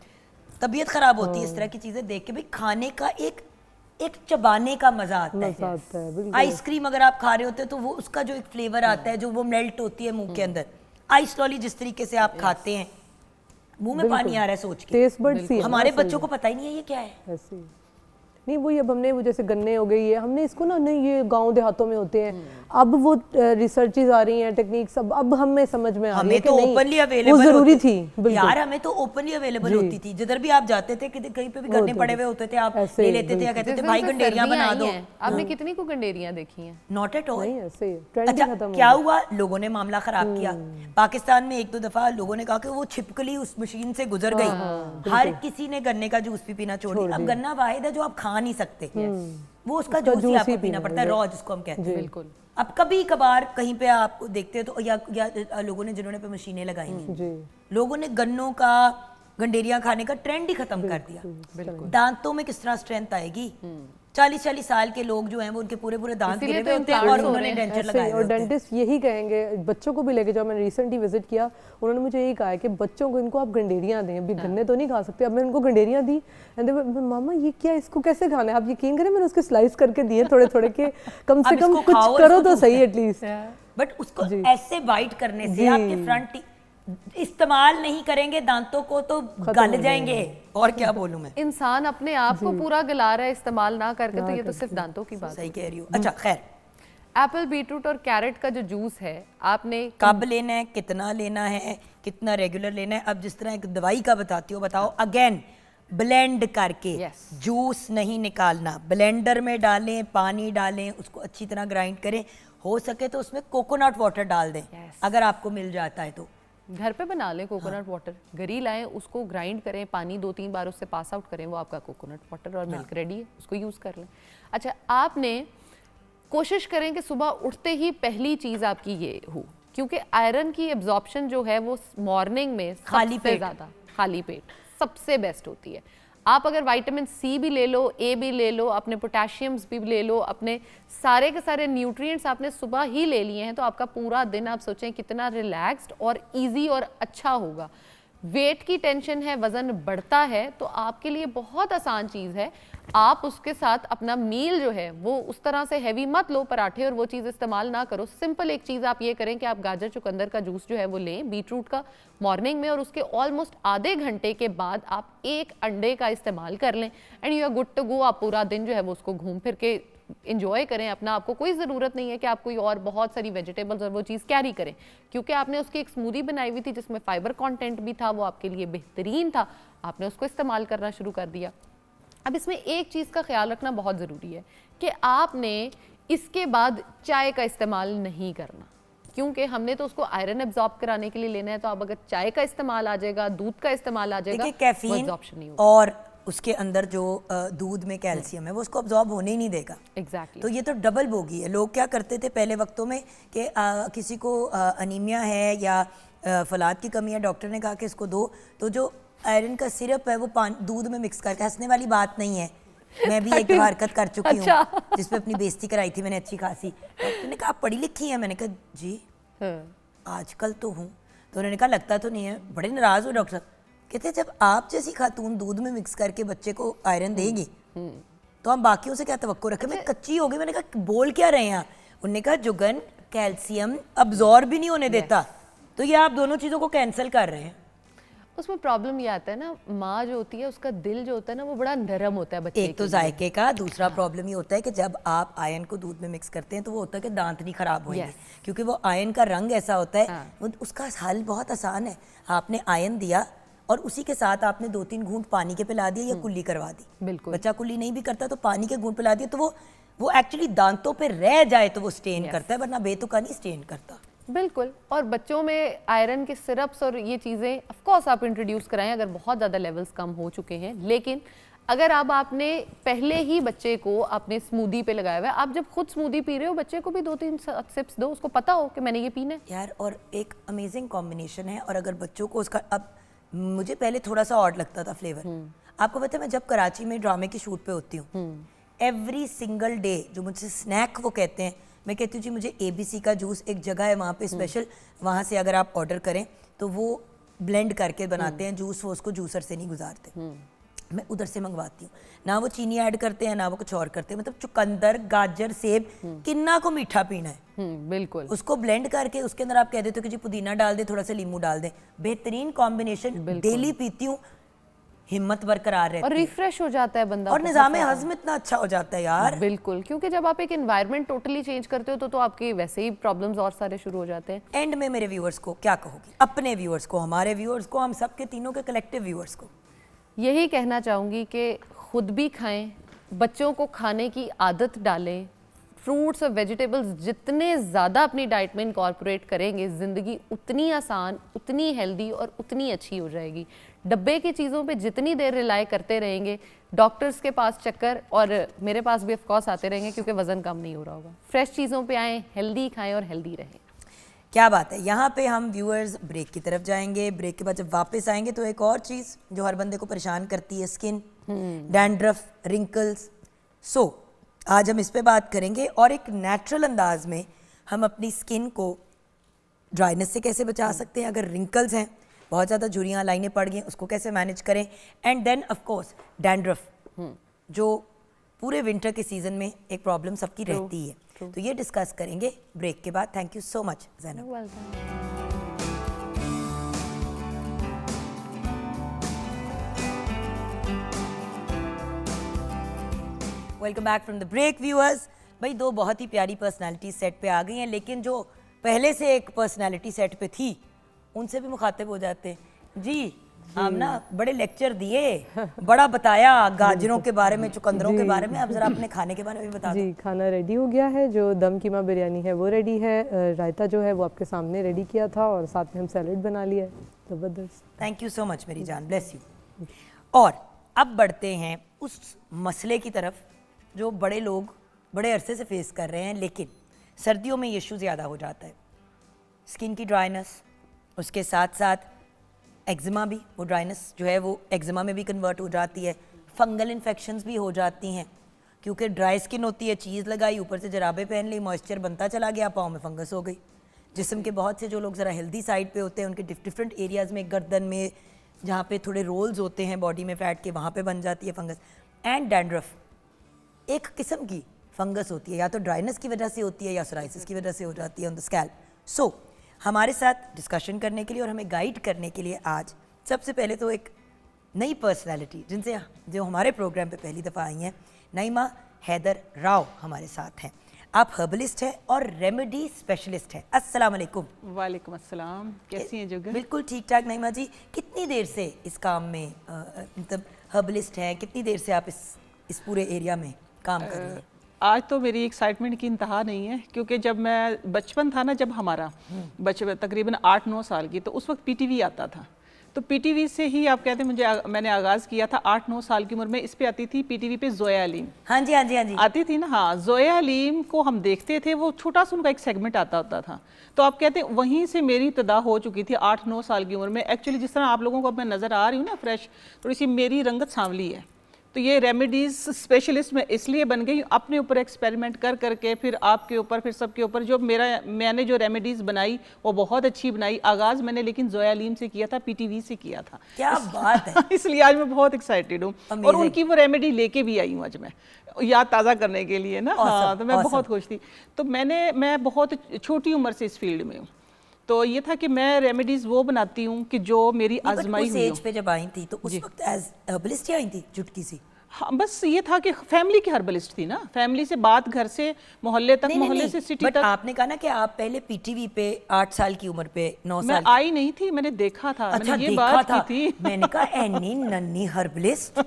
तबीयत खराब होती है इस तरह की चीजें देख के। भाई खाने का एक चबाने का मजा आता मजा है। आता है, बिल्कुल। आइसक्रीम अगर आप खा रहे होते हो तो वो उसका जो एक फ्लेवर आता है, जो वो मेल्ट होती है मुंह के अंदर। आइस लॉली जिस तरीके से आप खाते हैं, मुंह में पानी आ रहा है सोच के। टेस्ट बड सी है हमारे ना, बच्चों को पता ही नहीं है ये क्या है। ऐसे ही। नहीं वही, अब हमने वो जैसे गन्ने हो गए, ये हमने इसको ना, नहीं ये गांव देहातों में होते हैं। अब वो रिसर्चेस आ रही हैं, टेक्निक्स, अब हमें समझ में आ रही है हमें कि तो नहीं, ओपनली वो अवेलेबल जरूरी थी। बिल्कुल यार, हमें तो ओपनली अवेलेबल होती थी। जिधर भी आप जाते थे, कहीं पे भी गन्ने पड़े हुए होते थे, आप ऐसे ले ही, लेते थे या कहते थे जिस दिन भाई से गंडेरियां सर्दियां बना आई दो। हैं, आपने कितनी को गंडेरियां देखी हैं? Not at all. नहीं, ऐसे ही ट्रेंड ही अच्छा, खत्म हो क्या गया। हुआ, लोगों ने मामला खराब किया। पाकिस्तान में 1-2 दफा लोगों ने कहा कि वो छिपकली उस मशीन से गुजर गई। हर किसी ने गन्ने का जूस भी पीना छोड़ दिया। अब गन्ना वाहिद है जो आप खा नहीं सकते, वो उसका जूस ही आपको पीना पड़ता है, रॉ जिसको हम कहते हैं। बिल्कुल। अब कभी कभार कहीं पे आप देखते हो तो या लोगों ने, जिन्होंने पे मशीनें लगाई हैं, जी, लोगों ने गन्नों का, गंडेरियां खाने का ट्रेंड ही खत्म कर दिया। दांतों में किस तरह स्ट्रेंथ आएगी? 40-40 साल के लोग जो हैं वो उनके पूरे पूरे दांत इसीलिए गिरे तो हुए होते हैं implants और हो उन्होंने रहे हैं। डेंचर ऐसे लगाए ही, हुए और होते हैं। डेंटिस्ट यही कहेंगे बच्चों को भी लेके जाओ। मैंने रिसेंटली विजिट किया, उन्होंने मुझे यही कहा है कि बच्चों को इनको आप गंडेरियां दें, अभी गन्ने तो नहीं खा सकते, अब मैंने उनको गंडेरियां दी एंड मामा ये क्या, इसको कैसे खाना है? आप यकीन करें मैंने उसके स्लाइस करके दिए थोड़े थोड़े के, कम से अब कम इसको कुछ खाओ, करो इसको तो चूसो। सही एटलीस्ट। बट उसको जी। ऐसे बाइट करने से जी। आपके फ्रंट इस्तेमाल नहीं करेंगे दांतों को तो गल जाएंगे। और क्या बोलूं मैं, इंसान अपने आप को पूरा गला रहा है इस्तेमाल ना करके, तो ये तो सिर्फ दांतों की बात सही है। कह रही हूँ। अच्छा खैर, एप्पल, बीटरूट और कैरेट का जो जूस है आपने कब लेना है, कितना लेना है, कितना रेगुलर लेना है, अब जिस तरह एक दवाई का बताती हो बताओ। अगेन ब्लेंड करके, Yes. जूस नहीं निकालना, ब्लेंडर में डालें, पानी डालें, उसको अच्छी तरह ग्राइंड करें, हो सके तो उसमें कोकोनट वाटर डाल दें। Yes. अगर आपको मिल जाता है तो घर पे बना लें कोकोनट वाटर, गरी लाएं, उसको ग्राइंड करें, पानी 2-3 बार उससे पास आउट करें, वो आपका कोकोनट वाटर और मिल्क रेडी है, उसको यूज़ कर लें। अच्छा, आपने कोशिश करें कि सुबह उठते ही पहली चीज़ आपकी ये हो, क्योंकि आयरन की एब्जॉर्प्शन जो है वो मॉर्निंग में खाली सबसे पेट। ज़्यादा खाली पेट सबसे बेस्ट होती है। आप अगर विटामिन सी भी ले लो, ए भी ले लो, अपने पोटेशियम्स भी ले लो, अपने सारे के सारे न्यूट्रिएंट्स आपने सुबह ही ले लिए हैं, तो आपका पूरा दिन आप सोचें कितना रिलैक्स्ड और इजी और अच्छा होगा। वेट की टेंशन है, वज़न बढ़ता है, तो आपके लिए बहुत आसान चीज़ है। आप उसके साथ अपना मील जो है वो उस तरह से हैवी मत लो, पराठे और वो चीज़ इस्तेमाल ना करो। सिंपल एक चीज़ आप ये करें कि आप गाजर चुकंदर का जूस जो है वो लें, बीटरूट का मॉर्निंग में, और उसके ऑलमोस्ट आधे घंटे के बाद आप एक अंडे का इस्तेमाल कर लें and you are good to go. आप पूरा दिन जो है वो उसको घूम फिर के इंजॉय करें अपना। आपको कोई ज़रूरत नहीं है कि आप कोई और बहुत सारी वेजिटेबल्स और वो चीज़ कैरी करें, क्योंकि आपने उसकी एक स्मूदी बनाई हुई थी जिसमें फाइबर कंटेंट भी था, वो आपके लिए बेहतरीन था, आपने उसको इस्तेमाल करना शुरू कर दिया। अब इसमें एक चीज़ का ख्याल रखना बहुत ज़रूरी है कि आपने इसके बाद चाय का इस्तेमाल नहीं करना, क्योंकि हमने तो उसको आयरन एब्जॉर्ब कराने के लिए लेना है। तो अब अगर चाय का इस्तेमाल आ जाएगा, दूध का इस्तेमाल आ जाएगा, देखिए वो कैफीन एब्जॉर्प्शन नहीं होगा। और उसके अंदर जो दूध में कैल्शियम है वो उसको अब्जॉर्ब होने ही नहीं देगा। एग्जैक्टली तो ये तो डबल बोगी है। लोग क्या करते थे पहले वक्तों में कि किसी को अनीमिया है या फलाद की कमी है, डॉक्टर ने कहा कि इसको दो, तो जो आयरन का सिरप है वो दूध में मिक्स करके, हंसने वाली बात नहीं है, मैं भी एक हरकत कर चुकी हूँ अच्छा। जिसपे अपनी बेइज्जती कराई थी मैंने अच्छी खासी। डॉक्टर ने कहा आप पढ़ी लिखी हैं? मैंने कहा जी आजकल तो हूँ। तो उन्होंने कहा लगता तो नहीं है। बड़े नाराज हुए डॉक्टर, कहते जब आप जैसी खातून दूध में मिक्स करके बच्चे को आयरन देगी तो हम बाकियों से क्या तवक्को रखें। मैं कच्ची हो गई, मैंने कहा बोल क्या रहे हैं आप? उन्होंने कहा जुगन कैल्शियम अब्जॉर्ब भी नहीं होने देता, तो ये आप दोनों चीज़ों को कैंसिल कर रहे हैं। उसमें प्रॉब्लम ये आता है ना, माँ जो होती है उसका दिल जो होता है ना वो बड़ा नरम होता है बच्चे एक तो जायके का, दूसरा प्रॉब्लम ये होता है कि जब आप आयरन को दूध में मिक्स करते हैं तो वो होता है कि दांत नहीं खराब होंगे, क्योंकि वो आयरन का रंग ऐसा होता है। वो उसका हल बहुत आसान है। आपने आयरन दिया और उसी के साथ आपने 2-3 घूंट पानी के पिला दिए या कुल्ली करवा दी। बिल्कुल। बच्चा कुल्ली नहीं भी करता तो पानी के घूंट पिला दिए तो वो एक्चुअली दांतों पे रह जाए तो वो स्टेन करता है, वरना बेतुका नहीं स्टेन करता। बिल्कुल। और बच्चों में आयरन के सिरप्स और ये चीज़ें ऑफ कोर्स आप इंट्रोड्यूस कराएं अगर बहुत ज़्यादा लेवल्स कम हो चुके हैं, लेकिन अगर अब आपने पहले ही बच्चे को अपने स्मूदी पे लगाया हुआ है, आप जब खुद स्मूदी पी रहे हो बच्चे को भी 2-3 सिप्स दो, उसको पता हो कि मैंने ये पीना है यार। और एक अमेजिंग कॉम्बिनेशन है। और अगर बच्चों को उसका, अब मुझे पहले थोड़ा सा ऑड लगता था फ्लेवर, आपको पता है मैं जब कराची में ड्रामे की शूट पे होती हूँ, एवरी सिंगल डे जो मुझसे स्नैक वो कहते हैं, मैं कहती हूँ जी मुझे ABC का जूस, एक जगह है वहाँ पे स्पेशल, वहाँ से अगर आप ऑर्डर करें तो वो ब्लेंड करके बनाते हैं जूस, वो उसको जूसर से नहीं गुजारते, मैं उधर से मंगवाती हूँ। ना वो चीनी ऐड करते हैं ना वो कुछ और करते हैं, मतलब चुकंदर गाजर सेब किन्ना को मीठा पीना है बिल्कुल उसको ब्लेंड करके उसके अंदर आप कह देते हो कि जी पुदीना डाल दे, थोड़ा सा नींबू डाल दे, बेहतरीन कॉम्बिनेशन, डेली पीती हूँ, हिम्मत बरकरार रहती और है रिफ्रेश हो जाता है बंदा, और बहुत निज़ाम ज़्यादा। हज़म इतना अच्छा हो जाता है यार। बिल्कुल, क्योंकि जब आप एक एनवायरनमेंट टोटली चेंज करते हो तो आपके वैसे ही प्रॉब्लम्स और सारे शुरू हो जाते हैं। एंड में मेरे व्यूअर्स को क्या कहोगी, अपने व्यूअर्स को, हमारे व्यूअर्स को, हम सबके तीनों के कलेक्टिव व्यूअर्स को? यही कहना चाहूँगी कि खुद भी खाएं, बच्चों को खाने की आदत डालें, फ्रूट्स और वेजिटेबल्स जितने ज़्यादा अपनी डाइट में इनकॉर्पोरेट करेंगे ज़िंदगी उतनी आसान, उतनी हेल्दी और उतनी अच्छी हो जाएगी। डब्बे की चीज़ों पे जितनी देर रिलाई करते रहेंगे, डॉक्टर्स के पास चक्कर और मेरे पास भी ऑफकोर्स आते रहेंगे क्योंकि वज़न कम नहीं हो रहा होगा। फ्रेश चीज़ों पे आएँ, हेल्दी खाएँ और हेल्दी रहें। क्या बात है। यहाँ पे हम व्यूअर्स ब्रेक की तरफ जाएंगे। ब्रेक के बाद जब वापस आएंगे तो एक और चीज़ जो हर बंदे को परेशान करती है, स्किन, डैंड्रफ, रिंकल्स। सो आज हम इस पे बात करेंगे और एक नेचुरल अंदाज में हम अपनी स्किन को ड्राइनेस से कैसे बचा सकते हैं, अगर रिंकल्स हैं, बहुत ज़्यादा झुर्रियाँ लाइनें पड़ गई हैं, उसको कैसे मैनेज करें, and then of course dandruff जो पूरे विंटर के सीज़न में एक प्रॉब्लम सबकी रहती है। तो ये डिस्कस करेंगे ब्रेक के बाद। Thank you so much Zainab. Welcome back from the break viewers. भाई दो बहुत ही प्यारी पर्सनालिटी सेट पे आ गई हैं, लेकिन जो पहले से एक पर्सनालिटी सेट पे थी उनसे भी मुखातिब हो जाते हैं। जी हम ना बड़े लेक्चर दिए, बड़ा बताया गाजरों के बारे में, चुकंदरों के बारे में। अब जरा अपने खाने के बारे में भी बता दो। जी खाना रेडी हो गया है, जो दम कीमा बिरयानी है वो रेडी है, रायता जो है वो आपके सामने रेडी किया था और साथ में हम सैलेड बना लिया है। ज़बरदस्त। थैंक यू सो मच मेरी जान, ब्लेस यू। और अब बढ़ते हैं उस मसले की तरफ जो बड़े लोग बड़े अरसे से फेस कर रहे हैं, लेकिन सर्दियों में ये इशू ज़्यादा हो जाता है। स्किन की ड्राइनेस, उसके साथ साथ एक्जिमा भी, वो ड्राइनेस जो है वो एक्जिमा में भी कन्वर्ट हो जाती है, फंगल इन्फेक्शंस भी हो जाती हैं क्योंकि ड्राई स्किन होती है, चीज़ लगाई, ऊपर से जराबे पहन ली, मॉइस्चर बनता चला गया, पाँव में फंगस हो गई। जिस्म के बहुत से जो लोग ज़रा हेल्दी साइड पे होते हैं उनके डिफरेंट एरियाज़ में, गर्दन में जहाँ पे थोड़े रोल्स होते हैं बॉडी में फैट के, वहाँ पे बन जाती है फंगस। एंड डैंड्रफ एक किस्म की फंगस होती है, या तो ड्राइनेस की वजह से होती है या सोराइसिस की वजह से हो जाती है ऑन द स्कैल्प। सो हमारे साथ डिस्कशन करने के लिए और हमें गाइड करने के लिए आज सबसे पहले तो एक नई पर्सनालिटी जिनसे जो हमारे प्रोग्राम पे पहली दफ़ा आई हैं, नईमा हैदर राव हमारे साथ हैं। आप हर्बलिस्ट हैं और रेमेडी स्पेशलिस्ट हैं। अस्सलाम वालेकुम। वालेकुम अस्सलाम, कैसी हैं जुगन? बिल्कुल ठीक ठाक नईमा जी। कितनी देर से इस काम में मतलब हर्बलिस्ट हैं, कितनी देर से आप इस पूरे एरिया में काम कर रहे हैं? आज तो मेरी एक्साइटमेंट की इंतहा नहीं है, क्योंकि जब मैं बचपन था ना, जब हमारा बचपन तकरीबन 8-9 साल की, तो उस वक्त पीटीवी आता था। तो पीटीवी से ही आप कहते हैं मैंने आगाज़ किया था 8-9 साल की उम्र में। इस पे आती थी पीटीवी पे जोया अलीम। हाँ जी हाँ जी हाँ जी आती थी ना। हाँ, जोया अलीम को हम देखते थे, वो छोटा सा उनका एक सेगमेंट आता होता था। तो आप कहते हैं वहीं से मेरी इब्तिदा हो चुकी थी 8-9 साल की उम्र में। एक्चुअली जिस तरह आप लोगों को अब मैं नज़र आ रही हूँ ना फ्रेश, थोड़ी सी मेरी रंगत सांवली है। तो ये रेमेडीज़ स्पेशलिस्ट मैं इसलिए बन गई, अपने ऊपर एक्सपेरिमेंट कर करके, फिर आपके ऊपर, फिर सबके ऊपर। जो मैंने जो रेमेडीज़ बनाई वो बहुत अच्छी बनाई। आगाज़ मैंने लेकिन जोया अलीम से किया था, पीटीवी से किया था। क्या बात है। इसलिए आज मैं बहुत एक्साइटेड हूँ और उनकी वो रेमेडी लेके भी आई हूँ आज मैं, याद ताज़ा करने के लिए ना। हाँ, तो मैं बहुत खुश थी। तो मैं बहुत छोटी उम्र से इस फील्ड में हूँ। तो ये था कि मैं रेमेडीज़ वो बनाती हूँ कि जो मेरी आजमाई हुई हो। उस एज पे जब आई थी तो उस वक्त एज हर्बलिस्ट ही आई थी, चुटकी सी? हाँ, बस ये था कि फैमिली की हर्बलिस्ट थी ना, फैमिली से बात, घर से मोहल्ले तक, मोहल्ले से सिटी तक। आपने कहा ना कि आप पहले पीटीवी पे 8 साल की उम्र पे 9 साल मैं आई नहीं थी, मैंने देखा था। अच्छा, मैंने ये देखा बात था। की थी। मैंने कहा एनी नन्नी हर्बलिस्ट।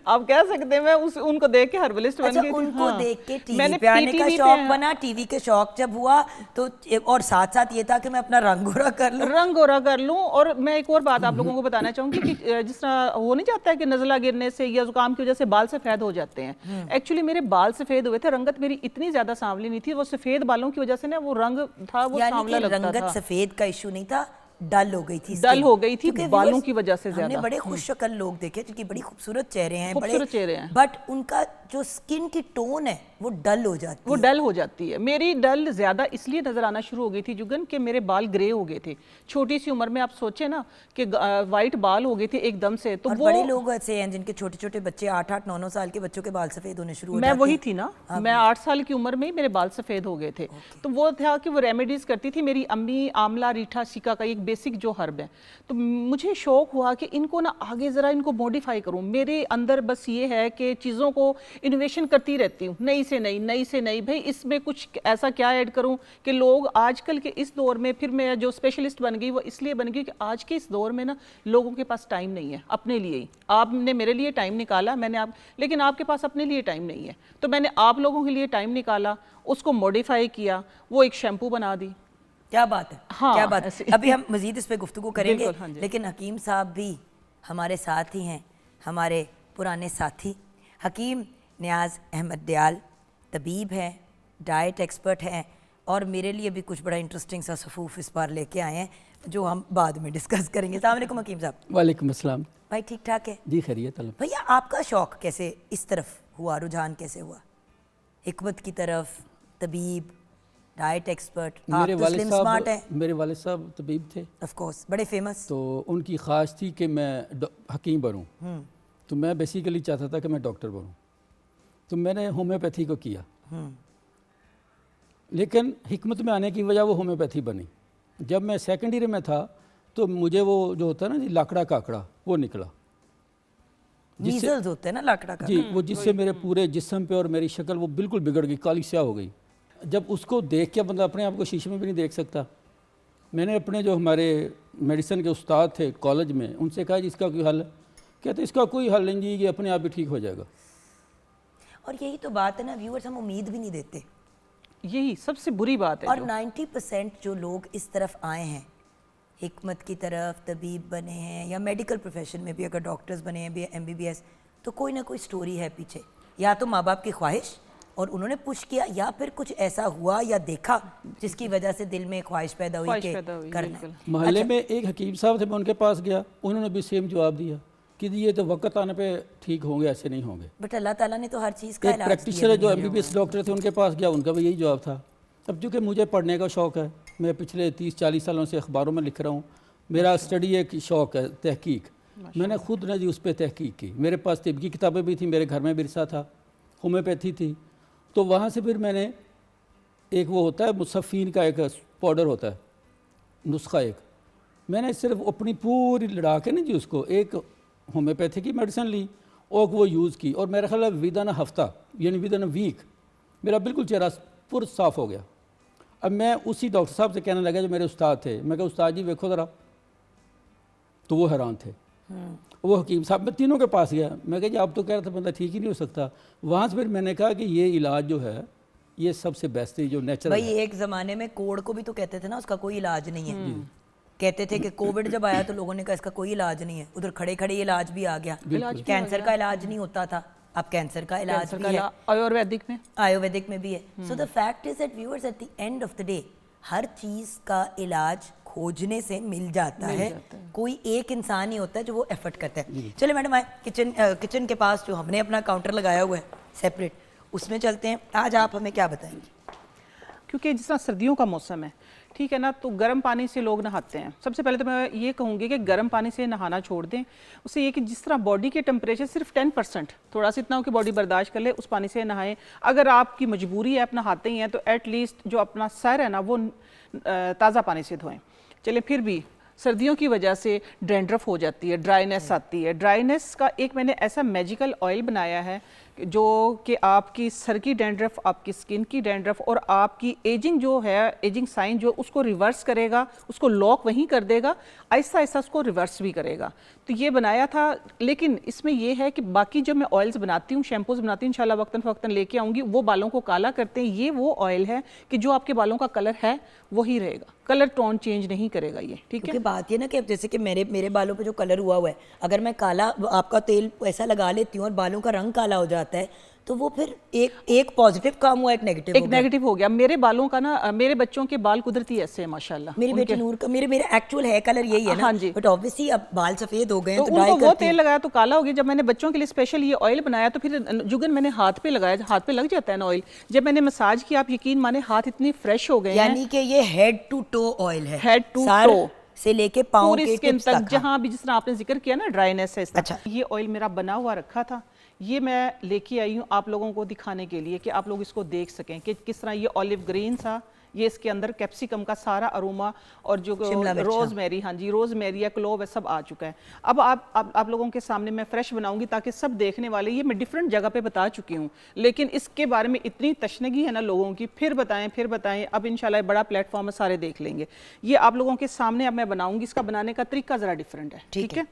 आप कह सकते हैं मैं उनको देख के हर्बलिस्ट बन गई थी। उनको हाँ। देख के टीवी मैंने पे आने का शौक पे बना। टीवी के शौक जब हुआ तो और साथ साथ ये था कि मैं अपना रंग गोरा कर लूं। और मैं एक और बात आप लोगों को बताना चाहूंगी कि जिस तरह हो नहीं जाता है कि नज़ला गिरने से या जुकाम की वजह से बाल सफेद हो जाते हैं। एक्चुअली मेरे बाल सफेद हुए थे, रंगत मेरी इतनी ज्यादा सांवली नहीं थी। वो सफेद बालों की वजह से ना वो रंग था, वो सांवला लगता था। रंगत सफेद का इशू नहीं था, डल हो गई थी, डल हो गई थी बालों की वजह से। हमने बड़े खुश शक्ल लोग देखे जिनकी बड़ी खूबसूरत चेहरे हैं, खूबसूरत चेहरे हैं, बट उनका जो स्किन की टोन है वो डल हो जाती है। वो डल हो जाती है। मेरी डल ज्यादा इसलिए नजर आना शुरू हो गई थी जुगन कि मेरे बाल ग्रे हो गए थे छोटी सी उम्र में। आप सोचे ना कि वाइट बाल हो गए थे एकदम से। तो वो बड़े लोग ऐसे हैं जिनके छोटे छोटे बच्चे 8-8, 9-9 साल के बच्चों के बाल सफेद होने शुरू हो जाते हैं। मैं वही थी ना, मैं 8 साल की उम्र में ही मेरे बाल सफेद हो गए थे। तो वो था कि वो रेमेडीज करती थी मेरी अम्मी। आंवला, रीठा, सिका का एक बेसिक जो हर्ब है। तो मुझे शौक हुआ कि इनको ना आगे जरा इनको मॉडिफाई करूं। मेरे अंदर बस ये है कि चीज़ों को इनोवेशन करती रहती हूँ, नई से नई। भाई इसमें कुछ ऐसा क्या ऐड करूं कि लोग आजकल के इस दौर में, फिर मैं जो स्पेशलिस्ट बन गई वो इसलिए बन गई कि आज के इस दौर में ना लोगों के पास टाइम नहीं है अपने लिए ही। आपने मेरे लिए टाइम निकाला, लेकिन आपके पास अपने लिए टाइम नहीं है। तो मैंने आप लोगों के लिए टाइम निकाला, उसको मॉडिफाई किया, वो एक शैम्पू बना दी। क्या बात है। हाँ, क्या बात है। अभी हम मजीद इस पे गुफ्तगू करेंगे। हाँ, लेकिन हकीम साहब भी हमारे साथ ही हैं, हमारे पुराने साथी। हकीम नियाज अहमद दयाल तबीब हैं, डाइट एक्सपर्ट हैं और मेरे लिए भी कुछ बड़ा इंटरेस्टिंग सा सफूफ इस बार लेके आए हैं जो हम बाद में डिस्कस करेंगे। अस्सलाम वालेकुम हकीम साहब। वालेकुम अस्सलाम। भाई ठीक ठाक है? जी खैरियत। भैया आपका शौक कैसे इस तरफ हुआ, रुझान कैसे हुआ? हिकमत की तरफ, तबीब, डाइट एक्सपर्ट, आप मेरे तो वालिद स्लिम स्मार्ट है साहब मेरे वालिद साहब तबीब थे, ऑफ कोर्स, बड़े फेमस। तो उनकी ख्वाहिश थी कि मैं हकीम बनूं। तो मैं बेसिकली चाहता था कि मैं डॉक्टर बनूं, तो मैंने होम्योपैथी को किया। लेकिन हिकमत में आने की वजह वो होम्योपैथी बनी। जब मैं सेकेंड ईयर में था तो मुझे वो जो होता है ना जी लाकड़ा काकड़ा वो निकला, मीजल्स होते हैं ना लाकड़ा का। जी, वो जिससे मेरे पूरे जिस्म पे और मेरी शक्ल वो बिल्कुल बिगड़ गई, काली स्याह हो गई। जब उसको देख के बंदा अपने आप को शीशे में भी नहीं देख सकता, मैंने अपने जो हमारे मेडिसिन के उस्ताद थे कॉलेज में उनसे कहा जी इसका कोई हल है? कहते इसका कोई हल नहीं जी, ये अपने आप ही ठीक हो जाएगा। और यही तो बात है ना व्यूअर्स, हम उम्मीद भी नहीं देते। यही सबसे बुरी बात है और जो। 90% जो लोग इस तरफ आए हैं, हिकमत की तरफ, तबीब बने हैं या मेडिकल प्रोफेशन में भी अगर डॉक्टर्स बने हैं, MBBS, तो कोई ना कोई स्टोरी है पीछे। या तो माँ बाप की ख्वाहिश और उन्होंने पुश किया, या फिर कुछ ऐसा हुआ या देखा जिसकी वजह से दिल में ख्वाहिश पैदा हुई ख्वाहिश कि पैदा हुई, करना है। बिल्कुल। मोहल्ले में एक हकीम साहब थे, मैं उनके पास गया, उन्होंने भी सेम जवाब दिया कि जी ये तो वक्त आने पे ठीक होंगे, ऐसे नहीं होंगे। बट अल्लाह ताला ने तो हर चीज़ का एक इलाज प्रैक्टिशनर जो MBBS डॉक्टर थे उनके पास गया, उनका भी यही जवाब था। अब चूँकि मुझे पढ़ने का शौक़ है, मैं पिछले 30-40 सालों से अखबारों में लिख रहा हूँ, मेरा स्टडी एक शौक़ है तहकीक। मैंने खुद ना जी उस पर तहकीक की, मेरे पास तिब की किताबें भी थी, मेरे घर में विरसा था, होम्योपैथी थी। तो वहाँ से फिर मैंने एक वो होता है मुसफ़ीन का एक पाउडर होता है, नुस्खा एक, मैंने सिर्फ अपनी पूरी लड़ा के ना जी उसको एक होम्योपैथी की मेडिसिन ली और वो यूज़ की, और मेरा ख्याल है विदिन हफ्ता यानी विदिन वीक मेरा बिल्कुल चेहरा पूरा साफ़ हो गया। अब मैं उसी डॉक्टर साहब से कहने लगा जो मेरे उस्ताद थे, मैं कहा उस्ताद जी देखो ज़रा, तो वो हैरान थे। वो हकीम साहब, मैं तीनों के पास गया, मैं कहा जी आप तो कह रहे थे बंदा ठीक ही नहीं हो सकता। वहाँ से फिर मैंने कहा कि ये इलाज जो है ये सबसे बेस्ट है जो नेचुरल भाई है। एक ज़माने में कोविड को भी तो कहते थे ना उसका कोई इलाज नहीं है। कहते थे कि कोविड जब आया तो लोगों ने कहा इसका कोई इलाज नहीं है, उधर खड़े खड़े इलाज भी आ गया। कैंसर का इलाज नहीं होता था, अब कैंसर का इलाज भी है, आयुर्वेदिक में, आयुर्वेदिक में भी है। So the fact is that viewers at the end of the day हर चीज़ का इलाज खोजने से मिल जाता है। कोई एक इंसान ही होता है जो वो एफर्ट करता है। चलिए मैडम आए किचन के पास जो हमने अपना काउंटर लगाया हुआ है सेपरेट, उसमें चलते हैं। आज आप हमें क्या बताएंगे? क्योंकि जिस तरह सर्दियों का मौसम है, ठीक है ना, तो गर्म पानी से लोग नहाते हैं। सबसे पहले तो मैं ये कहूँगी कि गर्म पानी से नहाना छोड़ दें। उससे ये कि जिस तरह बॉडी के टेम्परेचर सिर्फ 10%, थोड़ा सा इतना हो कि बॉडी बर्दाश्त कर ले, उस पानी से नहाएं। अगर आपकी मजबूरी है आप नहाते ही हैं तो एटलीस्ट जो अपना सर है ना वो ताज़ा पानी से धोएं। चलिए, फिर भी सर्दियों की वजह से डैंड्रफ हो जाती है, ड्राइनेस आती है। ड्राइनेस का एक मैंने ऐसा मैजिकल ऑयल बनाया है जो कि आपकी सर की डैंड्रफ, आपकी स्किन की डैंड्रफ और आपकी एजिंग जो है, एजिंग साइन जो, उसको रिवर्स करेगा, उसको लॉक वहीं कर देगा, आहिस्ता आहिस्ता उसको रिवर्स भी करेगा। तो ये बनाया था। लेकिन इसमें ये है कि बाकी जो मैं ऑयल्स बनाती हूँ, शैम्पूज बनाती हूँ, इंशाल्लाह वक्तन फ़वक्तन लेके आऊँगी, वो बालों को काला करते हैं। ये वो ऑयल है कि जो आपके बालों का कलर है वही रहेगा, कलर टोन चेंज नहीं करेगा ये, ठीक है। क्योंकि बात ये ना कि अब जैसे कि मेरे बालों पे जो कलर हुआ हुआ है, अगर मैं काला आपका तेल ऐसा लगा लेती हूँ और बालों का रंग काला हो जाता है तो वो फिर एक पॉजिटिव काम हुआ, एक नेगेटिव एक नेगेटिव हो गया। मेरे बालों का ना, मेरे बच्चों के बाल कुदरती ऐसे हैं माशाल्लाह। मेरी बेटी नूर का मेरे एक्चुअल है कलर यही है ना। हाँ जी। बट ऑब्वियसली अब बाल सफेद हो गए हैं तो तो डाई उनको वो करती तेल हैं। लगाया तो काला हो गया। जब मैंने बच्चों के लिए स्पेशल ये ऑयल बनाया तो फिर जुगन मैंने हाथ पे लगाया, हाथ पे लग जाता है ना ऑयल। जब मैंने मसाज किया, आप यकीन माने हाथ इतने फ्रेश हो गए हैं। यानी कि ये हेड टू टो ऑयल है, हेड टू सर टो से लेके पाँव पूरी के स्किन टिप्स तक, तक। जहाँ भी जिस तरह आपने जिक्र किया ना ड्राइनेस है इस तरह। अच्छा। ये ऑयल मेरा बना हुआ रखा था, ये मैं लेके आई हूँ आप लोगों को दिखाने के लिए कि आप लोग इसको देख सकें कि किस तरह ये ऑलिव ग्रीन था, ये इसके अंदर कैप्सिकम का सारा अरोमा और जो रोजमेरी, हाँ जी, रोजमेरी या क्लोव है, सब आ चुका है। अब आप लोगों के सामने मैं फ्रेश बनाऊंगी ताकि सब देखने वाले, ये मैं डिफरेंट जगह पे बता चुकी हूँ, लेकिन इसके बारे में इतनी तशनगी है ना लोगों की, फिर बताएं। अब इंशाल्लाह बड़ा प्लेटफॉर्म है, सारे देख लेंगे। ये आप लोगों के सामने अब मैं बनाऊंगी, इसका बनाने का तरीका जरा डिफरेंट है, ठीक है।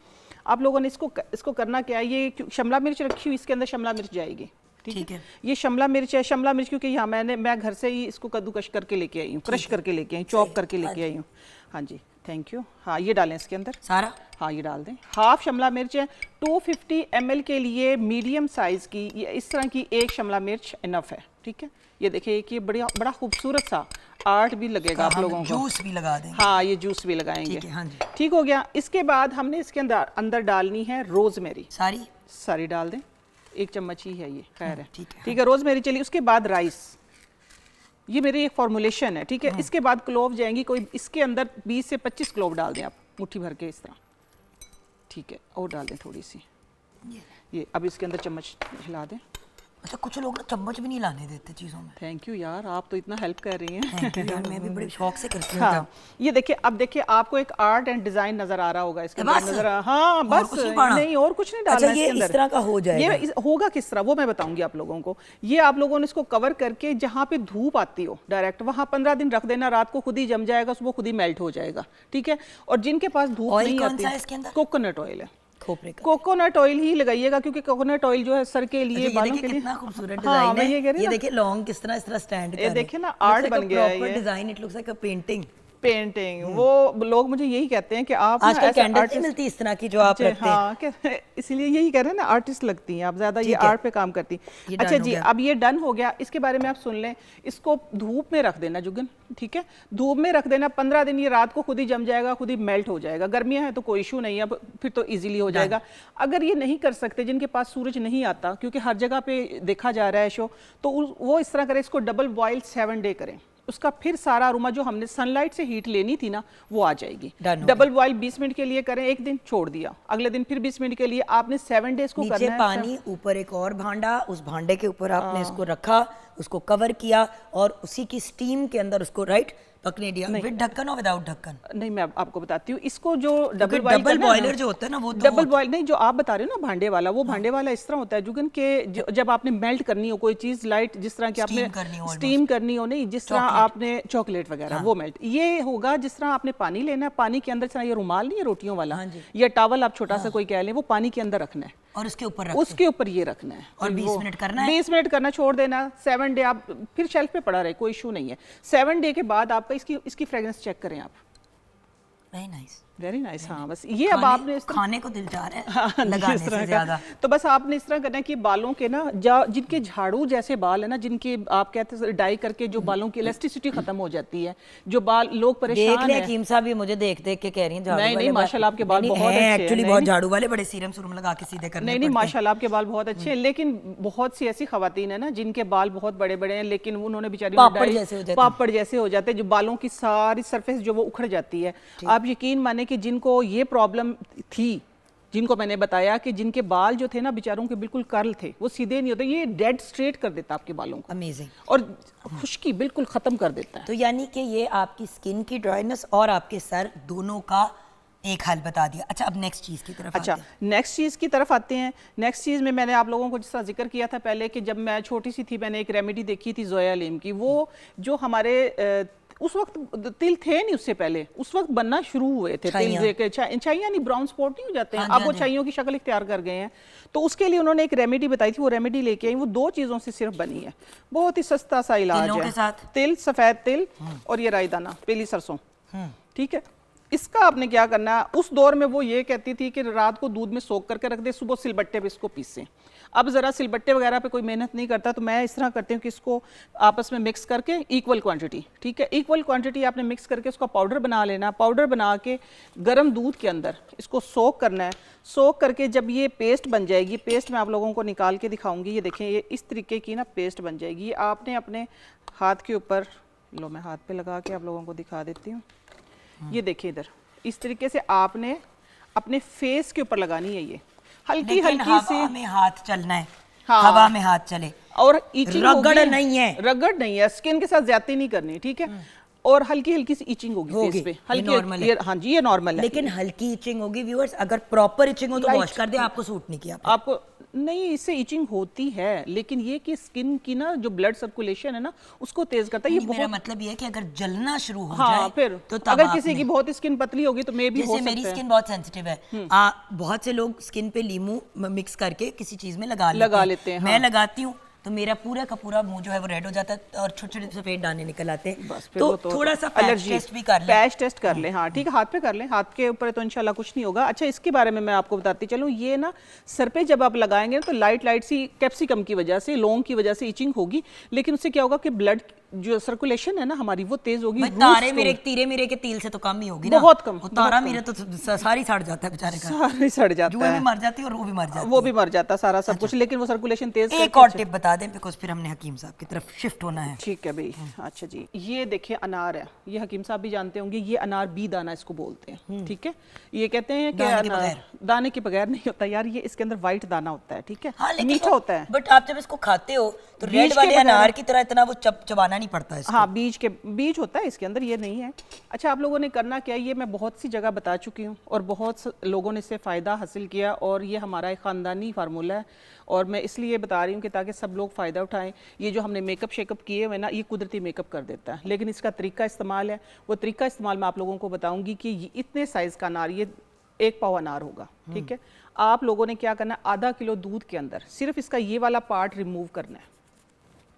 आप लोगों ने इसको करना क्या है, ये शिमला मिर्च रखी हुई, इसके अंदर शिमला मिर्च जाएगी, ठीक है। ये शिमला मिर्च है, शिमला मिर्च क्योंकि यहाँ मैं घर से ही इसको कद्दूकश करके लेके आई हूँ, क्रश करके लेके आई, चॉप करके लेके आई हूँ। हाँ जी, थैंक यू। हाँ, ये डालें इसके अंदर सारा, हाँ ये डाल दें। हाफ शिमला मिर्च है, 250 ml के लिए मीडियम साइज़ की, ये इस तरह की एक शिमला मिर्च इनफ है, ठीक है। ये देखिए कि बड़ा खूबसूरत सा आर्ट भी लगेगा आप लोगों को। जूस भी लगा देंगे। हाँ, ये जूस भी लगाएंगे, ठीक है, हाँ जी। ठीक हो गया। इसके बाद हमने इसके अंदर डालनी है रोजमेरी, सारी सारी डाल दें। 1 चम्मच ही है ये, खैर है, ठीक है, ठीक है। रोजमेरी चली, उसके बाद राइस, ये मेरी एक फॉर्मुलेशन है, ठीक है। इसके बाद क्लोव जाएंगी, कोई इसके अंदर 20 से 25 क्लोव डाल दें आप, मुट्ठी भर के इस तरह, ठीक है, और डाल दें थोड़ी सी ये। अब इसके अंदर चम्मच हिला दें। अच्छा, कुछ लोग ना चम्मच भी नहीं लाने देते चीज़ों में। थैंक यू यार, आप तो इतना हेल्प कर रही हैं। थैंक यू यार, मैं भी बड़े शौक से करती हूँ। हाँ, ये देखिए, अब देखिए आपको एक आर्ट एंड डिजाइन नजर आ रहा होगा इसके बस? अंदर, नजर हाँ और बस, कुछ नहीं पाना? नहीं और कुछ नहीं डालना अच्छा, इसके ये अंदर। इस तरह का हो जाएगा। ये होगा किस तरह वो मैं बताऊंगी आप लोगों को। ये आप लोगों ने इसको कवर करके जहाँ पे धूप आती हो डायरेक्ट, वहाँ 15 दिन रख देना, रात को खुद ही जम जाएगा, सुबह खुद ही मेल्ट हो जाएगा, ठीक है। और जिनके पास धूप ऑयल नहीं कौन सा है आती, इसके अंदर? कोकोनट ऑयल है, खोपरे का। कोकोनट ऑयल ही लगाइएगा, क्योंकि कोकोनट ऑयल जो है सर के लिए, अच्छा, ये बालों देखिए के लिए। कितना खूबसूरत हाँ, डिजाइन मैं है। ये कह रही ये ना, देखिए लॉन्ग किस तरह इस तरह स्टैंड कर ये देखिए ना, आर्ट बन गया है ये। Design, it looks like a painting. Painting, वो लोग मुझे यही कहते हैं कि आप ना आजकल ऐसे कैंडल्स नहीं artist- मिलती इस तरह की जो आप रखते हैं। हाँ, इसीलिए यही कह रहे हैं ना, आर्टिस्ट लगती हैं आप ज्यादा, ये ठीक है। आर्ट पे काम करती ये अच्छा done हो जी, गया। अब ये डन हो गया, इसके बारे में आप सुन लें। इसको धूप में रख देना जुगन, ठीक है, धूप में रख देना 15 दिन, ये रात को खुद ही जम जाएगा, खुद ही मेल्ट हो जाएगा। गर्मियां हैं तो कोई इशू नहीं है, अब फिर तो इजीली हो जाएगा। अगर ये नहीं कर सकते, जिनके पास सूरज नहीं आता, क्योंकि हर जगह पे देखा जा रहा है शो, तो वो इस तरह करें, इसको डबल बॉयल 7 डे करें, उसका फिर सारा अरोमा जो हमने सनलाइट से हीट लेनी थी ना, वो आ जाएगी। डबल बॉयल 20 मिनट के लिए करें, एक दिन छोड़ दिया, अगले दिन फिर 20 मिनट के लिए, आपने 7 डेज को करना नीचे है। पानी, ऊपर एक और भांडा, उस भांडे के ऊपर आपने इसको रखा, उसको कवर किया और उसी की स्टीम के अंदर उसको राइट पकने दिया, विद ढक्कन और विदाउट ढक्कन। नहीं, मैं आपको बताती हूँ, इसको जो डबल बॉयलर जो होता है ना, वो तो डबल बॉयल नहीं, जो आप बता रहे हो ना भांडे वाला, वो भांडे वाला इस तरह होता है जुगन के, जब आपने मेल्ट करनी हो कोई चीज लाइट, जिस तरह की आपने स्टीम करनी हो, नहीं जिस तरह आपने चॉकलेट वगैरह, वो मेल्ट ये होगा। जिस तरह आपने पानी लेना है, पानी के अंदर ये रुमाल नहीं है रोटियों वाला, या टॉवल आप छोटा सा कोई कह लें, वो पानी के अंदर रखना है और उसके ऊपर ये रखना है और 20 मिनट करना है। 20 मिनट करना, छोड़ देना। 7 डे आप फिर शेल्फ पे पड़ा रहे, कोई इशू नहीं है। 7 डे के बाद आपका इसकी फ्रेग्रेंस चेक करें आप। Very nice, very nice. हाँ, बस ये अब आपने इस तरह खाने को दिल जा रहा है हाँ, लगाने से ज्यादा। तो बस आपने इस तरह करना है कि बालों के ना, जिनके झाड़ू जैसे बाल है ना, जिनके आप कहते हैं डाई करके जो बालों की इलास्टिसिटी खत्म हो जाती है, जो बाल लोग परेशान देख ले हकीम साहब, भी मुझे देख देख के कह रही हैं झाड़ू वाले। नहीं, माशाल्लाह आपके बाल बहुत अच्छे हैं। एक्चुअली बहुत झाड़ू वाले, बड़े सीरम सुरम लगा के सीधे करने नहीं, माशाल्लाह आपके बाल बहुत अच्छे हैं, लेकिन बहुत सी ऐसी खवातीन है ना जिनके बाल बहुत बड़े बड़े हैं, लेकिन उन्होंने बेचारी पापड़ जैसे हो जाते हैं, जो बालों की सारी सरफेस जो वो उखड़ जाती है। आप यकीन माने कि जिनको ये प्रॉब्लम थी, जिनको मैंने बताया कि जिनके बाल जो थे ना बेचारों के बिल्कुल कर्ल थे, वो सीधे नहीं होते, ये डेड स्ट्रेट कर देता आपके बालों को, अमेजिंग, और खुश्की बिल्कुल खत्म कर देता है। तो यानी कि ये आपकी स्किन की ड्राइनेस और आपके सर दोनों का एक हल बता दिया। अच्छा, अब नेक्स्ट चीज की तरफ अच्छा, आते हैं। नेक्स्ट चीज़ की तरफ आते हैं। नेक्स्ट चीज़ में मैंने आप लोगों को जिस तरह जिक्र किया था पहले कि जब मैं छोटी सी थी, मैंने एक रेमेडी देखी थी जोया लीम की, वो जो हमारे उस वक्त तिल थे नहीं, उससे पहले उस वक्त बनना शुरू हुए थे तिल, चाहिए नहीं, ब्राउन स्पॉट नहीं हो जाते हैं, अब वो चाहियों की शक्ल इख्तियार कर गए हैं। तो उसके लिए उन्होंने एक रेमेडी बताई थी, वो रेमेडी लेके आई, वो 2 चीज़ों से सिर्फ बनी है, बहुत ही सस्ता सा इलाज है। तिल, सफ़ेद तिल और ये राई दाना, पीली सरसों, ठीक है। इसका आपने क्या करना है, उस दौर में वो ये कहती थी कि रात को दूध में सोख करके रख दे, सुबह सिलबट्टे पे इसको पीसें। अब ज़रा सिलबट्टे वगैरह पे कोई मेहनत नहीं करता, तो मैं इस तरह करती हूँ कि इसको आपस में मिक्स करके इक्वल क्वांटिटी, ठीक है, इक्वल क्वांटिटी आपने मिक्स करके उसका पाउडर बना लेना। पाउडर बना के गर्म दूध के अंदर इसको सोख करना है। सोख करके जब ये पेस्ट बन जाएगी, पेस्ट मैं आप लोगों को निकाल के दिखाऊंगी, ये देखें, ये इस तरीके की ना पेस्ट बन जाएगी। ये आपने अपने हाथ के ऊपर, लो मैं हाथ पे लगा के आप लोगों को दिखा देती हूँ, ये देखिए इधर, इस तरीके से आपने अपने फेस के ऊपर लगानी है। ये हल्की हल्की से हवा में हाथ चलना है, हाँ, हवा में हाथ चले, और इचिंग रगड़ नहीं है, रगड़ नहीं है, स्किन के साथ ज्यादती नहीं करनी, ठीक है। और हल्की हल्की सी इचिंग होगी फेस पे, हल्की, हाँ जी, ये नॉर्मल है, लेकिन हल्की इचिंग होगी व्यूअर्स। अगर प्रॉपर इचिंग हो तो वॉश कर दे, आपको सूट नहीं किया। आपको नहीं, इससे इचिंग होती है, लेकिन ये कि स्किन की ना जो ब्लड सर्कुलेशन है ना, उसको तेज करता है। ये मेरा मतलब ये है कि अगर जलना शुरू हो हाँ, जाए फिर तो अगर किसी की बहुत स्किन पतली होगी तो मे भी हो सकता है। मेरी स्किन बहुत सेंसिटिव है, बहुत से लोग स्किन पे लीमू मिक्स करके किसी चीज में लगा लेते हैं। मैं लगाती हूँ तो मेरा पूरा का पूरा मुंह जो है वो रेड हो जाता है और छोटे छोटे सफेद दाने निकल आते हैं। तो थोड़ा सा पैच टेस्ट भी कर लें, पैच टेस्ट कर लें, हाँ ठीक है, हाथ पे कर लें, हाथ के ऊपर तो इंशाल्लाह कुछ नहीं होगा। अच्छा, इसके बारे में मैं आपको बताती चलूँ, ये ना सर पे जब आप लगाएंगे तो लाइट सी कैप्सिकम की वजह से, लौंग की वजह से इचिंग होगी, लेकिन उससे क्या होगा कि ब्लड जो सर्कुलेशन है ना हमारी वो तेज होगी। भाई roots तारे को- मेरे तीरे मेरे के तिल से तो कम ही होगी ना, बहुत कम, वो तारा मेरे तो सारी सड़ जाता है बेचारे का, सारे सड़ जाता जुए में है, मर जाती है और वो भी मर जाती वो भी मर जाता है सारा सब कुछ, लेकिन वो सर्कुलेशन तेज है। एक करके और टिप बता दें बिकॉज फिर हमने हकीम साहब की तरफ शिफ्ट होना है। ठीक है भाई। अच्छा जी, ये देखिए अनार है, ये हकीम साहब भी जानते होंगे, ये अनार बी दाना इसको बोलते हैं, ठीक है। ये कहते हैं कि दाने के अनार बगैर। दाने के बगैर नहीं होता यार, ये इसके अंदर वाइट दाना होता है, ठीक है, हाँ, लेकिन मीठा होता है। बट आप जब इसको खाते हो तो बीज रेड के वाले बगैर- अनार की तरह इतना वो चबाना नहीं पड़ता इसको। हाँ, बीज होता है इसके अंदर, ये नहीं है। अच्छा, आप लोगों ने करना क्या है, ये मैं बहुत सी जगह बता चुकी हूँ और बहुत लोगों ने इससे फ़ायदा हासिल किया, और ये हमारा एक ख़ानदानी फार्मूला है, और मैं इसलिए बता रही हूँ कि ताकि सब लोग फ़ायदा उठाएं। ये जो हमने मेकअप शेकअप किए हुए ना, ये कुदरती मेकअप कर देता है, लेकिन इसका तरीका इस्तेमाल है, वो तरीका इस्तेमाल मैं आप लोगों को बताऊँगी कि इतने साइज़ का अनार, ये 1 पाव अनार होगा, ठीक है। आप लोगों ने क्या करना है, आधा किलो दूध के अंदर सिर्फ इसका ये वाला पार्ट रिमूव करना है,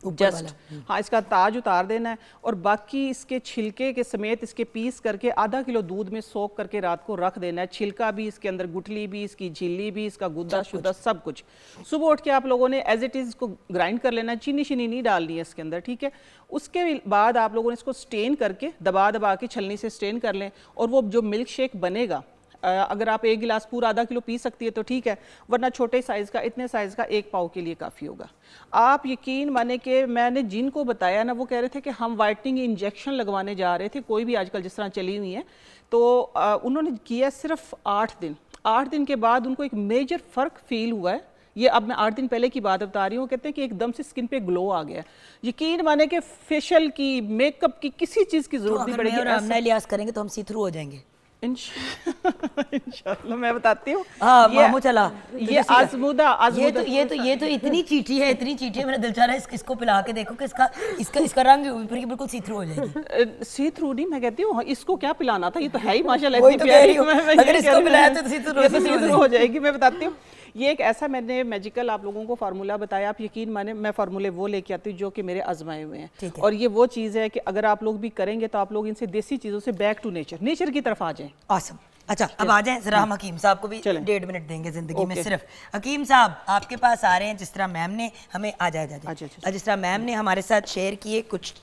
जस्ट, हाँ, इसका ताज उतार देना है, और बाकी इसके छिलके के समेत इसके पीस करके आधा किलो दूध में सोख करके रात को रख देना है। छिलका भी, इसके अंदर गुठली भी, इसकी झिल्ली भी, इसका गुद्दा शुद्दा सब कुछ। सुबह उठ के आप लोगों ने एज इट इज़ इसको ग्राइंड कर लेना है, चीनी शीनी नहीं डालनी है इसके अंदर, ठीक है। उसके बाद आप लोगों ने इसको स्टेन करके दबा दबा के छलनी से स्टेन कर लें, और वो जो मिल्क शेक बनेगा, अगर आप 1 गिलास पूरा आधा किलो पी सकती है तो ठीक है, वरना छोटे साइज़ का, इतने साइज़ का 1 पाव के लिए काफ़ी होगा। आप यकीन माने कि मैंने जिनको बताया ना, वो कह रहे थे कि हम वाइटनिंग इंजेक्शन लगवाने जा रहे थे, कोई भी आजकल जिस तरह चली हुई है, तो उन्होंने किया सिर्फ 8 दिन। 8 दिन के बाद उनको एक मेजर फ़र्क फील हुआ है। ये अब मैं 8 दिन पहले की बात बता रही हूँ, कहते हैं कि एकदम से स्किन पे ग्लो आ गया। यकीन माने कि फेशियल की, मेकअप की, किसी चीज़ की तो ज़रूरत नहीं अगर मैं और पड़ेगी। आमना इलियास करेंगे तो हम सी थ्रू हो जाएंगे। इंशाल्लाह मैं बताती हूँ। हाँ, ये- मामू चला। ये आजमुदा ये तो इतनी चीटी है, इतनी चीटी है, मेरा दिल चाह रहा है इसको पिला के देखो कि इसका रंग ऊपर की बिल्कुल सी थ्रू हो जाएगी। सी थ्रू नहीं, मैं कहती हूँ इसको क्या पिलाना था, ये तो है ही माशाल्लाह वही इतनी तो कह रही प्यारी। हूँ, मैं अगर ये इसको कह रही हूँ, पिलाया तो see through ये तो हो see through हो जाएगी। मैं बताती हूँ, ये एक ऐसा मैंने मैजिकल आप लोगों को फार्मूला बताया, आप यकीन माने मैं फार्मूले वो लेके आती हूँ जो कि मेरे आजमाए हुए हैं, ठीक है। और ये वो चीज़ है कि अगर आप लोग भी करेंगे तो आप लोग इनसे देसी चीज़ों से बैक टू नेचर की तरफ आ जाएं। ऑसम। अच्छा, अब आ जाएं जरा, हम हकीम साहब को भी चलें। 1.5 मिनट देंगे जिंदगी में ओके। सिर्फ। हकीम साहब आपके पास आ रहे हैं, जिस तरह मैम ने हमें आ जाए अच्छा। जिस तरह मैम ने हमारे साथ शेयर किए कुछ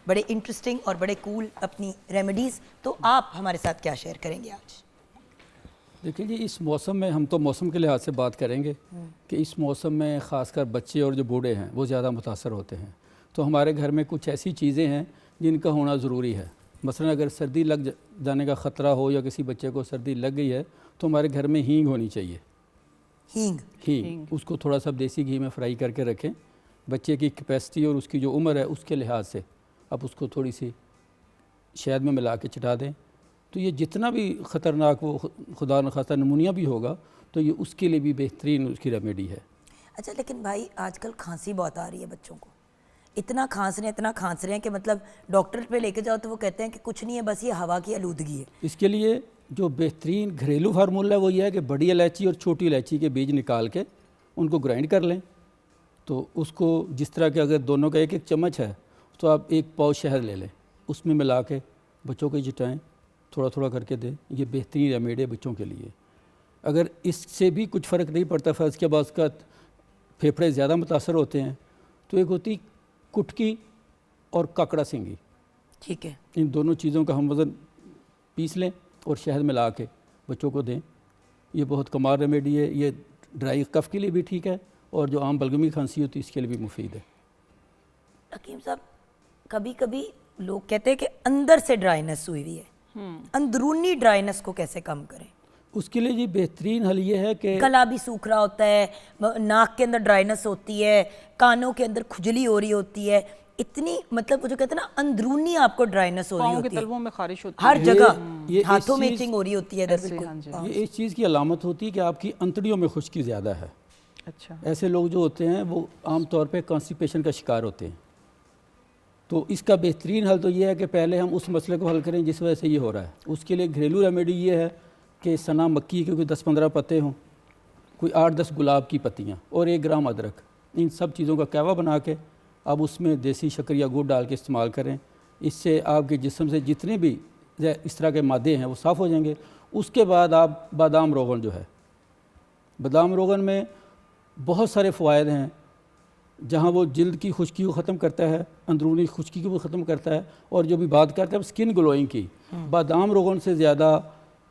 बड़े इंटरेस्टिंग और बड़े कूल अपनी रेमेडीज, तो आप हमारे साथ क्या शेयर करेंगे आज? देखिए जी, इस मौसम में हम तो मौसम के लिहाज से बात करेंगे कि इस मौसम में ख़ासकर बच्चे और जो बूढ़े हैं वो ज़्यादा मुतासर होते हैं। तो हमारे घर में कुछ ऐसी चीज़ें हैं जिनका होना ज़रूरी है। मसलन अगर सर्दी लग जाने का ख़तरा हो या किसी बच्चे को सर्दी लग गई है तो हमारे घर में हींग होनी चाहिए। हींग उसको थोड़ा सा देसी घी में फ्राई करके रखें। बच्चे की कैपेसिटी और उसकी जो उम्र है उसके लिहाज से आप उसको थोड़ी सी शहद में मिला के चटा दें, तो ये जितना भी ख़तरनाक वो खुदा न खास्ता नमूनिया भी होगा तो ये उसके लिए भी बेहतरीन उसकी रेमेडी है। अच्छा, लेकिन भाई आजकल खांसी बहुत आ रही है बच्चों को, इतना खांस रहे हैं कि मतलब डॉक्टर पे लेके जाओ तो वो कहते हैं कि कुछ नहीं है, बस ये हवा की आलूदगी है। इसके लिए जो बेहतरीन घरेलू फार्मूला है वो ये है कि बड़ी इलायची और छोटी इलायची के बीज निकाल के उनको ग्राइंड कर लें। तो उसको जिस तरह के अगर दोनों का 1-1 चम्मच है तो आप 1 पाव शहद ले लें, उसमें मिला के बच्चों को चटाएँ, थोड़ा थोड़ा करके दें। ये बेहतरीन रेमेडी है बच्चों के लिए। अगर इससे भी कुछ फ़र्क नहीं पड़ता, फ़र्ज़ के बाद उसका फेफड़े ज़्यादा मुतासर होते हैं, तो एक होती कुटकी और काकड़ा सिंगी, ठीक है, इन दोनों चीज़ों का हम वज़न पीस लें और शहद मिला के बच्चों को दें। ये बहुत कमाल रेमेडी है। ये ड्राई कफ़ के लिए भी ठीक है और जो आम बलगमी खांसी होती है इसके लिए भी मुफीद है। हकीम साहब कभी कभी लोग कहते हैं कि अंदर से ड्राइनेस हुई हुई है, अंदरूनी ड्राइनेस को कैसे कम करें? उसके लिए जी बेहतरीन हल ये है कि गला भी सूख रहा होता है, नाक के अंदर ड्राइनेस होती है, कानों के अंदर खुजली हो रही होती है, इतनी मतलब वो जो कहते हैं ना अंदरूनी आपको ड्राइनेस हो रही पाँव के होती है, तलवों में खारिश होती हर है। जगह ये हाथों इस में चीज़- इचिंग हो रही होती है इधर ऐसे, बिल्कुल। हाँ जी। हाँ। ये इस चीज़ की अलामत होती है कि आपकी अंतड़ियों में खुश्की ज़्यादा है। अच्छा, ऐसे लोग जो होते हैं वो आम तौर पे कॉन्स्टिपेशन का शिकार होते हैं। तो इसका बेहतरीन हल तो ये है कि पहले हम उस मसले को हल करें जिस वजह से ये हो रहा है। उसके लिए घरेलू रेमेडी ये है कि सना मक्की के कोई 10-15 पत्ते हों, कोई 8-10 गुलाब की पत्तियाँ और 1 ग्राम अदरक, इन सब चीज़ों का कहवा बना के आप उसमें देसी शक्कर या गुड़ डाल के इस्तेमाल करें। इससे आपके जिस्म से जितने भी इस तरह के मादे हैं वो साफ़ हो जाएंगे। उसके बाद आप बादाम रोगन जो है, बादाम रोगन में बहुत सारे फ़वायद हैं। जहाँ वो जल्द की खुश्की को ख़त्म करता है, अंदरूनी खुश्की को भी ख़त्म करता है। और जो भी बात करते हैं स्किन ग्लोइंग की, बादाम रोगन से ज़्यादा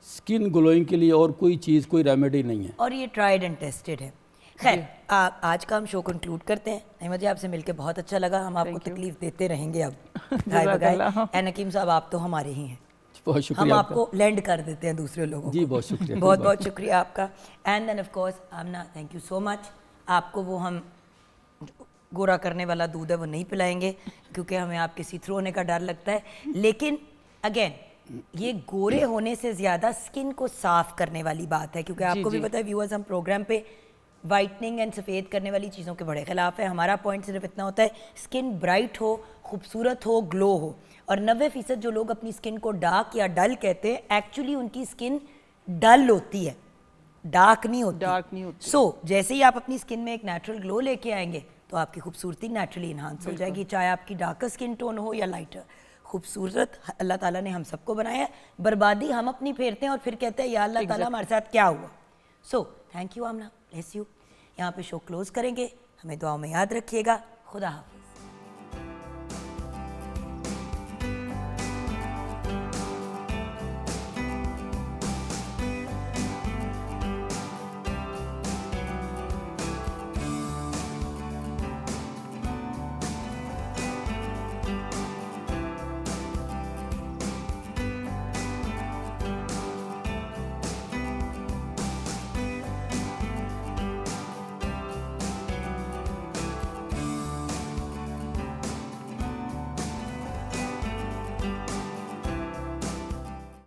स्किन ग्लोइंग के लिए और कोई चीज़, कोई रेमेडी नहीं है। और ये ट्राइड एंड टेस्टेड है। खैर आज का हम शो कंक्लूड करते हैं। नहीं, मुझे आपसे मिलकर बहुत अच्छा लगा। हम आपको तकलीफ देते रहेंगे अब एंड हकीम साहब आप तो हमारे ही हैं, बहुत हम शुक्रिया आपको लैंड कर देते हैं दूसरे लोगों जी, को। बहुत शुक्रिया। बहुत बहुत शुक्रिया आपका। And then of course Amna, thank you so much. आपको वो हम गोरा करने वाला दूध है वो नहीं पिलाएंगे क्योंकि हमें आपके सी थ्रू होने का डर लगता है, लेकिन अगेन ये गोरे होने से ज़्यादा स्किन को साफ करने वाली बात है, क्योंकि आपको भी पता है व्यूअर्स, हम प्रोग्राम पे वाइटनिंग एंड सफ़ेद करने वाली चीज़ों के बड़े ख़िलाफ़ है। हमारा पॉइंट सिर्फ इतना होता है स्किन ब्राइट हो, खूबसूरत हो, ग्लो हो। और 90% जो लोग अपनी स्किन को डार्क या डल कहते हैं, एक्चुअली उनकी स्किन डल होती है, डार्क नहीं होती। सो जैसे ही आप अपनी स्किन में एक नेचुरल ग्लो लेके आएंगे तो आपकी खूबसूरती नेचुरली इन्हांस हो जाएगी, चाहे आपकी डार्कर स्किन टोन हो या लाइटर। खूबसूरत अल्लाह ताला ने हम सबको बनाया है, बर्बादी हम अपनी फेरते हैं और फिर कहते हैं या अल्लाह ताला हमारे साथ क्या हुआ। So thank you Amna, bless you. यहाँ पे शो क्लोज करेंगे, हमें दुआओं में याद रखिएगा। खुदा हाफ़िज़।